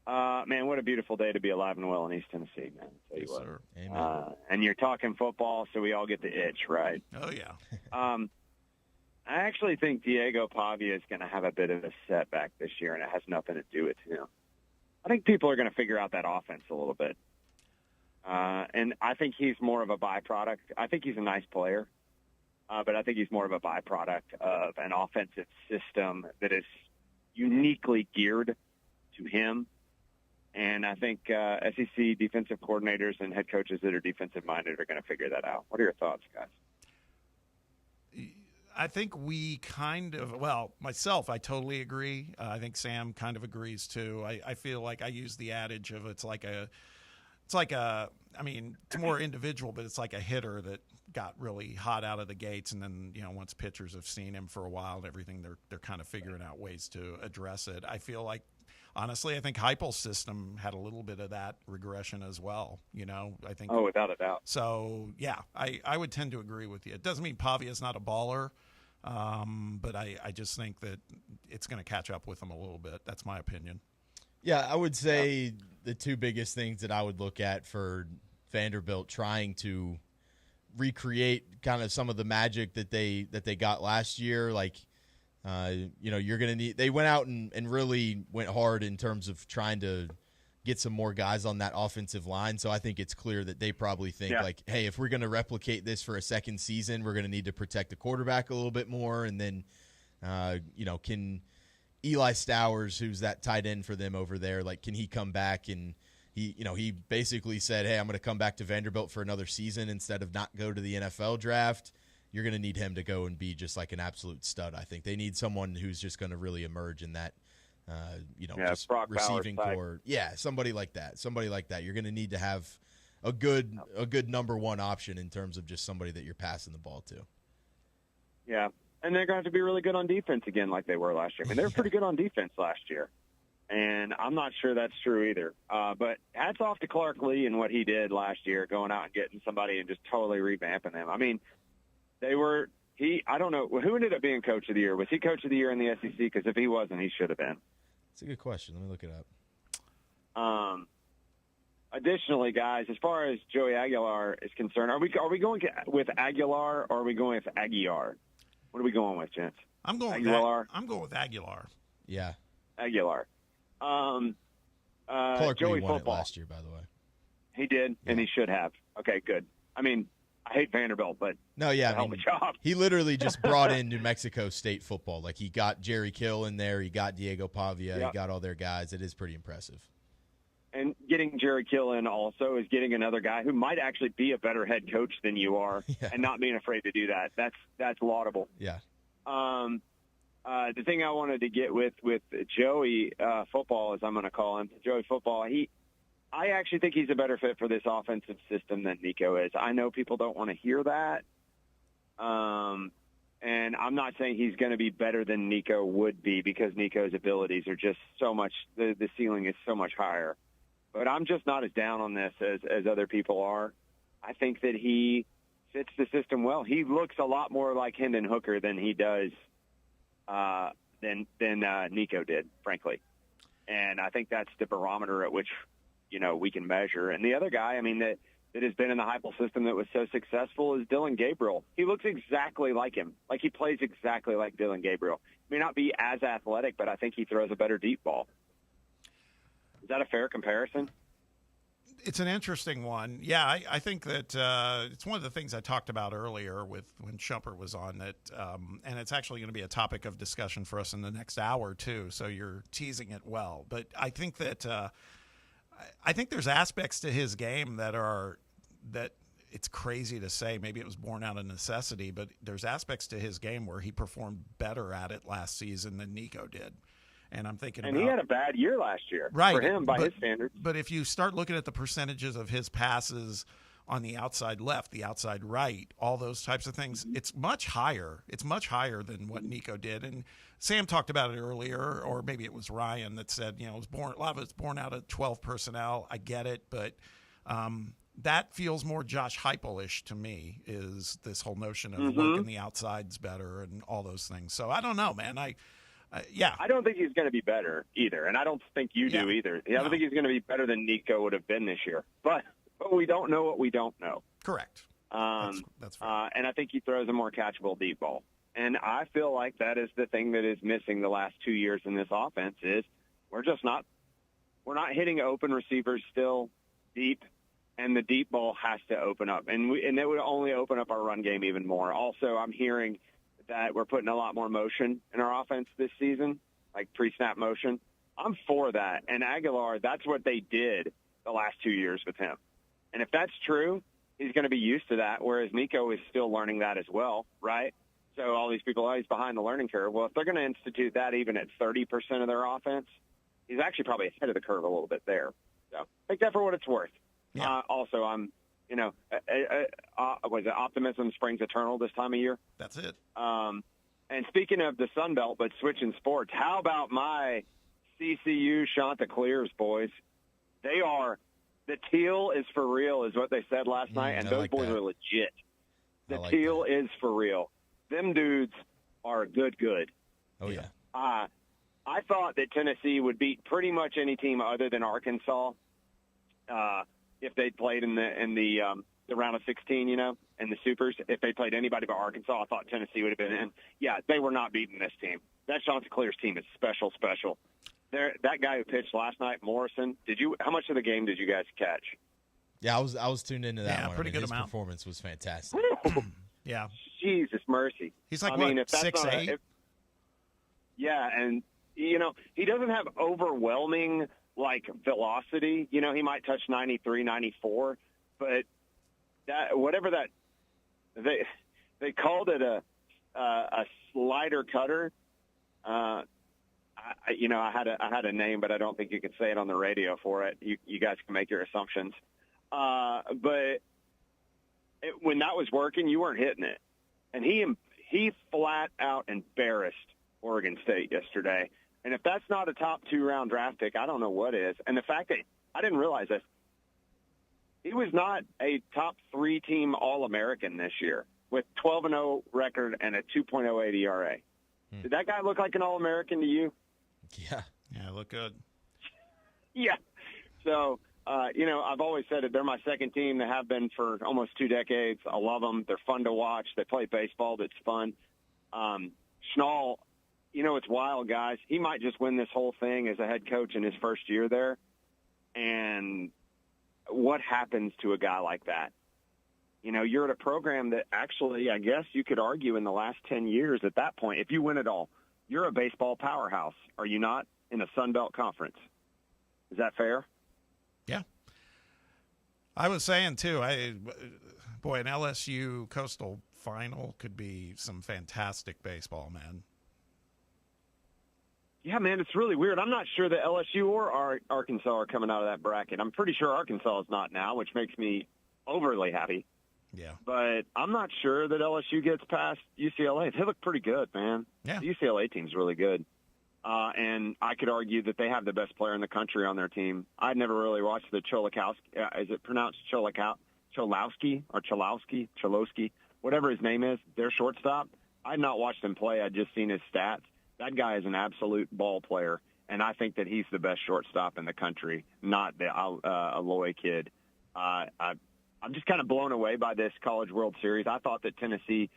Man, what a beautiful day to be alive and well in East Tennessee, man. Tell you Yes, what. sir. Amen. And you're talking football, so we all get the itch, right? Oh, yeah. I actually think Diego Pavia is going to have a bit of a setback this year, and it has nothing to do with him. I think people are going to figure out that offense a little bit. And I think he's more of a byproduct. I think he's a nice player, but I think he's more of a byproduct of an offensive system that is uniquely geared to him. And I think SEC defensive coordinators and head coaches that are defensive-minded are going to figure that out. What are your thoughts, guys? I think we kind of, well, myself, I totally agree. I think Sam kind of agrees too. I feel like I use the adage of it's like a, I mean, it's more individual, but it's like a hitter that got really hot out of the gates. And then, once pitchers have seen him for a while and everything, they're kind of figuring out ways to address it. I feel like, honestly, I think Heupel's system had a little bit of that regression as well. I think. Oh, without a doubt. So, yeah, I would tend to agree with you. It doesn't mean Pavia's not a baller, but I just think that it's going to catch up with him a little bit. That's my opinion. Yeah, I would say the two biggest things that I would look at for Vanderbilt trying to recreate kind of some of the magic that they got last year, like – you're going to need – they went out and really went hard in terms of trying to get some more guys on that offensive line. So I think it's clear that they probably think, hey, if we're going to replicate this for a second season, we're going to need to protect the quarterback a little bit more. And then, can Eli Stowers, who's that tight end for them over there, can he come back? And he basically said, hey, I'm going to come back to Vanderbilt for another season instead of not go to the NFL draft. You're going to need him to go and be just like an absolute stud. I think they need someone who's just going to really emerge in that, just Brock receiving Bowers core. Yeah, somebody like that. You're going to need to have a good number one option in terms of just somebody that you're passing the ball to. Yeah, and they're going to have to be really good on defense again like they were last year. I mean, they were pretty good on defense last year, and I'm not sure that's true either. But hats off to Clark Lee and what he did last year, going out and getting somebody and just totally revamping them. I mean, I don't know, who ended up being coach of the year? Was he coach of the year in the SEC? Because if he wasn't, he should have been. That's a good question. Let me look it up. Additionally, guys, as far as Joey Aguilar is concerned, are we going with Aguilar or are we going with Aguiar? What are we going with, gents? I'm going Aguilar. I'm going with Aguilar. Yeah. Aguilar. Clark Joey Lee won football. it last year, by the way. He did, and he should have. Okay, good. I mean, I hate Vanderbilt, but no, yeah, hell of a job. He literally just brought in New Mexico State football. Like, he got Jerry Kill in there, he got Diego Pavia, he got all their guys. It is pretty impressive. And getting Jerry Kill in also is getting another guy who might actually be a better head coach than you are, and not being afraid to do that. That's laudable. Yeah. The thing I wanted to get with Joey Football, as I'm going to call him, Joey Football, I actually think he's a better fit for this offensive system than Nico is. I know people don't want to hear that. And I'm not saying he's going to be better than Nico would be, because Nico's abilities are just so much, the ceiling is so much higher. But I'm just not as down on this as other people are. I think that he fits the system well. He looks a lot more like Hendon Hooker than he does than Nico did, frankly. And I think that's the barometer at which, we can measure. And the other guy, that has been in the Heupel system that was so successful is Dylan Gabriel. He looks exactly like him. Like, he plays exactly like Dylan Gabriel. May not be as athletic, but I think he throws a better deep ball. Is that a fair comparison? It's an interesting one. Yeah, I think that it's one of the things I talked about earlier when Shumpert was on, that, and it's actually going to be a topic of discussion for us in the next hour, too, so you're teasing it well. But I think that I think there's aspects to his game that it's crazy to say. Maybe it was born out of necessity, but there's aspects to his game where he performed better at it last season than Nico did. And I'm thinking he had a bad year last year, right, for him by his standards. But if you start looking at the percentages of his passes on the outside left, the outside right, all those types of things, it's much higher. It's much higher than what Nico did. And Sam talked about it earlier, or maybe it was Ryan that said, a lot of it's born out of 12 personnel. I get it, but that feels more Josh Heupel-ish to me, is this whole notion of working the outsides better and all those things. So I don't know, man. I don't think he's going to be better either, and I don't think you do either. I don't think he's going to be better than Nico would have been this year. But we don't know what we don't know. Correct. That's fair. And I think he throws a more catchable deep ball. And I feel like that is the thing that is missing the last 2 years in this offense is we're not hitting open receivers still deep, and the deep ball has to open up. And it would only open up our run game even more. Also, I'm hearing that we're putting a lot more motion in our offense this season, like pre-snap motion. I'm for that. And Aguilar, that's what they did the last 2 years with him. And if that's true, he's going to be used to that, whereas Nico is still learning that as well, right? So all these people, he's behind the learning curve. Well, if they're going to institute that even at 30% of their offense, he's actually probably ahead of the curve a little bit there. So take that for what it's worth. Yeah. Also, I'm, was it optimism springs eternal this time of year? That's it. And speaking of the Sun Belt, but switching sports, how about my CCU Chanticleers, boys? The teal is for real, is what they said last night, and those boys are legit. The teal is for real. Them dudes are good. Oh, yeah. I thought that Tennessee would beat pretty much any team other than Arkansas if they played in the round of 16, and the Supers. If they played anybody but Arkansas, I thought Tennessee would have been in. Yeah, they were not beating this team. That Chanticleers team is special. That guy who pitched last night, Morrison. How much of the game did you guys catch? Yeah, I was tuned into that one. Pretty good his amount. Performance was fantastic. Yeah. Jesus mercy. He's like, if that's 6'8"? Yeah, and, he doesn't have overwhelming, velocity. He might touch 93, 94, but they called it a slider cutter. I had a name, but I don't think you can say it on the radio for it. You guys can make your assumptions. But when that was working, you weren't hitting it. And he flat out embarrassed Oregon State yesterday. And if that's not a top 2-round draft pick, I don't know what is. And the fact that I didn't realize this, he was not a top 3 team All-American this year with 12-0 record and a 2.08 ERA. Did that guy look like an All-American to you? Yeah. Yeah, look good. Yeah. So, I've always said that they're my second team. They have been for almost 2 decades. I love them. They're fun to watch. They play baseball that's fun. Schnall, it's wild, guys. He might just win this whole thing as a head coach in his first year there. And what happens to a guy like that? You're at a program that actually, I guess you could argue in the last 10 years at that point, if you win it all, you're a baseball powerhouse, are you not, in a Sun Belt conference? Is that fair? I was saying, too, an LSU Coastal final could be some fantastic baseball, man. Yeah, man, it's really weird. I'm not sure that LSU or Arkansas are coming out of that bracket. I'm pretty sure Arkansas is not now, which makes me overly happy. Yeah. But I'm not sure that LSU gets past UCLA. They look pretty good, man. Yeah. The UCLA team's really good. And I could argue that they have the best player in the country on their team. I'd never really watched the Cholowski. Is it pronounced Cholowski or Cholowski, whatever his name is, their shortstop? I'd not watched him play. I'd just seen his stats. That guy is an absolute ball player, and I think that he's the best shortstop in the country, not the Aloy kid. I'm just kind of blown away by this College World Series. I thought that Tennessee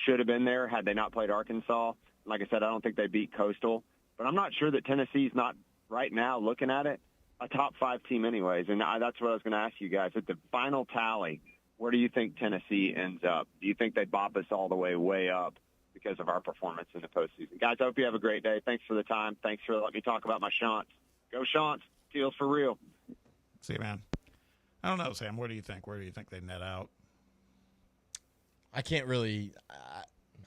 should have been there had they not played Arkansas. Like I said, I don't think they beat Coastal. But I'm not sure that Tennessee's not, right now, looking at it, a top 5 team anyways. And that's what I was going to ask you guys. At the final tally, where do you think Tennessee ends up? Do you think they bop us all the way up because of our performance in the postseason? Guys, I hope you have a great day. Thanks for the time. Thanks for letting me talk about my Shants. Go Shants. Teals for real. See you, man. I don't know, Sam. What do you think? Where do you think they net out? I can't really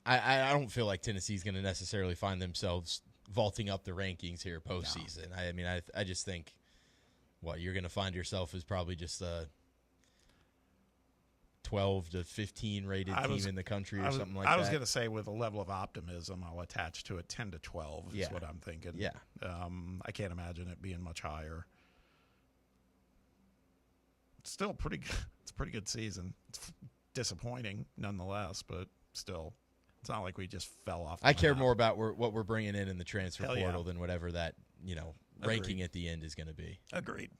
I don't feel like Tennessee's going to necessarily find themselves vaulting up the rankings here postseason. No. I mean, I just think you're going to find yourself as probably just a 12 to 15 rated team in the country or something like that. I was going to say with a level of optimism, I'll attach to it 10 to 12 is what I'm thinking. Yeah. I can't imagine it being much higher. It's still pretty good. It's a pretty good season. It's disappointing nonetheless, but still, it's not like we just fell off. I care more about what we're bringing in the transfer Hell portal yeah. than whatever that ranking at the end is going to be. Agreed.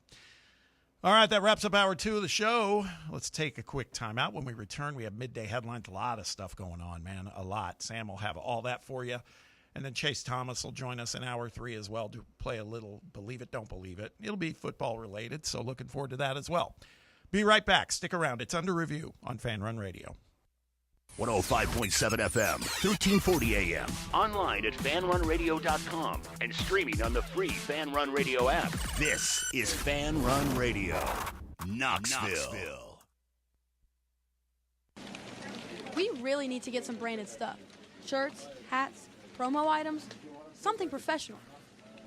All right, that wraps up hour 2 of the show. Let's take a quick timeout. When we return, we have midday headlines. A lot of stuff going on, man. A lot. Sam will have all that for you. And then Chase Thomas will join us in hour 3 as well to play a little Believe It, Don't Believe It. It'll be football related, so looking forward to that as well. Be right back. Stick around. It's Under Review on Fan Run Radio. 105.7 FM, 1340 AM. Online at fanrunradio.com and streaming on the free Fan Run Radio app. This is Fan Run Radio, Knoxville. We really need to get some branded stuff. Shirts, hats, promo items, something professional.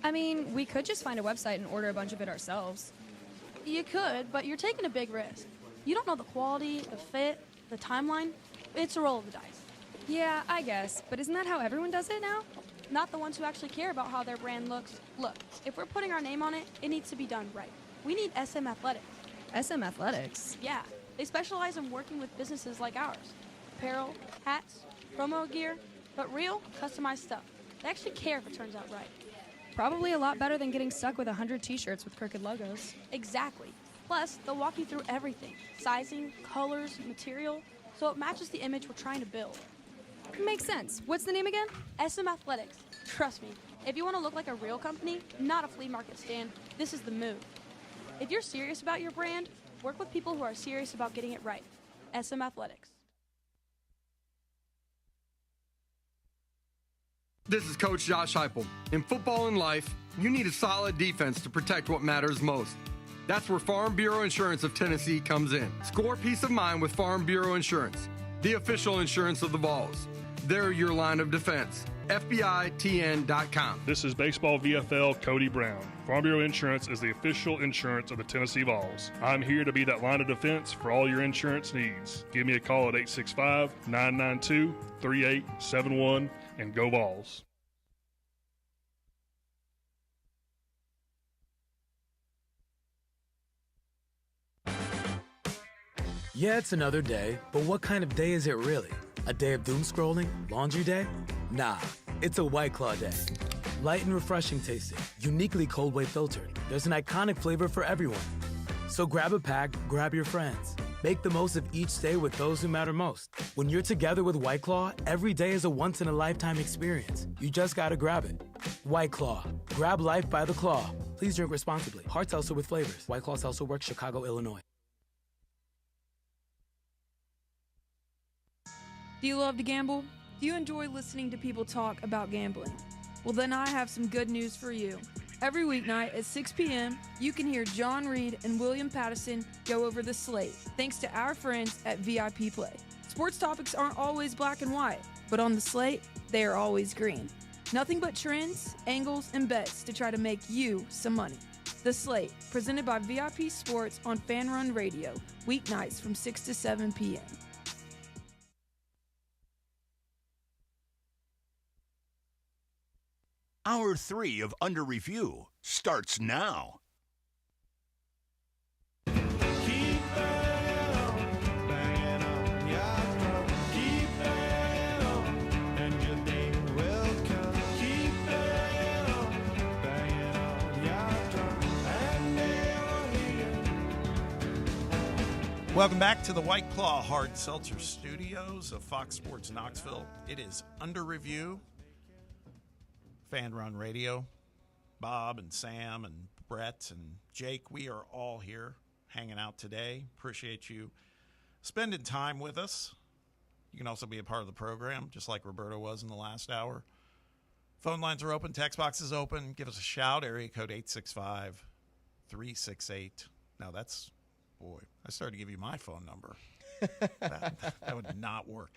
I mean, we could just find a website and order a bunch of it ourselves. You could, but you're taking a big risk. You don't know the quality, the fit, the timeline. It's a roll of the dice. Yeah, I guess, but isn't that how everyone does it now? Not the ones who actually care about how their brand looks. Look, if we're putting our name on it, it needs to be done right. We need SM Athletics. SM Athletics? Yeah, they specialize in working with businesses like ours. Apparel, hats, promo gear, but real, customized stuff. They actually care if it turns out right. Probably a lot better than getting stuck with 100 t-shirts with crooked logos. Exactly. Plus, they'll walk you through everything. Sizing, colors, material, so it matches the image we're trying to build. Makes sense. What's the name again? SM Athletics. Trust me, if you want to look like a real company, not a flea market stand, this is the move. If you're serious about your brand, work with people who are serious about getting it right. SM Athletics. This is Coach Josh Heupel. In football and life, you need a solid defense to protect what matters most. That's where Farm Bureau Insurance of Tennessee comes in. Score peace of mind with Farm Bureau Insurance, the official insurance of the Vols. They're your line of defense. FBITN.com. This is Baseball VFL Cody Brown. Farm Bureau Insurance is the official insurance of the Tennessee Vols. I'm here to be that line of defense for all your insurance needs. Give me a call at 865-992-3871 and go Vols. Yeah, it's another day, but what kind of day is it really? A day of doom scrolling? Laundry day? Nah, it's a White Claw day. Light and refreshing tasting, uniquely cold way filtered. There's an iconic flavor for everyone. So grab a pack, grab your friends. Make the most of each day with those who matter most. When you're together with White Claw, every day is a once-in-a-lifetime experience. You just gotta grab it. White Claw. Grab life by the claw. Please drink responsibly. Hard seltzer with flavors. White Claw Seltzer Works, Chicago, Illinois. Do you love to gamble? Do you enjoy listening to people talk about gambling? Well, then I have some good news for you. Every weeknight at 6 p.m., you can hear John Reed and William Pattison go over the slate, thanks to our friends at VIP Play. Sports topics aren't always black and white, but on the slate, they are always green. Nothing but trends, angles, and bets to try to make you some money. The Slate, presented by VIP Sports on Fan Run Radio, weeknights from 6 to 7 p.m. Hour 3 of Under Review starts now. Welcome back to the White Claw Hard Seltzer Studios of Fox Sports Knoxville. It is Under Review, Fan Run Radio. Bob and Sam and Brett and Jake, we are all here hanging out today. Appreciate you spending time with us. You can also be a part of the program, just like Roberto was in the last hour. Phone lines are open. Text box is open. Give us a shout. Area code 865-368. Now that's... Boy, I started to give you my phone number. That would not work.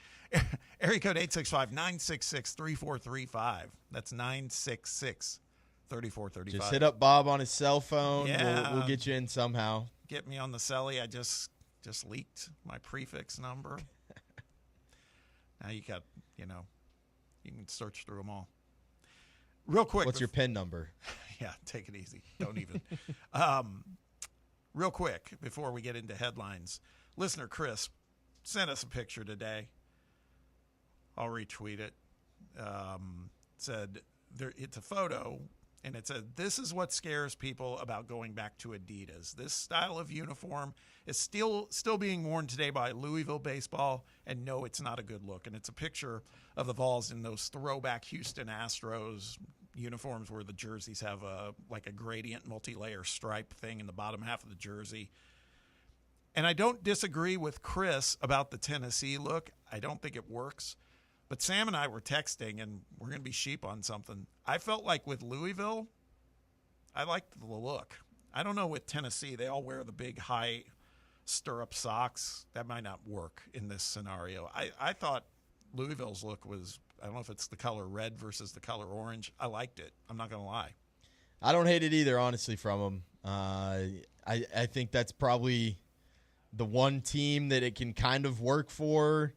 Area code 865-966-3435. That's 966-3435. Just hit up Bob on his cell phone. Yeah. We'll get you in somehow. Get me on the celly. I just leaked my prefix number. Now you got, you can search through them all. Real quick. What's your PIN number? Yeah, take it easy. Don't even. Real quick, before we get into headlines, listener Chris sent us a picture today. I'll retweet it. Said it's a photo, and it said, "This is what scares people about going back to Adidas. This style of uniform is still being worn today by Louisville baseball, and no, it's not a good look." And it's a picture of the Vols in those throwback Houston Astros uniforms where the jerseys have a gradient multi-layer stripe thing in the bottom half of the jersey. And I don't disagree with Chris about the Tennessee look. I don't think it works. But Sam and I were texting, and we're going to be sheep on something. I felt like with Louisville, I liked the look. I don't know with Tennessee. They all wear the big high stirrup socks. That might not work in this scenario. I thought Louisville's look was, I don't know if it's the color red versus the color orange. I liked it. I'm not going to lie. I don't hate it either, honestly, from them. I think that's probably the one team that it can kind of work for.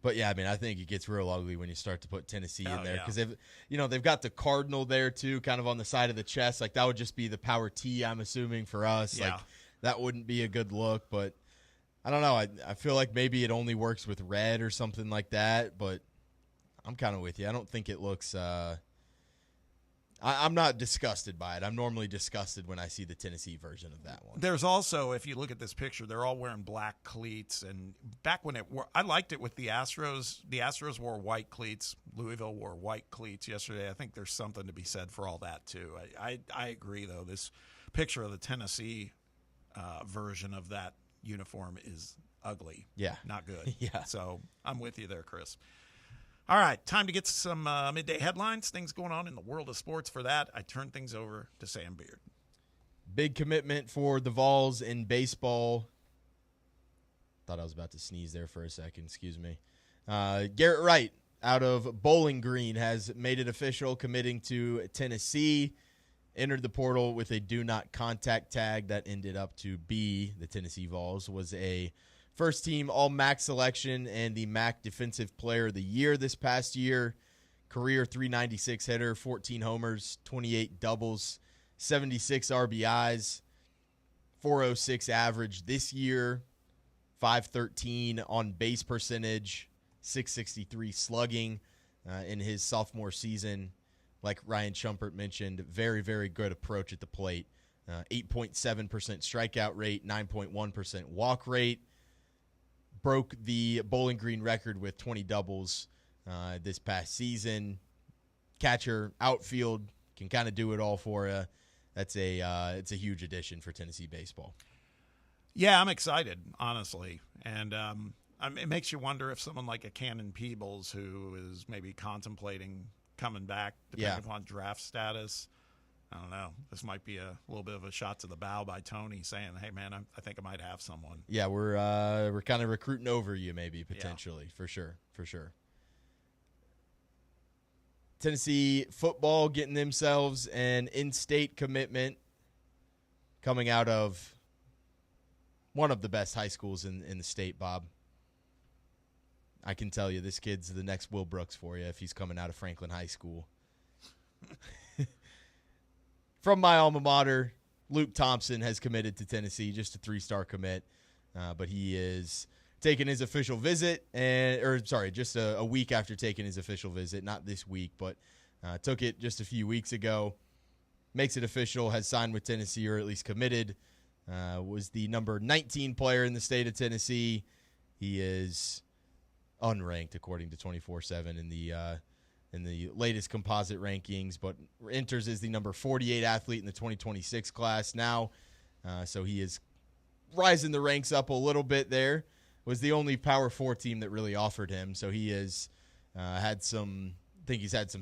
But, yeah, I mean, I think it gets real ugly when you start to put Tennessee in there. Because, they've got the cardinal there, too, kind of on the side of the chest. Like, that would just be the power T, I'm assuming, for us. Yeah. Like, that wouldn't be a good look. But, I don't know. I feel like maybe it only works with red or something like that. But I'm kind of with you. I don't think it looks I'm not disgusted by it. I'm normally disgusted when I see the Tennessee version of that one. There's also, if you look at this picture, they're all wearing black cleats. And back when I liked it with the Astros. The Astros wore white cleats. Louisville wore white cleats yesterday. I think there's something to be said for all that, too. I agree, though. This picture of the Tennessee version of that uniform is ugly. Yeah. Not good. Yeah. So I'm with you there, Chris. All right, time to get to some midday headlines, things going on in the world of sports. For that, I turn things over to Sam Beard. Big commitment for the Vols in baseball. Thought I was about to sneeze there for a second. Excuse me. Garrett Wright out of Bowling Green has made it official, committing to Tennessee. Entered the portal with a do not contact tag that ended up to be the Tennessee Vols. Was a first-team All-MAC selection and the MAC Defensive Player of the Year this past year. Career .396 hitter, 14 homers, 28 doubles, 76 RBIs, .406 average this year, .513 on base percentage, .663 slugging in his sophomore season. Like Ryan Shumpert mentioned, very, very good approach at the plate. 8.7% strikeout rate, 9.1% walk rate. Broke the Bowling Green record with 20 doubles this past season. Catcher, outfield, can kind of do it all for you. It's a huge addition for Tennessee baseball. Yeah, I'm excited, honestly. And it makes you wonder if someone like a Cannon Peebles, who is maybe contemplating coming back, depending upon draft status, I don't know. This might be a little bit of a shot to the bow by Tony saying, hey, man, I think I might have someone. Yeah, we're kind of recruiting over you maybe, potentially, for sure. Tennessee football getting themselves an in-state commitment coming out of one of the best high schools in the state, Bob. I can tell you this kid's the next Will Brooks for you if he's coming out of Franklin High School. From my alma mater, Luke Thompson has committed to Tennessee, just a 3-star commit, but he is taking his official visit, just a week after taking his official visit, not this week, but took it just a few weeks ago. Makes it official, has signed with Tennessee, or at least committed. Was the number 19 player in the state of Tennessee. He is unranked according to 24/7 in the latest composite rankings, but enters as the number 48 athlete in the 2026 class now. So he is rising the ranks up a little bit there. Was the only Power 4 team that really offered him. So he has had some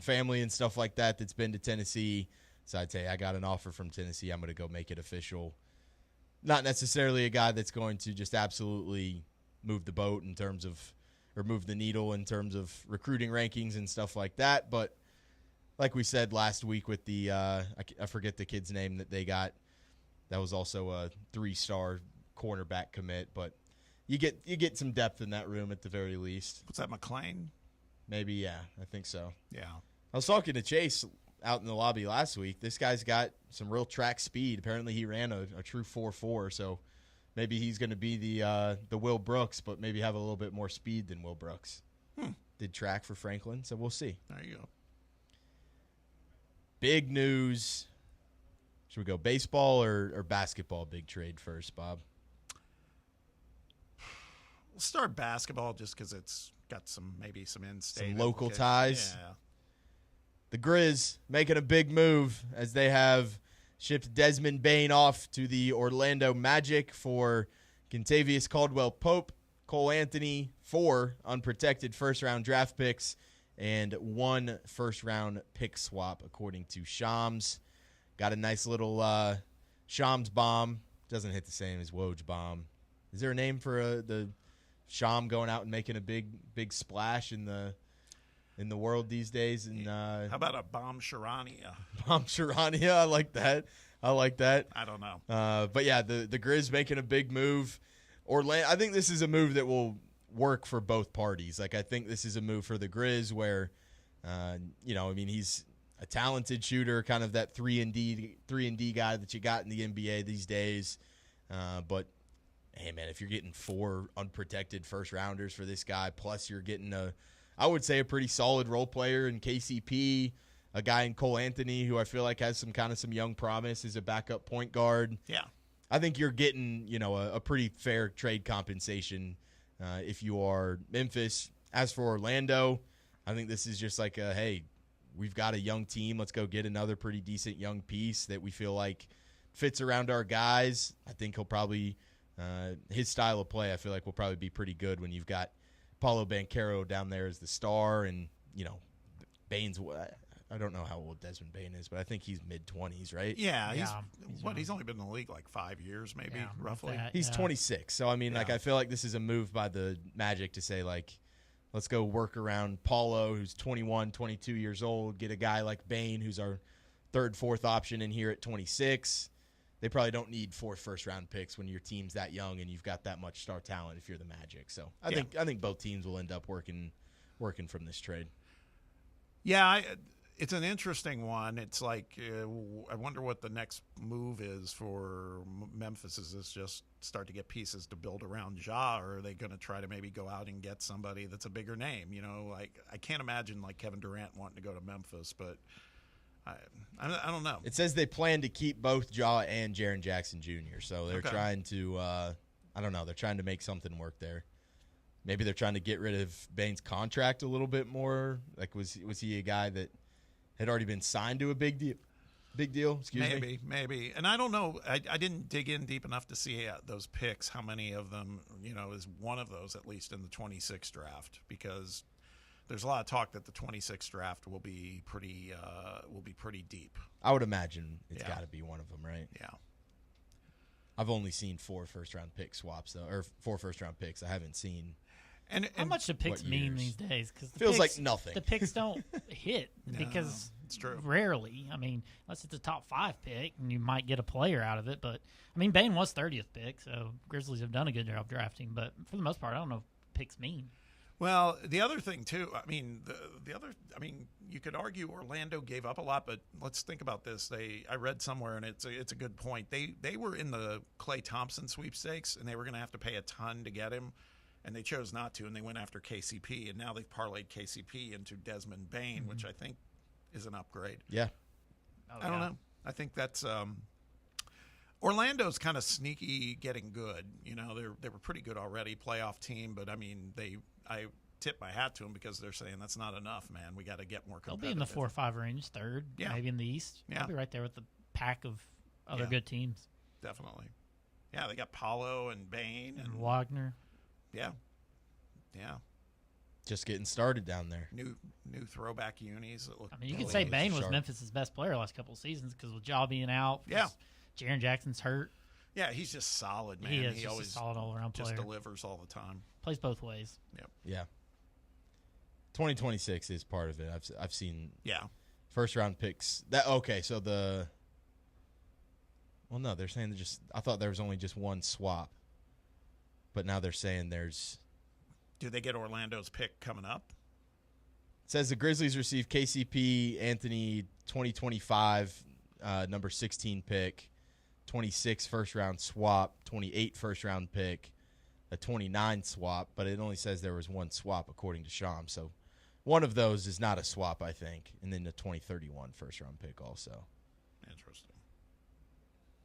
family and stuff like that that's been to Tennessee. So I'd say I got an offer from Tennessee. I'm going to go make it official. Not necessarily a guy that's going to just absolutely move the boat in terms of, or move the needle in terms of recruiting rankings and stuff like that. But like we said last week with the, I forget the kid's name that they got. That was also a 3-star cornerback commit, but you get some depth in that room at the very least. What's that, McLean? Maybe, yeah. I think so. Yeah. I was talking to Chase out in the lobby last week. This guy's got some real track speed. Apparently he ran a true 4.4, so maybe he's going to be the Will Brooks, but maybe have a little bit more speed than Will Brooks. Did track for Franklin, so we'll see. There you go. Big news. Should we go baseball or basketball big trade first, Bob? We'll start basketball just because it's got maybe some in-state. Some local ties. Yeah. The Grizz making a big move as they have shipped Desmond Bain off to the Orlando Magic for Kentavious Caldwell-Pope, Cole Anthony, 4 unprotected first-round draft picks, and 1 first-round pick swap, according to Shams. Got a nice little Shams bomb. Doesn't hit the same as Woj bomb. Is there a name for the Sham going out and making a big splash in the world these days? And how about a bomb Sharania? Bomb Sharania, I like that. I don't know. But yeah, the Grizz making a big move. Orlando, I think this is a move that will work for both parties. Like, I think this is a move for the Grizz where, he's a talented shooter, kind of that 3-and-D guy that you got in the NBA these days. But hey, man, if you're getting 4 unprotected first rounders for this guy, plus you're getting I would say a pretty solid role player in KCP, a guy in Cole Anthony who I feel like has some young promise as a backup point guard. Yeah. I think you're getting, a pretty fair trade compensation if you are Memphis. As for Orlando, I think this is just like hey, we've got a young team. Let's go get another pretty decent young piece that we feel like fits around our guys. I think he'll probably his style of play, I feel like, will probably be pretty good when you've got Paulo Banchero down there as the star, and Bain's. I don't know how old Desmond Bain is, but I think he's mid-20s, right? Yeah, he's only been in the league like 5 years, maybe, roughly. He's 26, so I feel like this is a move by the Magic to say, like, let's go work around Paulo, who's 21, 22 years old, get a guy like Bain, who's our 3rd, 4th option in here at 26. They probably don't need 4 first-round picks when your team's that young and you've got that much star talent if you're the Magic. So I think both teams will end up working from this trade. Yeah, it's an interesting one. It's like I wonder what the next move is for Memphis. Is this just start to get pieces to build around Ja, or are they going to try to maybe go out and get somebody that's a bigger name? Like I can't imagine like Kevin Durant wanting to go to Memphis, but I don't know. It says they plan to keep both Ja and Jaren Jackson Jr., so they're trying to they're trying to make something work there. Maybe they're trying to get rid of Bain's contract a little bit more. Like, was he a guy that had already been signed to a big deal? Excuse me? Maybe. And I don't know. I didn't dig in deep enough to see those picks, how many of them, is one of those at least in the 26 draft, because there's a lot of talk that the 26th draft will be pretty deep. I would imagine it's got to be one of them, right? Yeah. I've only seen 4 first-round pick swaps, though, or 4 first-round picks. I haven't seen. And how much do picks what mean years? these days? Because Feels like nothing. The picks don't hit because it's true. Rarely. I mean, unless it's a top 5 pick, and you might get a player out of it. But I mean, Bane was 30th pick, so Grizzlies have done a good job drafting. But for the most part, I don't know what picks mean. Well, the other thing too, I mean, you could argue Orlando gave up a lot, but let's think about this. I read somewhere, and it's a good point. They were in the Klay Thompson sweepstakes, and they were going to have to pay a ton to get him, and they chose not to, and they went after KCP, and now they've parlayed KCP into Desmond Bane, which I think is an upgrade. Yeah. I don't know. I think that's Orlando's kind of sneaky getting good. You know, they were pretty good already, playoff team, but I mean, I tip my hat to them because they're saying that's not enough, man. We got to get more competitive. They'll be in the 4 or 5 range, third, maybe in the East. Yeah. They'll be right there with the pack of other good teams. Definitely. Yeah, they got Paulo and Bane and Wagner. Yeah. Just getting started down there. New throwback unis. That look. I mean, you could say Bane was Memphis' best player the last couple of seasons because with Ja being out, Jaren Jackson's hurt. Yeah, he's just solid, man. He is he just always a solid all-around player. Just delivers all the time. Plays both ways. Yep. Yeah. 2026 is part of it. I've seen first round picks. So they're saying I thought there was only just one swap. But now they're saying there's. Do they get Orlando's pick coming up? It says the Grizzlies receive KCP Anthony 2025 number 16 pick, 26 first round swap, 28 first round pick, a 29 swap, but it only says there was one swap according to Sham. So one of those is not a swap, I think, and then the 2031 first round pick also. Interesting.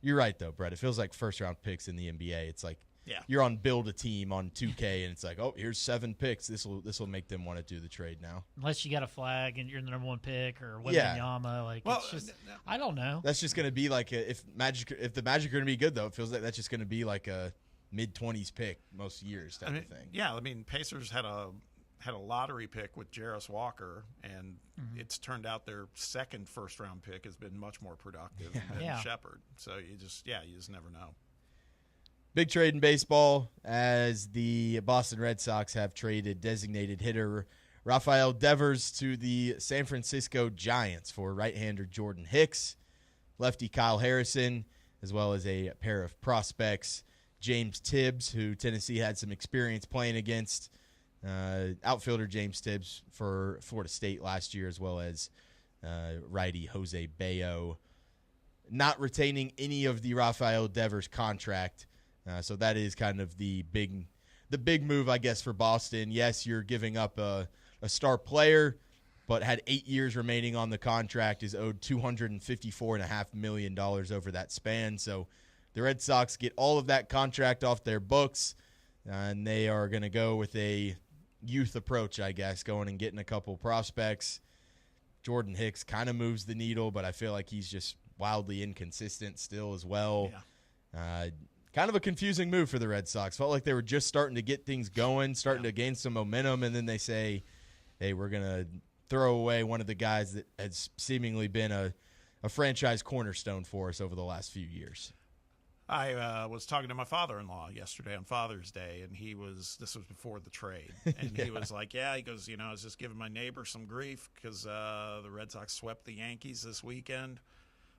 You're right though, Brett. It feels like first round picks in the NBA. It's like you're on Build a Team on 2K, and it's like, oh, here's 7 picks. This will make them want to do the trade now. Unless you got a flag and you're the number 1 pick or Wembanyama, it's just I don't know. That's just going to be like if the Magic are going to be good though, it feels like that's just going to be like a mid-20s pick most years type of thing. Yeah, I mean, Pacers had a lottery pick with Jarris Walker, and it's turned out their second first-round pick has been much more productive than Shepherd. So you just never know. Big trade in baseball as the Boston Red Sox have traded designated hitter Rafael Devers to the San Francisco Giants for right-hander Jordan Hicks, lefty Kyle Harrison, as well as a pair of prospects, James Tibbs, who Tennessee had some experience playing against, outfielder James Tibbs for Florida State last year, as well as righty Jose Bayo. Not retaining any of the Rafael Devers contract. So that is kind of the big move, I guess, for Boston. Yes, you're giving up a star player, but had 8 years remaining on the contract, is owed $254.5 million over that span. So the Red Sox get all of that contract off their books, and they are going to go with a youth approach, I guess, going and getting a couple prospects. Jordan Hicks kind of moves the needle, but I feel like he's just wildly inconsistent still as well. Yeah. Kind of a confusing move for the Red Sox. Felt like they were just starting to get things going, starting to gain some momentum, and then they say, hey, we're going to throw away one of the guys that has seemingly been a franchise cornerstone for us over the last few years. I was talking to my father-in-law yesterday on Father's Day, and this was before the trade, and he was like, he goes, I was just giving my neighbor some grief because the Red Sox swept the Yankees this weekend.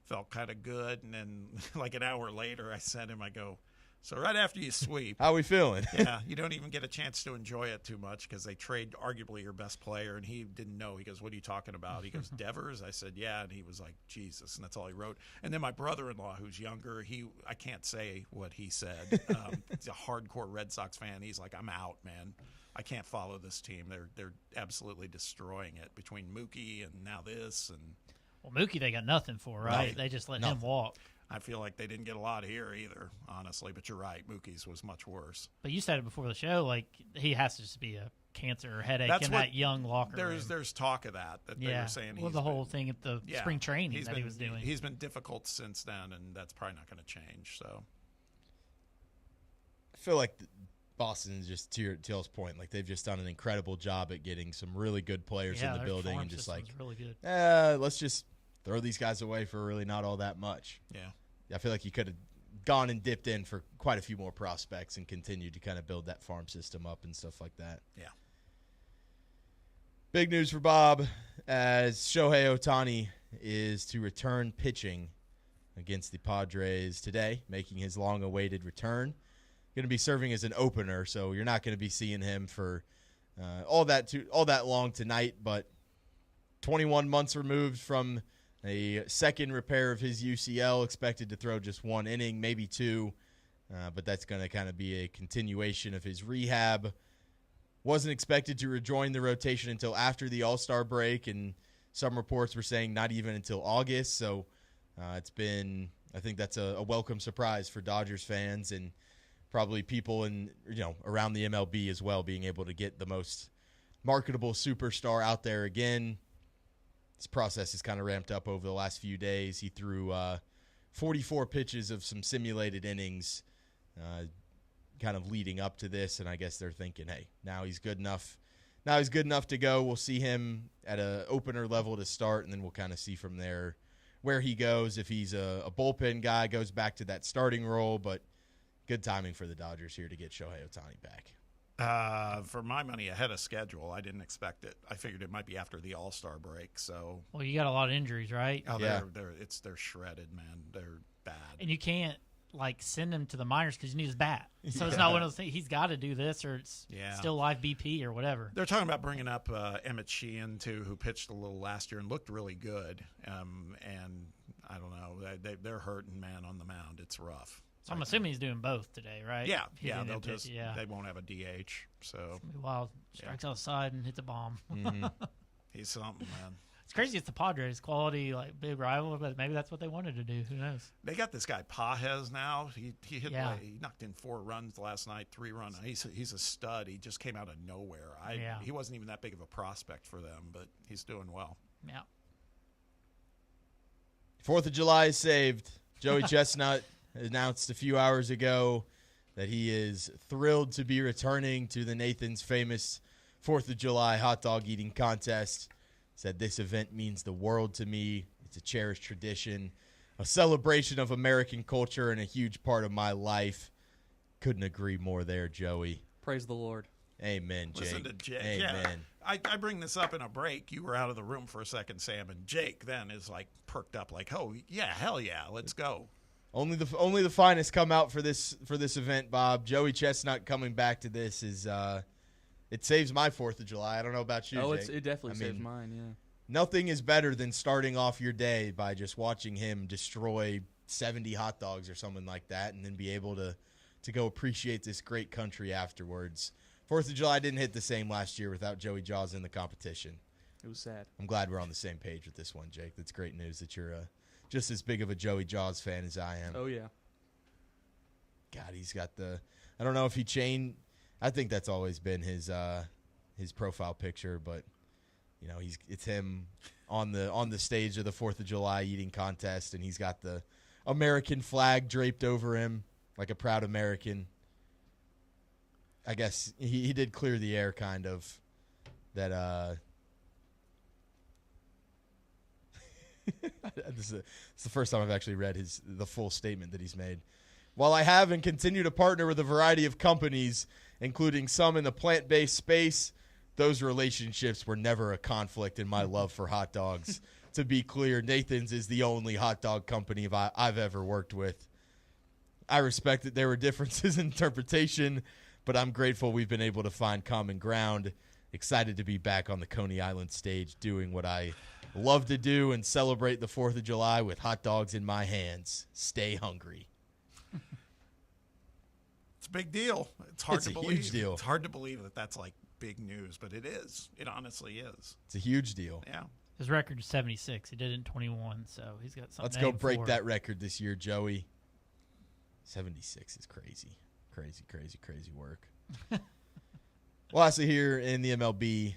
Felt kind of good, and then like an hour later, I sent him, I go, so right after you sweep. How we feeling? Yeah, you don't even get a chance to enjoy it too much because they trade arguably your best player, and he didn't know. He goes, what are you talking about? He goes, Devers? I said, yeah, and he was like, Jesus, and that's all he wrote. And then my brother-in-law, who's younger, I can't say what he said. He's a hardcore Red Sox fan. He's like, I'm out, man. I can't follow this team. They're absolutely destroying it between Mookie and now this and. Well, Mookie, they got nothing for, right? They just let him walk. I feel like they didn't get a lot here either, honestly. But you're right, Mookie's was much worse. But you said it before the show, like he has to just be a cancer or headache in that young locker room. There's talk of that they were saying. Well, the whole thing at the spring training he was doing. He's been difficult since then, and that's probably not going to change. So I feel like Boston is just to Till's point, like they've just done an incredible job at getting some really good players in the building, and just like, really good. Let's just throw these guys away for really not all that much. Yeah. I feel like you could have gone and dipped in for quite a few more prospects and continued to kind of build that farm system up and stuff like that. Yeah. Big news for Bob as Shohei Ohtani is to return pitching against the Padres today, making his long-awaited return. Going to be serving as an opener, so you're not going to be seeing him for all that long tonight, but 21 months removed from a second repair of his UCL, expected to throw just one inning, maybe two, but that's going to kind of be a continuation of his rehab. Wasn't expected to rejoin the rotation until after the All-Star break, and some reports were saying not even until August, so it's been, I think that's a welcome surprise for Dodgers fans and probably people in, around the MLB as well, being able to get the most marketable superstar out there again. This process has kind of ramped up over the last few days. He threw 44 pitches of some simulated innings kind of leading up to this, and I guess they're thinking, hey, now he's good enough. Now he's good enough to go. We'll see him at an opener level to start, and then we'll kind of see from there where he goes. If he's a bullpen guy, goes back to that starting role, but good timing for the Dodgers here to get Shohei Ohtani back. For my money, ahead of schedule. I didn't expect it. I figured it might be after the All-Star break. So, well, you got a lot of injuries, right? Oh, they're shredded, man. They're bad. And you can't send him to the minors because you need his bat. So it's not one of those things. He's got to do this, or it's still live BP or whatever. They're talking about bringing up Emmett Sheehan too, who pitched a little last year and looked really good. And I don't know, they're hurting, man, on the mound. It's rough. So I'm assuming he's doing both today, right? Yeah, they won't have a DH. So it's gonna be wild. Strikes outside and hits a bomb. Mm-hmm. He's something, man. It's crazy. It's the Padres, quality, big rival, but maybe that's what they wanted to do. Who knows? They got this guy Pages now. He hit. He knocked in 4 runs last night, 3 runs. He's a stud. He just came out of nowhere. He wasn't even that big of a prospect for them, but he's doing well. Yeah. 4th of July is saved. Joey Chestnut announced a few hours ago that he is thrilled to be returning to the Nathan's famous 4th of July hot dog eating contest. Said this event means the world to me. It's a cherished tradition, a celebration of American culture, and a huge part of my life. Couldn't agree more there, Joey. Praise the Lord. Amen, Jake. Listen to Jake. Amen. Yeah. I bring this up in a break. You were out of the room for a second, Sam, and Jake then is perked up oh, yeah, hell yeah, let's go. Only the finest come out for this event, Bob. Joey Chestnut coming back to this is it saves my 4th of July. I don't know about you, Jake. It definitely saves mine, yeah. Nothing is better than starting off your day by just watching him destroy 70 hot dogs or something like that, and then be able to go appreciate this great country afterwards. 4th of July didn't hit the same last year without Joey Jaws in the competition. It was sad. I'm glad we're on the same page with this one, Jake. That's great news that you're just as big of a Joey Jaws fan as I am. Oh, yeah. God, he's got I don't know if he changed. I think that's always been his profile picture, but it's him on the stage of the 4th of July eating contest, and he's got the American flag draped over him like a proud American. I guess he did clear the air, kind of, that This is the first time I've actually read the full statement that he's made. While I have and continue to partner with a variety of companies, including some in the plant-based space, those relationships were never a conflict in my love for hot dogs. To be clear, Nathan's is the only hot dog company I've ever worked with. I respect that there were differences in interpretation, but I'm grateful we've been able to find common ground. Excited to be back on the Coney Island stage doing what I love to do and celebrate the 4th of July with hot dogs in my hands. Stay hungry. It's a big deal. It's hard to believe. Huge deal. It's hard to believe that that's big news, but it is. It honestly is. It's a huge deal. Yeah. His record is 76. He did it in 21, so he's got something. Let's go break that record this year, Joey. 76 is crazy. Crazy work. Well, also here in the MLB,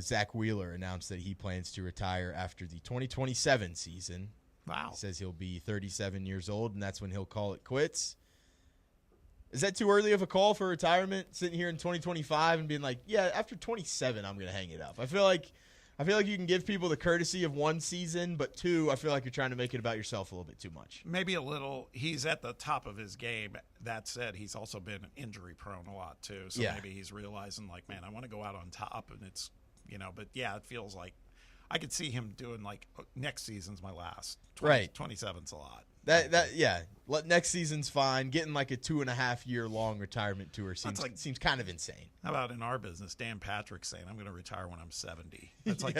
Zach Wheeler announced that he plans to retire after the 2027 season. Wow. He says he'll be 37 years old, and that's when he'll call it quits. Is that too early of a call for retirement, sitting here in 2025 and being like, yeah, after 27, I'm going to hang it up? I feel like you can give people the courtesy of one season, but two, I feel like you're trying to make it about yourself a little bit too much. Maybe a little. He's at the top of his game. That said, he's also been injury prone a lot too. So maybe he's realizing, like, man, I want to go out on top, and it's, but yeah, it feels like I could see him doing like next season's my last. 27's a lot. Next season's fine. Getting like a 2.5-year long retirement tour seems kind of insane. How about in our business, Dan Patrick saying, I'm going to retire when I'm 70. That's like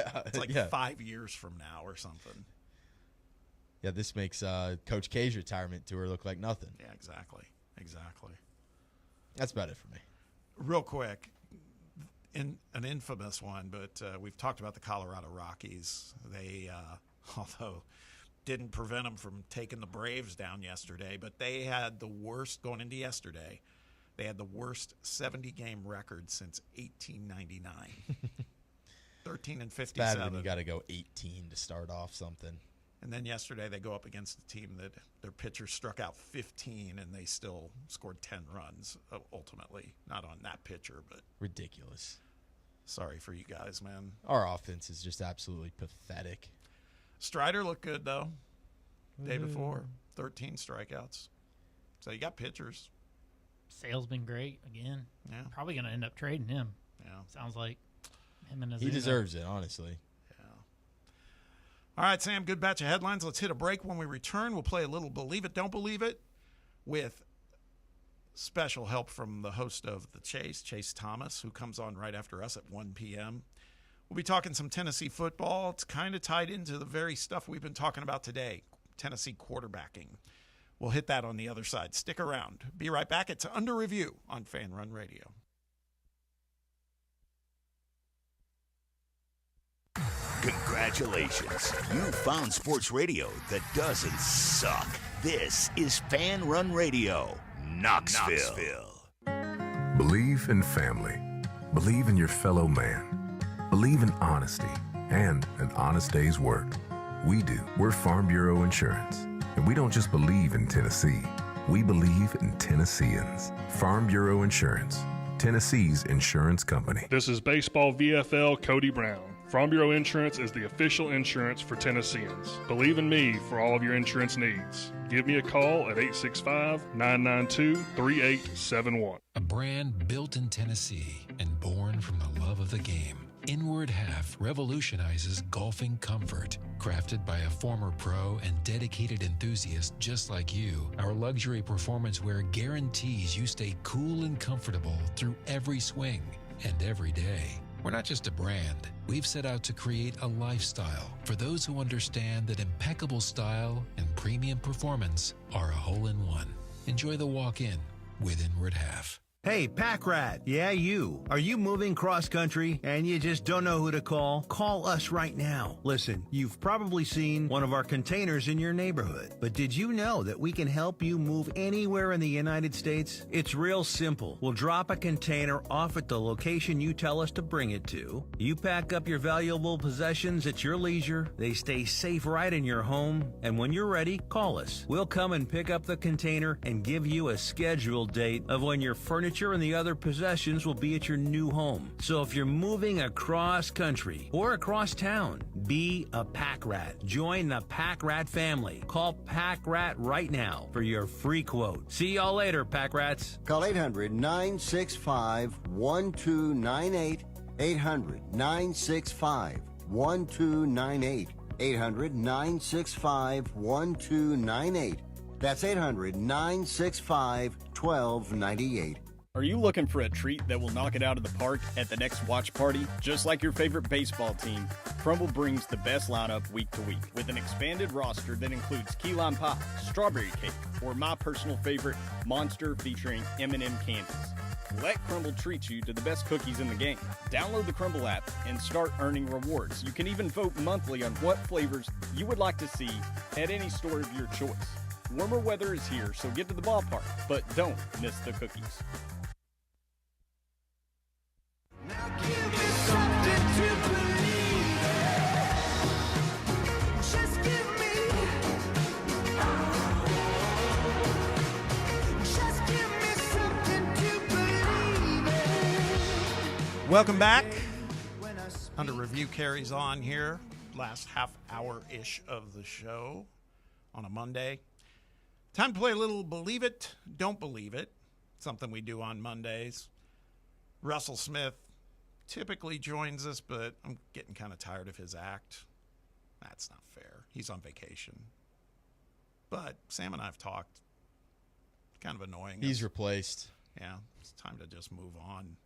5 years from now or something. Yeah, this makes Coach K's retirement tour look like nothing. Yeah, exactly. That's about it for me. Real quick, an infamous one, but we've talked about the Colorado Rockies. They, although didn't prevent them from taking the Braves down yesterday, but they had the worst, going into yesterday, they had the worst 70-game record since 1899. 13 and 57. Bad when you got to go 18 to start off something. And then yesterday they go up against a team that their pitcher struck out 15 and they still scored 10 runs ultimately. Not on that pitcher, but ridiculous. Sorry for you guys, man. Our offense is just absolutely pathetic. Strider looked good, though. Day before, 13 strikeouts. So you got pitchers. Sale's been great again. Yeah. Probably going to end up trading him. Yeah. Sounds like him and Azuna. He deserves it, honestly. Yeah. All right, Sam, good batch of headlines. Let's hit a break. When we return, we'll play a little Believe It, Don't Believe It with special help from the host of The Chase, Chase Thomas, who comes on right after us at 1 p.m. We'll be talking some Tennessee football. It's kind of tied into the very stuff we've been talking about today, Tennessee quarterbacking. We'll hit that on the other side. Stick around. Be right back. It's Under Review on Fan Run Radio. Congratulations. You found sports radio that doesn't suck. This is Fan Run Radio, Knoxville. Believe in family. Believe in your fellow man. Believe in honesty and an honest day's work. We do. We're Farm Bureau Insurance. And we don't just believe in Tennessee. We believe in Tennesseans. Farm Bureau Insurance. Tennessee's insurance company. This is Baseball VFL Cody Brown. Farm Bureau Insurance is the official insurance for Tennesseans. Believe in me for all of your insurance needs. Give me a call at 865-992-3871. A brand built in Tennessee and born from the love of the game. Inward Half revolutionizes golfing comfort. Crafted by a former pro and dedicated enthusiast just like you, our luxury performance wear guarantees you stay cool and comfortable through every swing and every day. We're not just a brand. We've set out to create a lifestyle for those who understand that impeccable style and premium performance are a hole-in-one. Enjoy the walk-in with Inward Half. Hey, Pack Rat. Yeah, you. Are you moving cross-country and you just don't know who to call? Call us right now. Listen, you've probably seen one of our containers in your neighborhood. But did you know that we can help you move anywhere in the United States? It's real simple. We'll drop a container off at the location you tell us to bring it to. You pack up your valuable possessions at your leisure. They stay safe right in your home. And when you're ready, call us. We'll come and pick up the container and give you a scheduled date of when your furniture and the other possessions will be at your new home. So if you're moving across country or across town, be a Pack Rat. Join the Pack Rat family. Call Pack Rat right now for your free quote. See y'all later, Pack Rats. Call 800-965-1298. 800-965-1298. 800-965-1298. That's 800-965-1298. Are you looking for a treat that will knock it out of the park at the next watch party? Just like your favorite baseball team, Crumble brings the best lineup week to week with an expanded roster that includes key lime pie, strawberry cake, or my personal favorite, Monster featuring M&M candies. Let Crumble treat you to the best cookies in the game. Download the Crumble app and start earning rewards. You can even vote monthly on what flavors you would like to see at any store of your choice. Warmer weather is here, so get to the ballpark, but don't miss the cookies. Welcome back. Under Review carries on here. Last half hour-ish of the show on a Monday. Time to play a little Believe It, Don't Believe It. Something we do on Mondays. Russell Smith typically joins us, but I'm getting kind of tired of his act. That's not fair. He's on vacation. But Sam and I have talked. Kind of annoying. He's replaced. Yeah, it's time to just move on.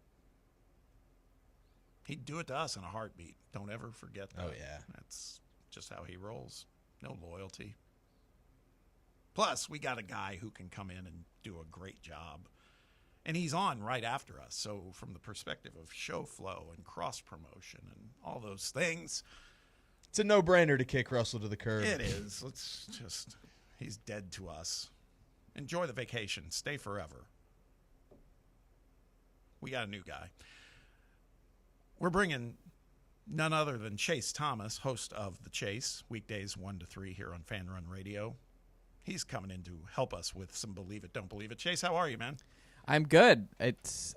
He'd do it to us in a heartbeat. Don't ever forget that. Oh, yeah. That's just how he rolls. No loyalty. Plus, we got a guy who can come in and do a great job. And he's on right after us. So from the perspective of show flow and cross-promotion and all those things. It's a no-brainer to kick Russell to the curb. It is. Let's just, he's dead to us. Enjoy the vacation. Stay forever. We got a new guy. We're bringing none other than Chase Thomas, host of The Chase, weekdays 1 to 3 here on Fan Run Radio. He's coming in to help us with some Believe It, Don't Believe It. Chase, how are you, man? I'm good. It's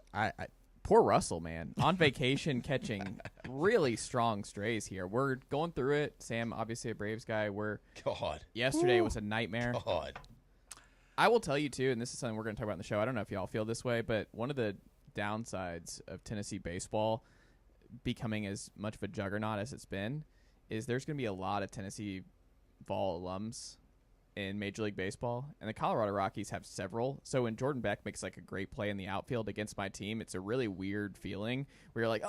poor Russell, man. On vacation catching really strong strays here. We're going through it. Sam, obviously a Braves guy. Yesterday was a nightmare. God. I will tell you, too, and this is something we're going to talk about in the show. I don't know if y'all feel this way, but one of the downsides of Tennessee baseball becoming as much of a juggernaut as it's been is there's going to be a lot of Tennessee Vol alums in Major League Baseball, and the Colorado Rockies have several. So when Jordan Beck makes like a great play in the outfield against my team, it's a really weird feeling where you're like,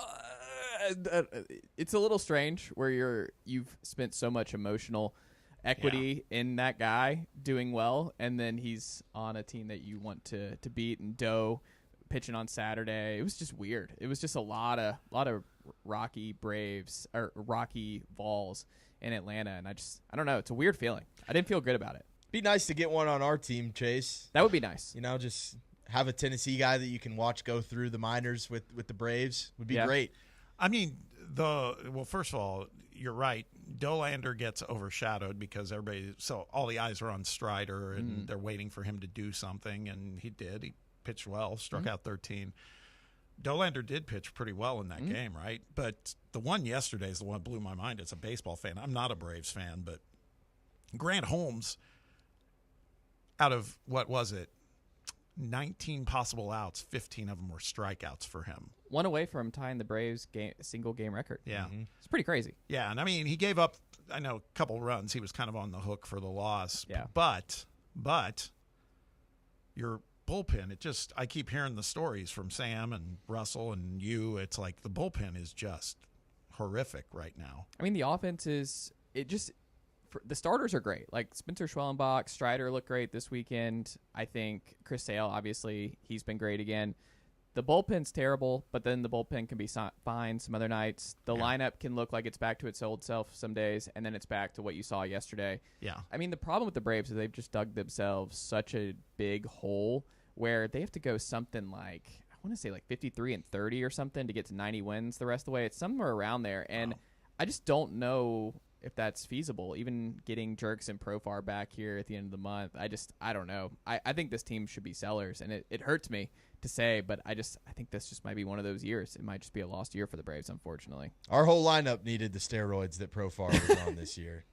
it's a little strange where you've spent so much emotional equity in that guy doing well, and then he's on a team that you want to beat, and Doe pitching on Saturday. It was just weird. It was just a lot of Rocky Braves or Rocky Vols in Atlanta, and I don't know. It's a weird feeling. I didn't feel good about it. Be nice to get one on our team, Chase. That would be nice. You know, just have a Tennessee guy that you can watch go through the minors with the Braves would be great. I mean, first of all, you're right. Dolander gets overshadowed because all the eyes are on Strider, and they're waiting for him to do something, and he did. He pitched well, struck out 13. Dolander did pitch pretty well in that game, right? But the one yesterday is the one that blew my mind as a baseball fan. I'm not a Braves fan, but Grant Holmes, out of, 19 possible outs, 15 of them were strikeouts for him. One away from tying the Braves single game record. Yeah. It's pretty crazy. Yeah, and I mean, he gave up, a couple runs. He was kind of on the hook for the loss. Yeah. But your bullpen, I keep hearing the stories from Sam and Russell and you. It's like the bullpen is just horrific right now. I mean, the offense the starters are great. Like Spencer Schwellenbach, Strider looked great this weekend. I think Chris Sale, obviously, he's been great again. The bullpen's terrible, but then the bullpen can be fine some other nights. The lineup can look like it's back to its old self some days, and then it's back to what you saw yesterday. Yeah. I mean, the problem with the Braves is they've just dug themselves such a big hole where they have to go something like, I want to say like 53-30 or something to get to 90 wins the rest of the way. It's somewhere around there, and I just don't know if that's feasible. Even getting Jerks and Profar back here at the end of the month, I don't know. I think this team should be sellers, and it hurts me to say, but I think this just might be one of those years. It might just be a lost year for the Braves, unfortunately. Our whole lineup needed the steroids that Profar was on this year.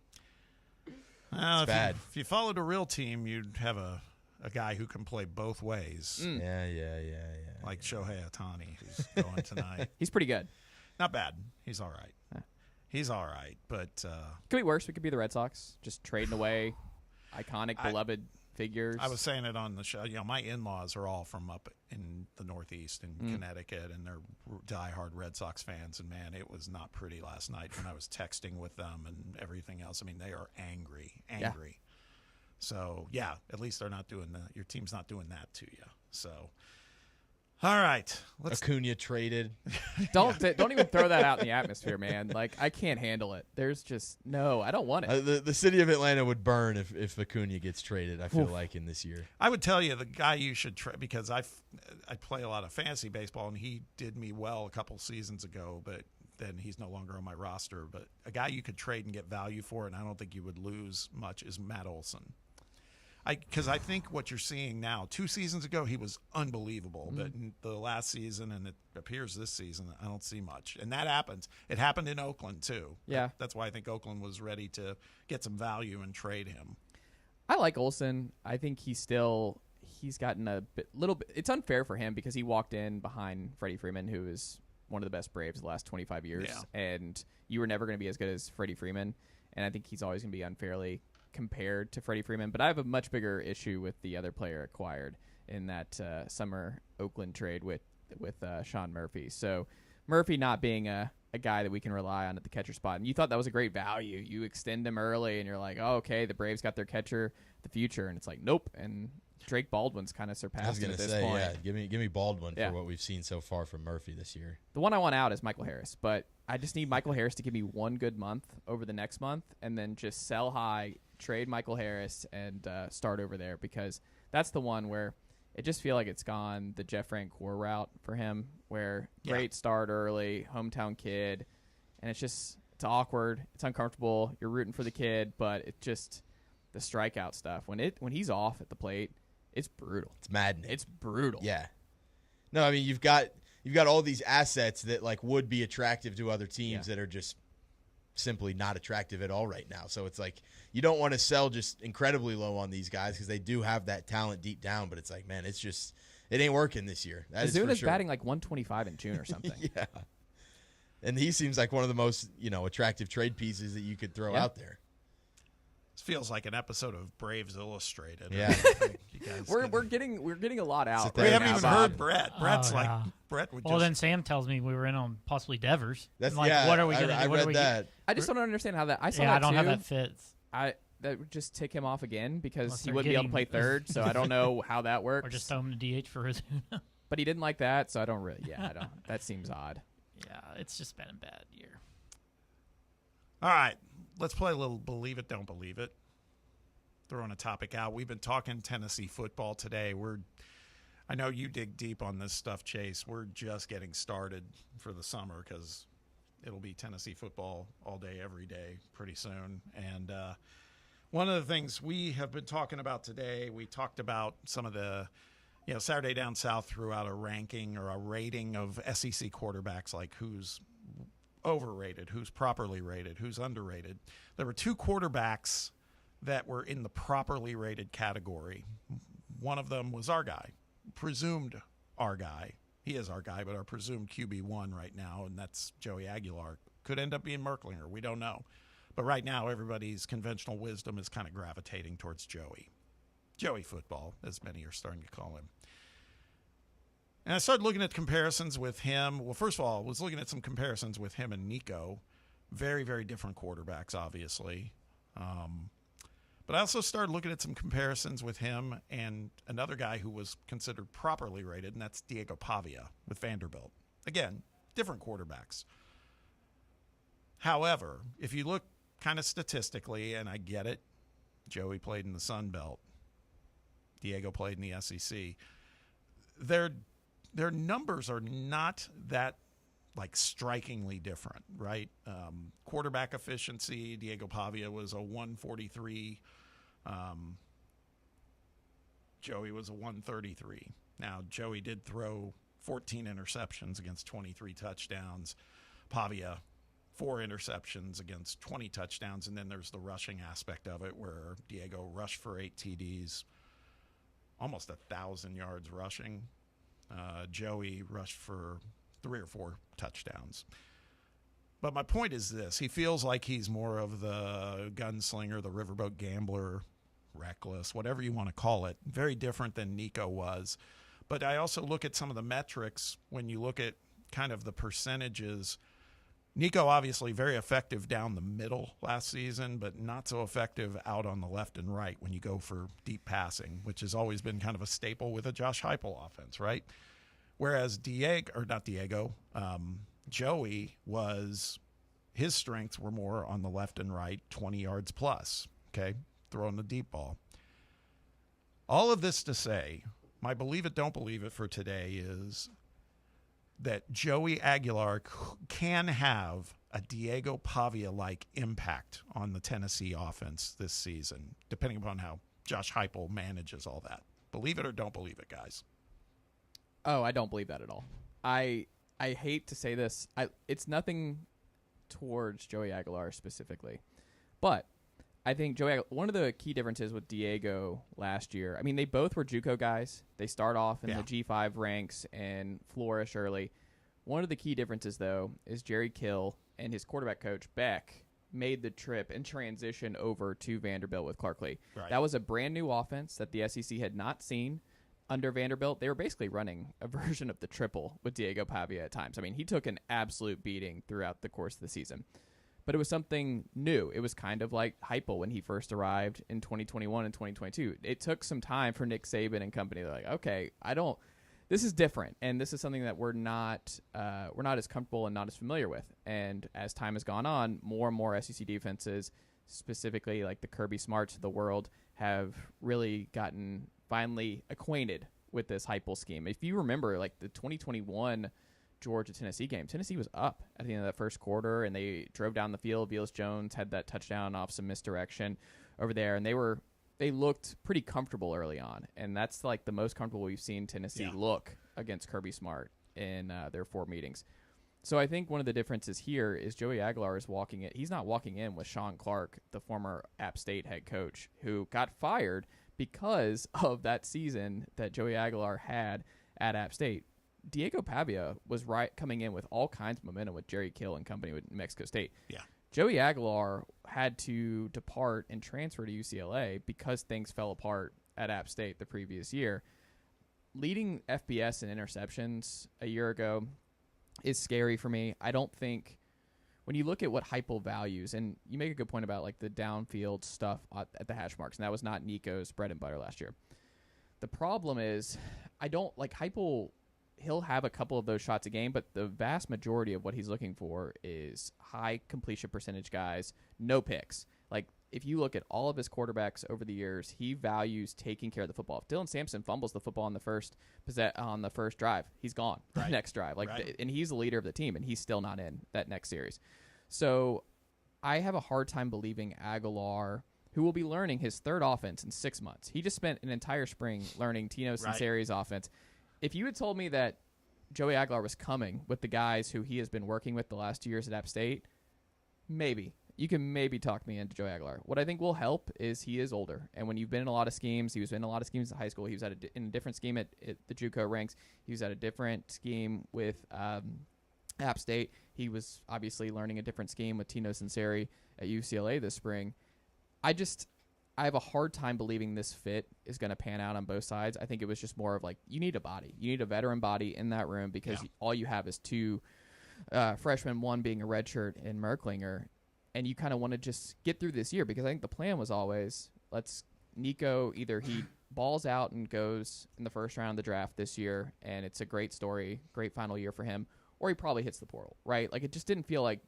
It's bad. If you followed a real team, you'd have a guy who can play both ways. Yeah. Like Shohei Ohtani, who's going tonight. He's pretty good. Not bad. He's all right. He's all right, but could be worse. We could be the Red Sox, just trading away iconic, beloved figures. I was saying it on the show. My in-laws are all from up in the Northeast in Connecticut, and they're diehard Red Sox fans. And man, it was not pretty last night when I was texting with them and everything else. I mean, they are angry. Yeah. So yeah, at least they're not doing that. Your team's not doing that to you. So. All right. Acuna traded. Don't even throw that out in the atmosphere, man. Like, I can't handle it. There's just I don't want it. The city of Atlanta would burn if Acuna gets traded, I feel like, in this year. I would tell you the guy you should trade, because I play a lot of fantasy baseball, and he did me well a couple seasons ago, but then he's no longer on my roster. But a guy you could trade and get value for, and I don't think you would lose much, is Matt Olson. Because I think what you're seeing now, 2 seasons ago, he was unbelievable. But in the last season, and it appears this season, I don't see much. And that happens. It happened in Oakland, too. Yeah. That's why I think Oakland was ready to get some value and trade him. I like Olsen. I think he's gotten a little bit. It's unfair for him because he walked in behind Freddie Freeman, who is one of the best Braves the last 25 years. Yeah. And you were never going to be as good as Freddie Freeman. And I think he's always going to be unfairly compared to Freddie Freeman, but I have a much bigger issue with the other player acquired in that summer Oakland trade with Sean Murphy. So Murphy not being a guy that we can rely on at the catcher spot, and you thought that was a great value. You extend him early, and you're like, oh, okay, the Braves got their catcher the future, and it's like, nope. And Drake Baldwin's kind of surpassed him at this point. Yeah, give me Baldwin for what we've seen so far from Murphy this year. The one I want out is Michael Harris, but I just need Michael Harris to give me one good month over the next month, and then just sell high, trade Michael Harris, and start over there, because that's the one where it just feel like it's gone the Jeff Francoeur route for him, where great start early, hometown kid, and it's awkward, it's uncomfortable. You're rooting for the kid, but it just the strikeout stuff when he's off at the plate, it's brutal. It's maddening. It's brutal. Yeah. No, I mean you've got all these assets that like would be attractive to other teams that are just simply not attractive at all right now. So it's like you don't want to sell just incredibly low on these guys because they do have that talent deep down, but it's like, man, it ain't working this year. Azuna's batting like 125 in June or something. Yeah. And he seems like one of the most, attractive trade pieces that you could throw out there. This feels like an episode of Braves Illustrated. Yeah. We're getting a lot out. We haven't even heard Brett. Brett's Brett would well, then Sam tells me we were in on possibly Devers. That's like, what are we going to do? I read that. I just don't understand how that. I saw that I don't too. know how that fits. That would just tick him off again because Unless he they're wouldn't be able to play getting- third. So I don't know how that works. Or just throw him to DH for Ozuna. But he didn't like that, so I don't really. Yeah, I don't. That seems odd. Yeah, it's just been a bad year. All right, let's play a little Believe It, Don't Believe It. Throwing a topic out. We've been talking Tennessee football today. I know you dig deep on this stuff, Chase. We're just getting started for the summer because it'll be Tennessee football all day, every day pretty soon. And one of the things we have been talking about today, we talked about some of the, Saturday Down South threw out a ranking or a rating of SEC quarterbacks, like who's overrated, who's properly rated, who's underrated. There were 2 quarterbacks that were in the properly rated category. One of them was our guy, presumed our guy. He is our guy, but our presumed QB1 right now, and that's Joey Aguilar. Could end up being Merklinger. We don't know. But right now, everybody's conventional wisdom is kind of gravitating towards Joey. Joey football, as many are starting to call him. And I started looking at comparisons with him. Well, first of all, I was looking at some comparisons with him and Nico. Very, very different quarterbacks, obviously. But I also started looking at some comparisons with him and another guy who was considered properly rated, and that's Diego Pavia with Vanderbilt. Again, different quarterbacks. However, if you look kind of statistically, and I get it, Joey played in the Sun Belt. Diego played in the SEC. Their numbers are not that strikingly different, right? Quarterback efficiency, Diego Pavia was a 143. Joey was a 133. Now, Joey did throw 14 interceptions against 23 touchdowns. Pavia, 4 interceptions against 20 touchdowns. And then there's the rushing aspect of it where Diego rushed for 8 TDs, almost 1,000 yards rushing. Joey rushed for 3 or 4 touchdowns. But my point is this. He feels like he's more of the gunslinger, the riverboat gambler, reckless, whatever you want to call it. Very different than Nico was. But I also look at some of the metrics when you look at kind of the percentages. Nico obviously very effective down the middle last season, but not so effective out on the left and right when you go for deep passing, which has always been kind of a staple with a Josh Heupel offense, right? Whereas Joey his strengths were more on the left and right, 20 yards plus, okay, throwing the deep ball. All of this to say, my believe it, don't believe it for today is that Joey Aguilar can have a Diego Pavia-like impact on the Tennessee offense this season, depending upon how Josh Heupel manages all that. Believe it or don't believe it, guys. Oh, I don't believe that at all. I hate to say this. It's nothing towards Joey Aguilar specifically, but I think one of the key differences with Diego last year, I mean, they both were JUCO guys. They start off in the G5 ranks and flourish early. One of the key differences, though, is Jerry Kill and his quarterback coach, Beck, made the trip and transition over to Vanderbilt with Clark Lee. Right. That was a brand-new offense that the SEC had not seen under Vanderbilt. They were basically running a version of the triple with Diego Pavia at times. I mean, he took an absolute beating throughout the course of the season. But it was something new. It was kind of like Heupel when he first arrived in 2021 and 2022. It took some time for Nick Saban and company. They're like, okay, this is different, and this is something that we're not as comfortable and not as familiar with. And as time has gone on, more and more SEC defenses, specifically like the Kirby Smarts of the world, have really gotten finally acquainted with this Heupel scheme. If you remember, like the 2021 Georgia-Tennessee game, Tennessee was up at the end of that first quarter, and they drove down the field. Velus Jones had that touchdown off some misdirection over there, and they looked pretty comfortable early on, and that's like the most comfortable we've seen Tennessee look against Kirby Smart in their 4 meetings. So I think one of the differences here is Joey Aguilar is walking it. He's not walking in with Sean Clark, the former App State head coach, who got fired because of that season that Joey Aguilar had at App State. Diego Pavia was coming in with all kinds of momentum with Jerry Kill and company with New Mexico State. Yeah. Joey Aguilar had to depart and transfer to UCLA because things fell apart at App State the previous year. Leading FBS in interceptions a year ago is scary for me. I don't think when you look at what Heupel values, and you make a good point about like the downfield stuff at the hash marks, and that was not Nico's bread and butter last year. The problem is I don't like Heupel. He'll have a couple of those shots a game, but the vast majority of what he's looking for is high completion percentage guys, no picks. Like, if you look at all of his quarterbacks over the years, he values taking care of the football. If Dylan Sampson fumbles the football on the first drive, he's gone the next drive. And he's the leader of the team, and he's still not in that next series. So I have a hard time believing Aguilar, who will be learning his third offense in 6 months. He just spent an entire spring learning Tino Sinceri's offense. If you had told me that Joey Aguilar was coming with the guys who he has been working with the last 2 years at App State, maybe. You can maybe talk me into Joey Aguilar. What I think will help is he is older. And when you've been in a lot of schemes, he was in a lot of schemes in high school. He was in a different scheme at the JUCO ranks. He was at a different scheme with App State. He was obviously learning a different scheme with Tino Sinceri at UCLA this spring. I have a hard time believing this fit is going to pan out on both sides. I think it was just more of like, you need a body. You need a veteran body in that room because all you have is 2 freshmen, one being a redshirt in Merklinger, and you kind of want to just get through this year because I think the plan was always, Nico, either he balls out and goes in the first round of the draft this year, and it's a great story, great final year for him, or he probably hits the portal, right? Like, it just didn't feel like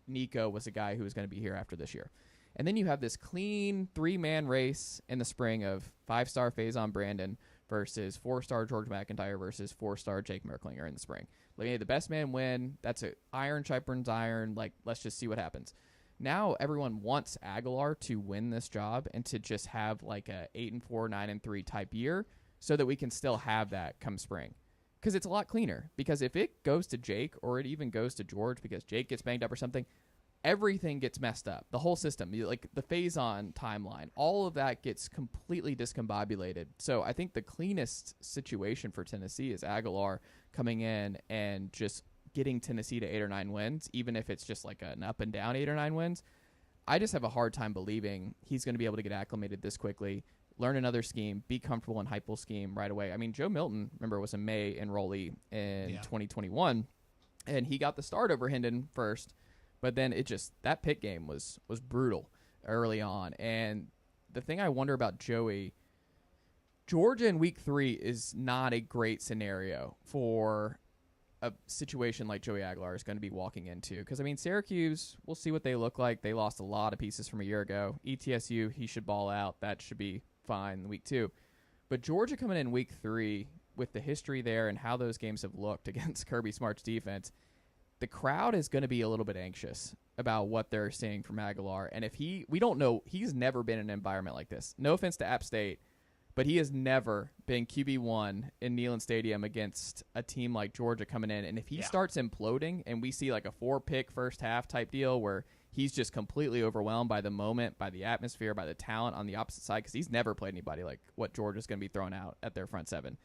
Nico was a guy who was going to be here after this year. And then you have this clean 3-man race in the spring of 5-star Faison Brandon versus 4-star George McIntyre versus 4-star Jake Merklinger in the spring. Like, the best man win. That's an iron sharpens iron. Like, let's just see what happens. Now everyone wants Aguilar to win this job and to just have like a 8-4, 9-3 type year so that we can still have that come spring. Because it's a lot cleaner. Because if it goes to Jake or it even goes to George because Jake gets banged up or something, everything gets messed up. The whole system, like the Faison timeline, all of that gets completely discombobulated. So I think the cleanest situation for Tennessee is Aguilar coming in and just getting Tennessee to 8 or 9 wins, even if it's just like an up and down 8 or 9 wins. I just have a hard time believing he's going to be able to get acclimated this quickly, learn another scheme, be comfortable in Heupel's scheme right away. I mean, Joe Milton, remember, was a May enrollee in 2021, and he got the start over Hendon first. But then that Pitt game was brutal early on. And the thing I wonder about Joey, Georgia in week 3 is not a great scenario for a situation like Joey Aguilar is going to be walking into. Because, I mean, Syracuse, we'll see what they look like. They lost a lot of pieces from a year ago. ETSU, he should ball out. That should be fine in week 2. But Georgia coming in week 3 with the history there and how those games have looked against Kirby Smart's defense, the crowd is going to be a little bit anxious about what they're seeing from Aguilar. And if we don't know, he's never been in an environment like this. No offense to App State, but he has never been QB1 in Neyland Stadium against a team like Georgia coming in. And if he starts imploding and we see like a 4-pick first half type deal where he's just completely overwhelmed by the moment, by the atmosphere, by the talent on the opposite side, because he's never played anybody like what Georgia's going to be throwing out at their front seven,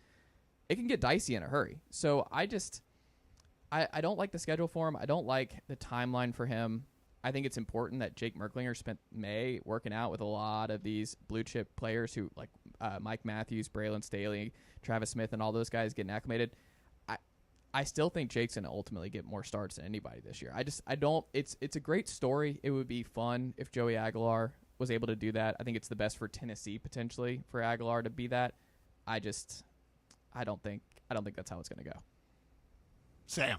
it can get dicey in a hurry. So I don't like the schedule for him. I don't like the timeline for him. I think it's important that Jake Merklinger spent May working out with a lot of these blue chip players who like Mike Matthews, Braylon Staley, Travis Smith, and all those guys getting acclimated. I still think Jake's going to ultimately get more starts than anybody this year. I don't. It's a great story. It would be fun if Joey Aguilar was able to do that. I think it's the best for Tennessee potentially for Aguilar to be that. I don't think that's how it's going to go. Sam.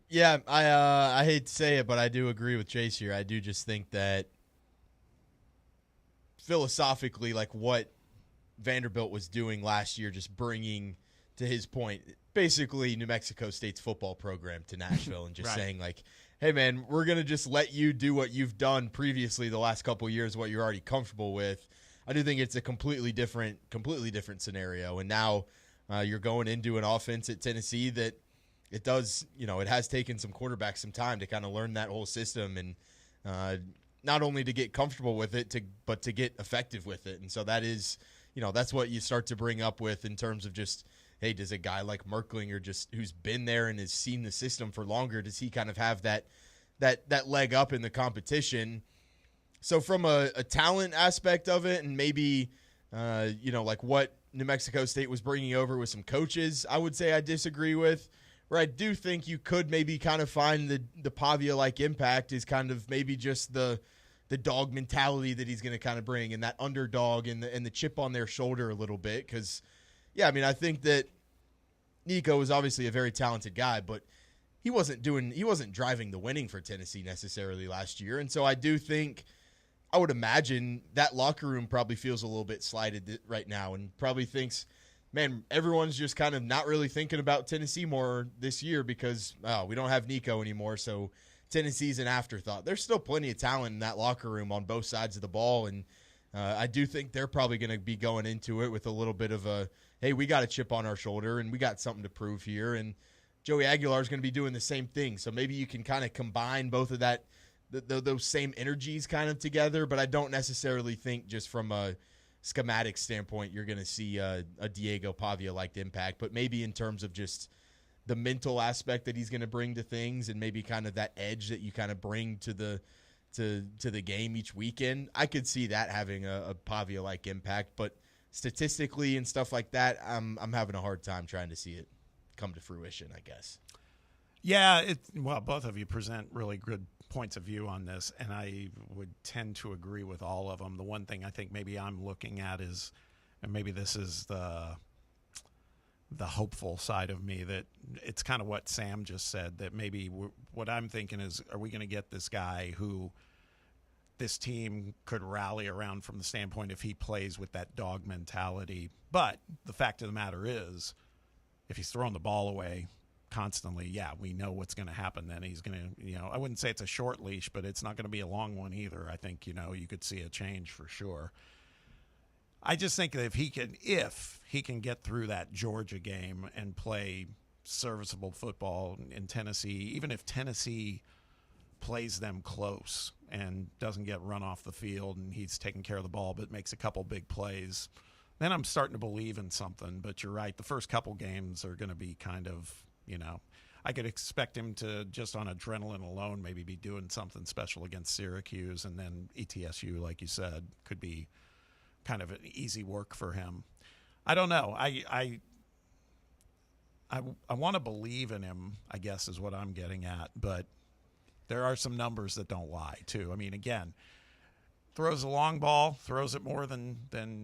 Yeah, I hate to say it, but I do agree with Chase here. I do just think that philosophically, like what Vanderbilt was doing last year, just bringing, to his point, basically New Mexico State's football program to Nashville and just saying like, hey, man, we're going to just let you do what you've done previously the last couple of years, what you're already comfortable with. I do think it's a completely different scenario. And now you're going into an offense at Tennessee that it does, it has taken some quarterbacks some time to kind of learn that whole system and not only to get comfortable with it, but to get effective with it. And so that is, that's what you start to bring up with in terms of just, hey, does a guy like Merklinger who's been there and has seen the system for longer, does he kind of have that leg up in the competition? So from a talent aspect of it and maybe, like what New Mexico State was bringing over with some coaches, I would say I disagree with. Where I do think you could maybe kind of find the Pavia-like impact is kind of maybe just the dog mentality that he's going to kind of bring and that underdog and the chip on their shoulder a little bit. Because, yeah, I mean, I think that Nico is obviously a very talented guy, but he wasn't driving the winning for Tennessee necessarily last year. And so I do think, I would imagine that locker room probably feels a little bit slighted right now and probably thinks, man, everyone's just kind of not really thinking about Tennessee more this year because we don't have Nico anymore, so Tennessee's an afterthought. There's still plenty of talent in that locker room on both sides of the ball, and I do think they're probably going to be going into it with a little bit of a, hey, we got a chip on our shoulder, and we got something to prove here, and Joey Aguilar is going to be doing the same thing, so maybe you can kind of combine both of that, those same energies kind of together, but I don't necessarily think just from a schematic standpoint you're going to see a Diego Pavia-like impact, but maybe in terms of just the mental aspect that he's going to bring to things and maybe kind of that edge that you kind of bring to the game each weekend, I could see that having a Pavia-like impact. But statistically and stuff like that, I'm having a hard time trying to see it come to fruition, I guess. Yeah, both of you present really good points of view on this, and I would tend to agree with all of them. The one thing I think maybe I'm looking at is, and maybe this is the hopeful side of me, that it's kind of what Sam just said, that maybe what I'm thinking is, are we going to get this guy who this team could rally around from the standpoint if he plays with that dog mentality? But the fact of the matter is, if he's throwing the ball away constantly, yeah, we know what's going to happen then. He's going to, I wouldn't say it's a short leash, but it's not going to be a long one either. I think, you could see a change for sure. I just think that if he can get through that Georgia game and play serviceable football in Tennessee, even if Tennessee plays them close and doesn't get run off the field and he's taking care of the ball but makes a couple big plays, then I'm starting to believe in something. But you're right, the first couple games are going to be kind of, I could expect him to just on adrenaline alone maybe be doing something special against Syracuse, and then ETSU, like you said, could be kind of an easy work for him. I don't know. I want to believe in him, I guess is what I'm getting at, but there are some numbers that don't lie too. I mean, again, throws a long ball, throws it more than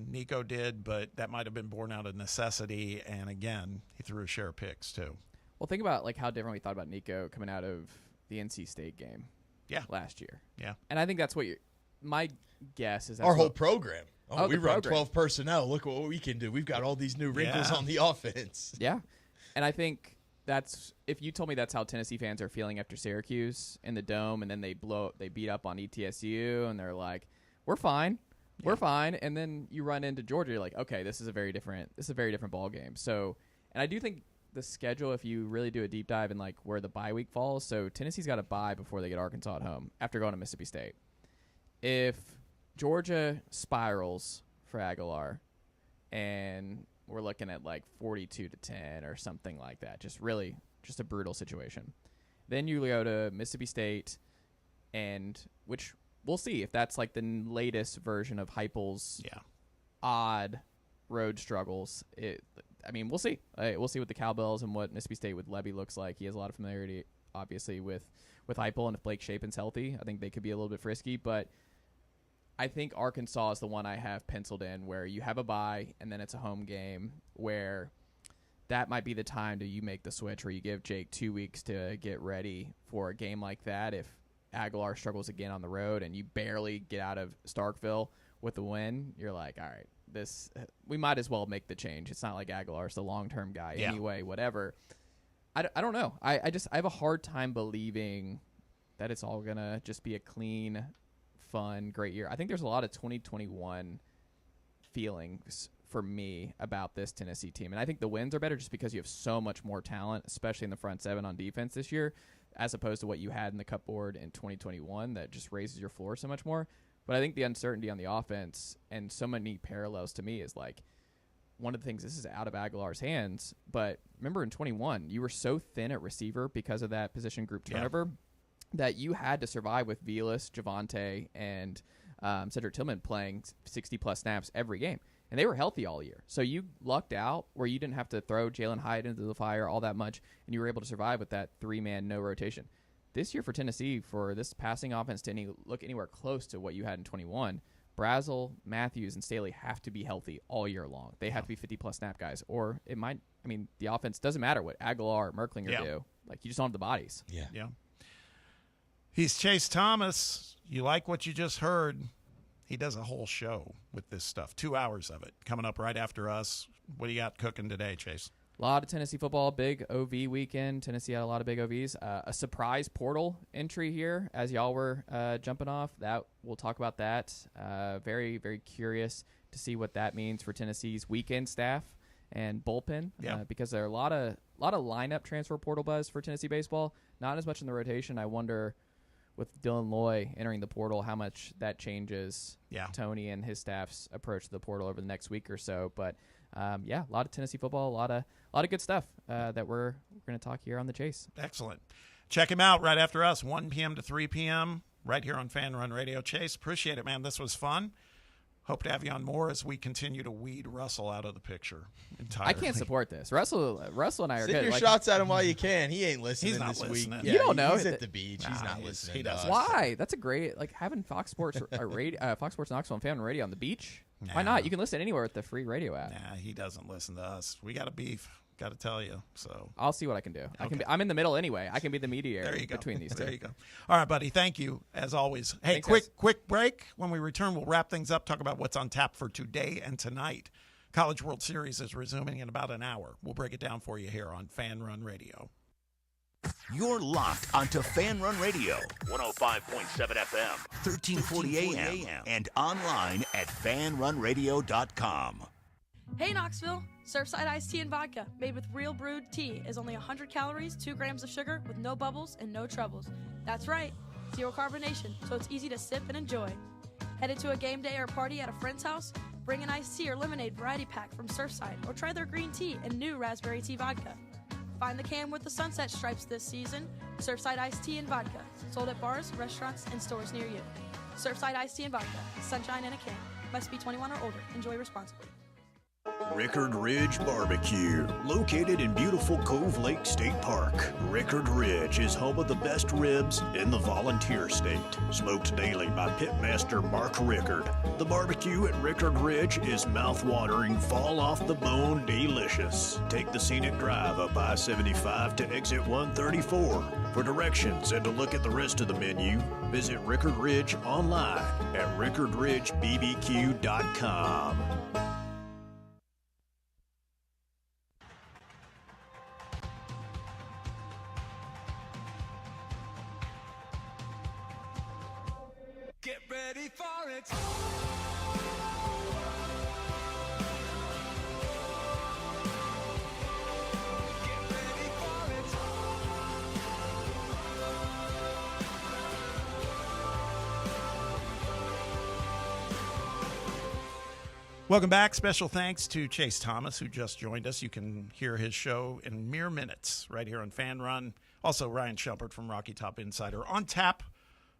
Nico did, but that might have been born out of necessity, and again, he threw a share of picks too. Well, think about like how different we thought about Nico coming out of the NC State game last year. Yeah. And I think that's what my guess is. That's our whole program. We run program. 12 personnel. Look what we can do. We've got all these new wrinkles on the offense. Yeah. And I think that's if you told me that's how Tennessee fans are feeling after Syracuse in the Dome, and then they beat up on ETSU, and they're like, "We're fine, we're fine," and then you run into Georgia, you're like, "Okay, this is a very different ball game." So, and I do think the schedule, if you really do a deep dive in like where the bye week falls, so Tennessee's got a bye before they get Arkansas at home after going to Mississippi State. If Georgia spirals for Aguilar, and we're looking at like 42-10 or something like that. Just a brutal situation. Then you go to Mississippi State, and which we'll see if that's like the latest version of Heupel's odd road struggles. We'll see. We'll see what the Cowbells and what Mississippi State with Levy looks like. He has a lot of familiarity, obviously, with Heupel, and if Blake Shapen's healthy, I think they could be a little bit frisky, but I think Arkansas is the one I have penciled in where you have a bye and then it's a home game where that might be the time you make the switch, where you give Jake 2 weeks to get ready for a game like that. If Aguilar struggles again on the road and you barely get out of Starkville with the win, you're like, all right, we might as well make the change. It's not like Aguilar's the long-term guy anyway, whatever. I don't know. I have a hard time believing that it's all going to just be a clean, fun, great year. I think there's a lot of 2021 feelings for me about this Tennessee team. And I think the wins are better just because you have so much more talent, especially in the front seven on defense this year, as opposed to what you had in the cupboard in 2021 that just raises your floor so much more. But I think the uncertainty on the offense and so many parallels to me is like one of the things, this is out of Aguilar's hands, but remember in 21, you were so thin at receiver because of that position group turnover that you had to survive with Velas, Javonte, and Cedric Tillman playing 60-plus snaps every game. And they were healthy all year. So you lucked out where you didn't have to throw Jalen Hyatt into the fire all that much, and you were able to survive with that three-man no rotation. This year for Tennessee, for this passing offense to look anywhere close to what you had in 21, Brazel, Matthews, and Staley have to be healthy all year long. They have to be 50-plus snap guys. Or it might – the offense doesn't matter what Aguilar or Merklinger do. Like, you just don't have the bodies. Yeah. He's Chase Thomas. You like what you just heard. He does a whole show with this stuff, 2 hours of it, coming up right after us. What do you got cooking today, Chase? A lot of Tennessee football, big OV weekend. Tennessee had a lot of big OVs. A surprise portal entry here as y'all were jumping off. We'll talk about that. Very, very curious to see what that means for Tennessee's weekend staff and bullpen. Because there are a lot of lineup transfer portal buzz for Tennessee baseball. Not as much in the rotation. I wonder, with Dylan Loy entering the portal, how much that changes Tony and his staff's approach to the portal over the next week or so. But a lot of Tennessee football, a lot of good stuff that we're going to talk here on The Chase. Excellent. Check him out right after us, 1 p.m. to 3 p.m. right here on Fan Run Radio. Chase, appreciate it, man. This was fun. Hope to have you on more as we continue to weed Russell out of the picture entirely. I can't support this. Russell and I are Send good. your shots at him while you can. He ain't listening not this listening. week. You don't know. He's at the beach. He's not listening. He doesn't. Why? That's a great, having Fox Sports Fox Sports Knoxville and Fan Radio on the beach. Why not? You can listen anywhere with the free radio app. Nah, he doesn't listen to us. We got a beef. Got to tell you. So I'll see what I can do. Okay. I'm in the middle anyway. I can be the mediator between these two. There you go. All right, buddy. Thank you as always. Hey, Thanks, quick break. When we return, we'll wrap things up. Talk about what's on tap for today and tonight. College World Series is resuming in about an hour. We'll break it down for you here on Fan Run Radio. You're locked onto Fan Run Radio, 105.7 FM, 1340 AM, and online at fanrunradio.com. Hey Knoxville! Surfside iced tea and vodka, made with real brewed tea, is only 100 calories, 2 grams of sugar, with no bubbles and no troubles. That's right, zero carbonation, so it's easy to sip and enjoy. Headed to a game day or party at a friend's house? Bring an iced tea or lemonade variety pack from Surfside, or try their green tea and new raspberry tea vodka. Find the can with the sunset stripes this season. Surfside iced tea and vodka, sold at bars, restaurants, and stores near you. Surfside iced tea and vodka, sunshine in a can. Must be 21 or older. Enjoy responsibly. Rickard Ridge Barbecue, located in beautiful Cove Lake State Park. Rickard Ridge is home of the best ribs in the Volunteer State. Smoked daily by Pitmaster Mark Rickard. The barbecue at Rickard Ridge is mouth-watering, fall-off-the-bone delicious. Take the scenic drive up I-75 to exit 134. For directions and to look at the rest of the menu, visit Rickard Ridge online at rickardridgebbq.com. ready for it. Welcome back. Special thanks to Chase Thomas, who just joined us. You can hear his show in mere minutes right here on Fan Run. Also, Ryan Shumpert from Rocky Top Insider on tap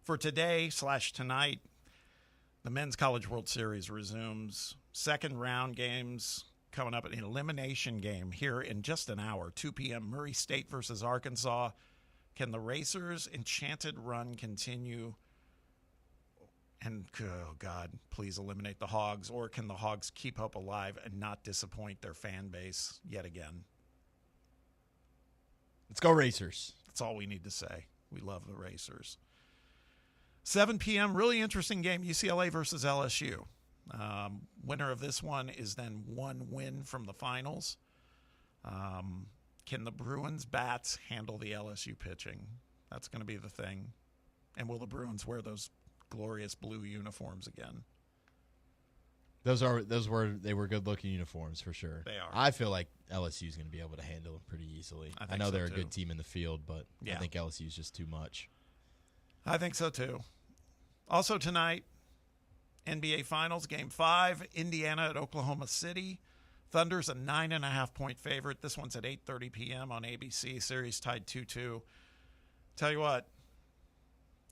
for today/tonight. The Men's College World Series resumes. Second round games coming up, an elimination game here in just an hour, 2 p.m. Murray State versus Arkansas. Can the Racers' enchanted run continue? And, oh, God, please eliminate the Hogs. Or can the Hogs keep hope alive and not disappoint their fan base yet again? Let's go Racers. That's all we need to say. We love the Racers. 7 p.m., really interesting game, UCLA versus LSU. Winner of this one is then one win from the finals. Can the Bruins bats handle the LSU pitching? That's going to be the thing. And will the Bruins wear those glorious blue uniforms again? They were good looking uniforms for sure. They are. I feel like LSU is going to be able to handle them pretty easily. I know so they're too. a good team in the field, but Yeah. I think LSU is just too much. I think so too. Also tonight, NBA Finals Game 5, Indiana at Oklahoma City. Thunder's a 9.5-point favorite. This one's at 8:30 p.m. on ABC. Series tied 2-2. Tell you what,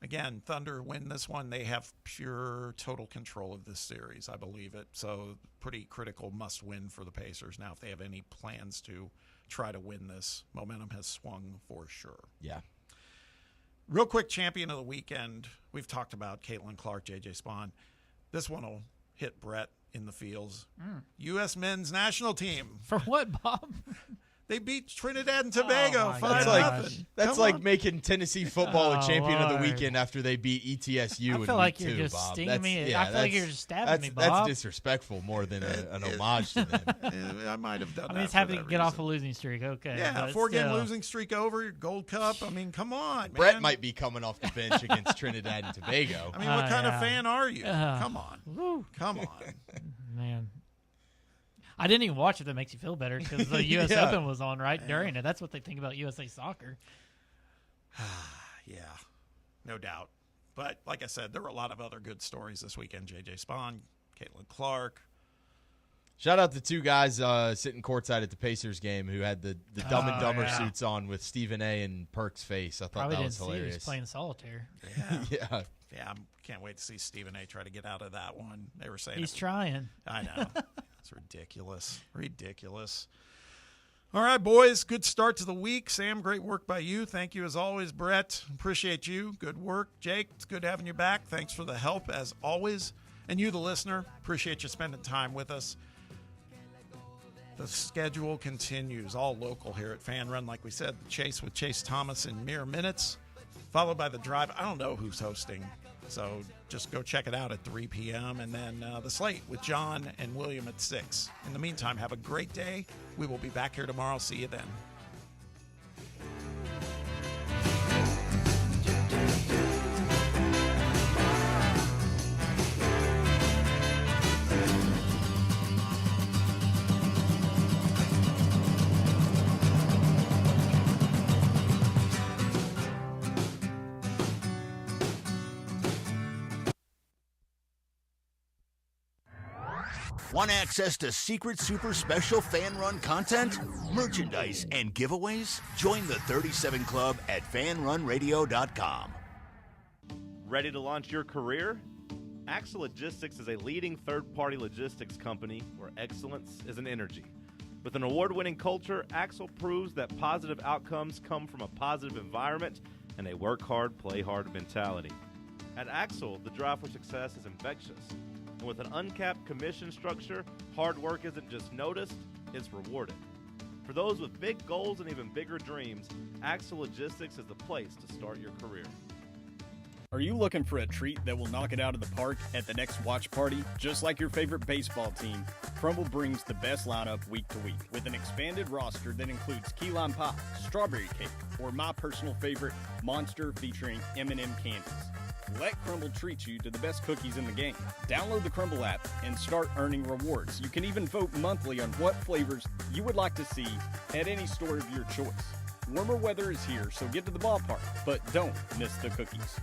again, Thunder win this one. They have pure total control of this series. I believe it. So pretty critical must-win for the Pacers now if they have any plans to try to win this. Momentum has swung for sure. Yeah. Real quick, champion of the weekend. We've talked about Caitlin Clark, J.J. Spawn. This one will hit Brett in the fields. U.S. men's national team. For what, Bob? They beat Trinidad and Tobago 5-0. That's like making Tennessee football a champion of the weekend after they beat ETSU. I feel like you're just Bob. stinging me. I feel like you're just stabbing me, Bob. That's disrespectful more than an homage to them. I might have done that. I mean, it's happy to get off a losing streak. Okay. Yeah, but 4-game still. losing streak over, Gold Cup. I mean, come on, man. Brett might be coming off the bench against Trinidad and Tobago. I mean, what kind of yeah. fan are you? Come on. Woo. Come on. Man. I didn't even watch it. That makes you feel better because the U.S. Yeah. Open was on right during it. That's what they think about USA Soccer. Yeah, no doubt. But like I said, there were a lot of other good stories this weekend. J.J. Spawn, Caitlin Clark. Shout out to two guys sitting courtside at the Pacers game who had the Dumb and Dumber suits on with Stephen A. and Perk's face. I thought Probably that didn't was see hilarious. he was playing solitaire. Yeah. Yeah, I can't wait to see Stephen A. try to get out of that one. They were saying He's trying. I know. It's ridiculous. Ridiculous. All right, boys. Good start to the week. Sam, great work by you. Thank you as always, Brett. Appreciate you. Good work. Jake, it's good having you back. Thanks for the help as always. And you, the listener, appreciate you spending time with us. The schedule continues, all local here at Fan Run. Like we said, the Chase with Chase Thomas in mere minutes, followed by the Drive. I don't know who's hosting, so just go check it out at 3 p.m. And then the Slate with John and William at 6. In the meantime, have a great day. We will be back here tomorrow. See you then. Want access to secret super special fan run content, merchandise, and giveaways? Join the 37 Club at fanrunradio.com. Ready to launch your career? Axle Logistics is a leading third-party logistics company where excellence is an energy. With an award-winning culture, Axle proves that positive outcomes come from a positive environment and a work hard, play hard mentality. At Axle, the drive for success is infectious. And with an uncapped commission structure, hard work isn't just noticed, it's rewarded. For those with big goals and even bigger dreams, Axle Logistics is the place to start your career. Are you looking for a treat that will knock it out of the park at the next watch party? Just like your favorite baseball team, Crumble brings the best lineup week to week with an expanded roster that includes key lime pie, strawberry cake, or my personal favorite, Monster featuring M&M candies. Let Crumble treat you to the best cookies in the game. Download the Crumble app and start earning rewards. You can even vote monthly on what flavors you would like to see at any store of your choice. Warmer weather is here, so get to the ballpark, but don't miss the cookies.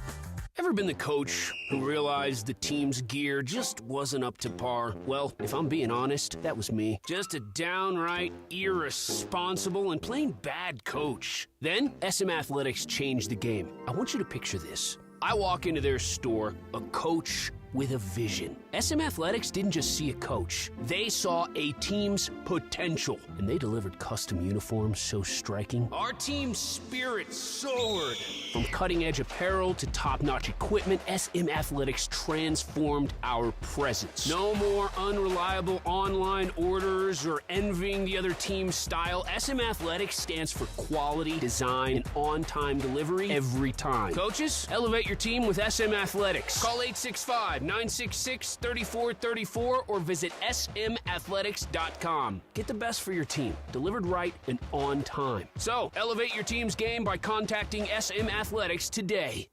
Ever been the coach who realized the team's gear just wasn't up to par? Well, if I'm being honest, that was me. Just a downright irresponsible and plain bad coach. Then, SM Athletics changed the game. I want you to picture this. I walk into their store, a coach with a vision. SM Athletics didn't just see a coach. They saw a team's potential, and they delivered custom uniforms so striking. Our team's spirit soared. From cutting-edge apparel to top-notch equipment, SM Athletics transformed our presence. No more unreliable online orders or envying the other team's style. SM Athletics stands for quality, design, and on-time delivery every time. Coaches, elevate your team with SM Athletics. Call 865-966-3434 or visit smathletics.com. Get the best for your team, delivered right and on time. So, elevate your team's game by contacting SM Athletics today.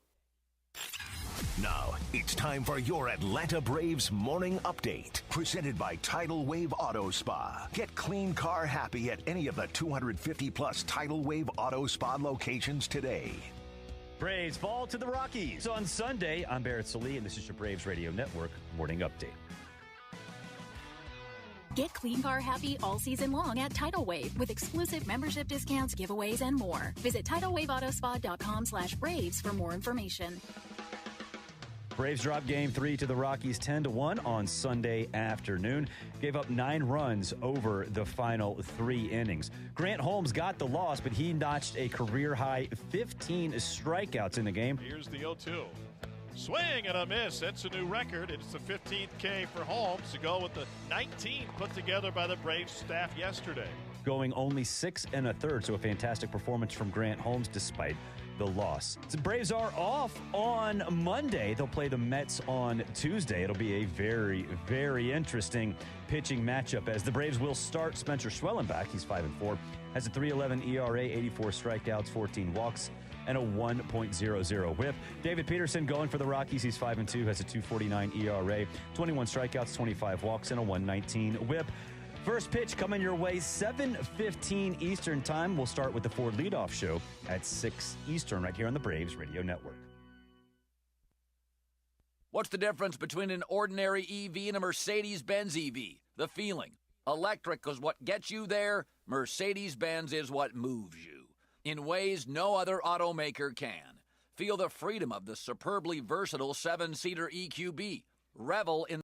Now, it's time for your Atlanta Braves Morning Update, presented by Tidal Wave Auto Spa. Get clean car happy at any of the 250-plus Tidal Wave Auto Spa locations today. Braves fall to the Rockies on Sunday. I'm Barrett Salee, and this is your Braves Radio Network Morning Update. Get clean car happy all season long at Tidal Wave with exclusive membership discounts, giveaways, and more. Visit TidalWaveAutospa.com/Braves for more information. Braves dropped Game 3 to the Rockies 10-1 on Sunday afternoon. Gave up 9 runs over the final 3 innings. Grant Holmes got the loss, but he notched a career-high 15 strikeouts in the game. Here's the 0-2. Swing and a miss. That's a new record. It's the 15th K for Holmes to go with the 19 put together by the Braves staff yesterday. Going only 6 1/3, so a fantastic performance from Grant Holmes despite the loss. The Braves are off on Monday. They'll play the Mets on Tuesday. It'll be a very, very interesting pitching matchup as the Braves will start Spencer Schwellenbach. He's 5-4, has a 3.11 ERA, 84 strikeouts, 14 walks, and a 1.00 whip. David Peterson going for the Rockies. He's 5-2, has a 2.49 ERA, 21 strikeouts, 25 walks, and a 1.19 whip. First pitch coming your way, 7:15 Eastern time. We'll start with the Ford Leadoff Show at 6 Eastern right here on the Braves Radio Network. What's the difference between an ordinary EV and a Mercedes-Benz EV? The feeling. Electric is what gets you there. Mercedes-Benz is what moves you in ways no other automaker can. Feel the freedom of the superbly versatile 7-seater EQB. Revel in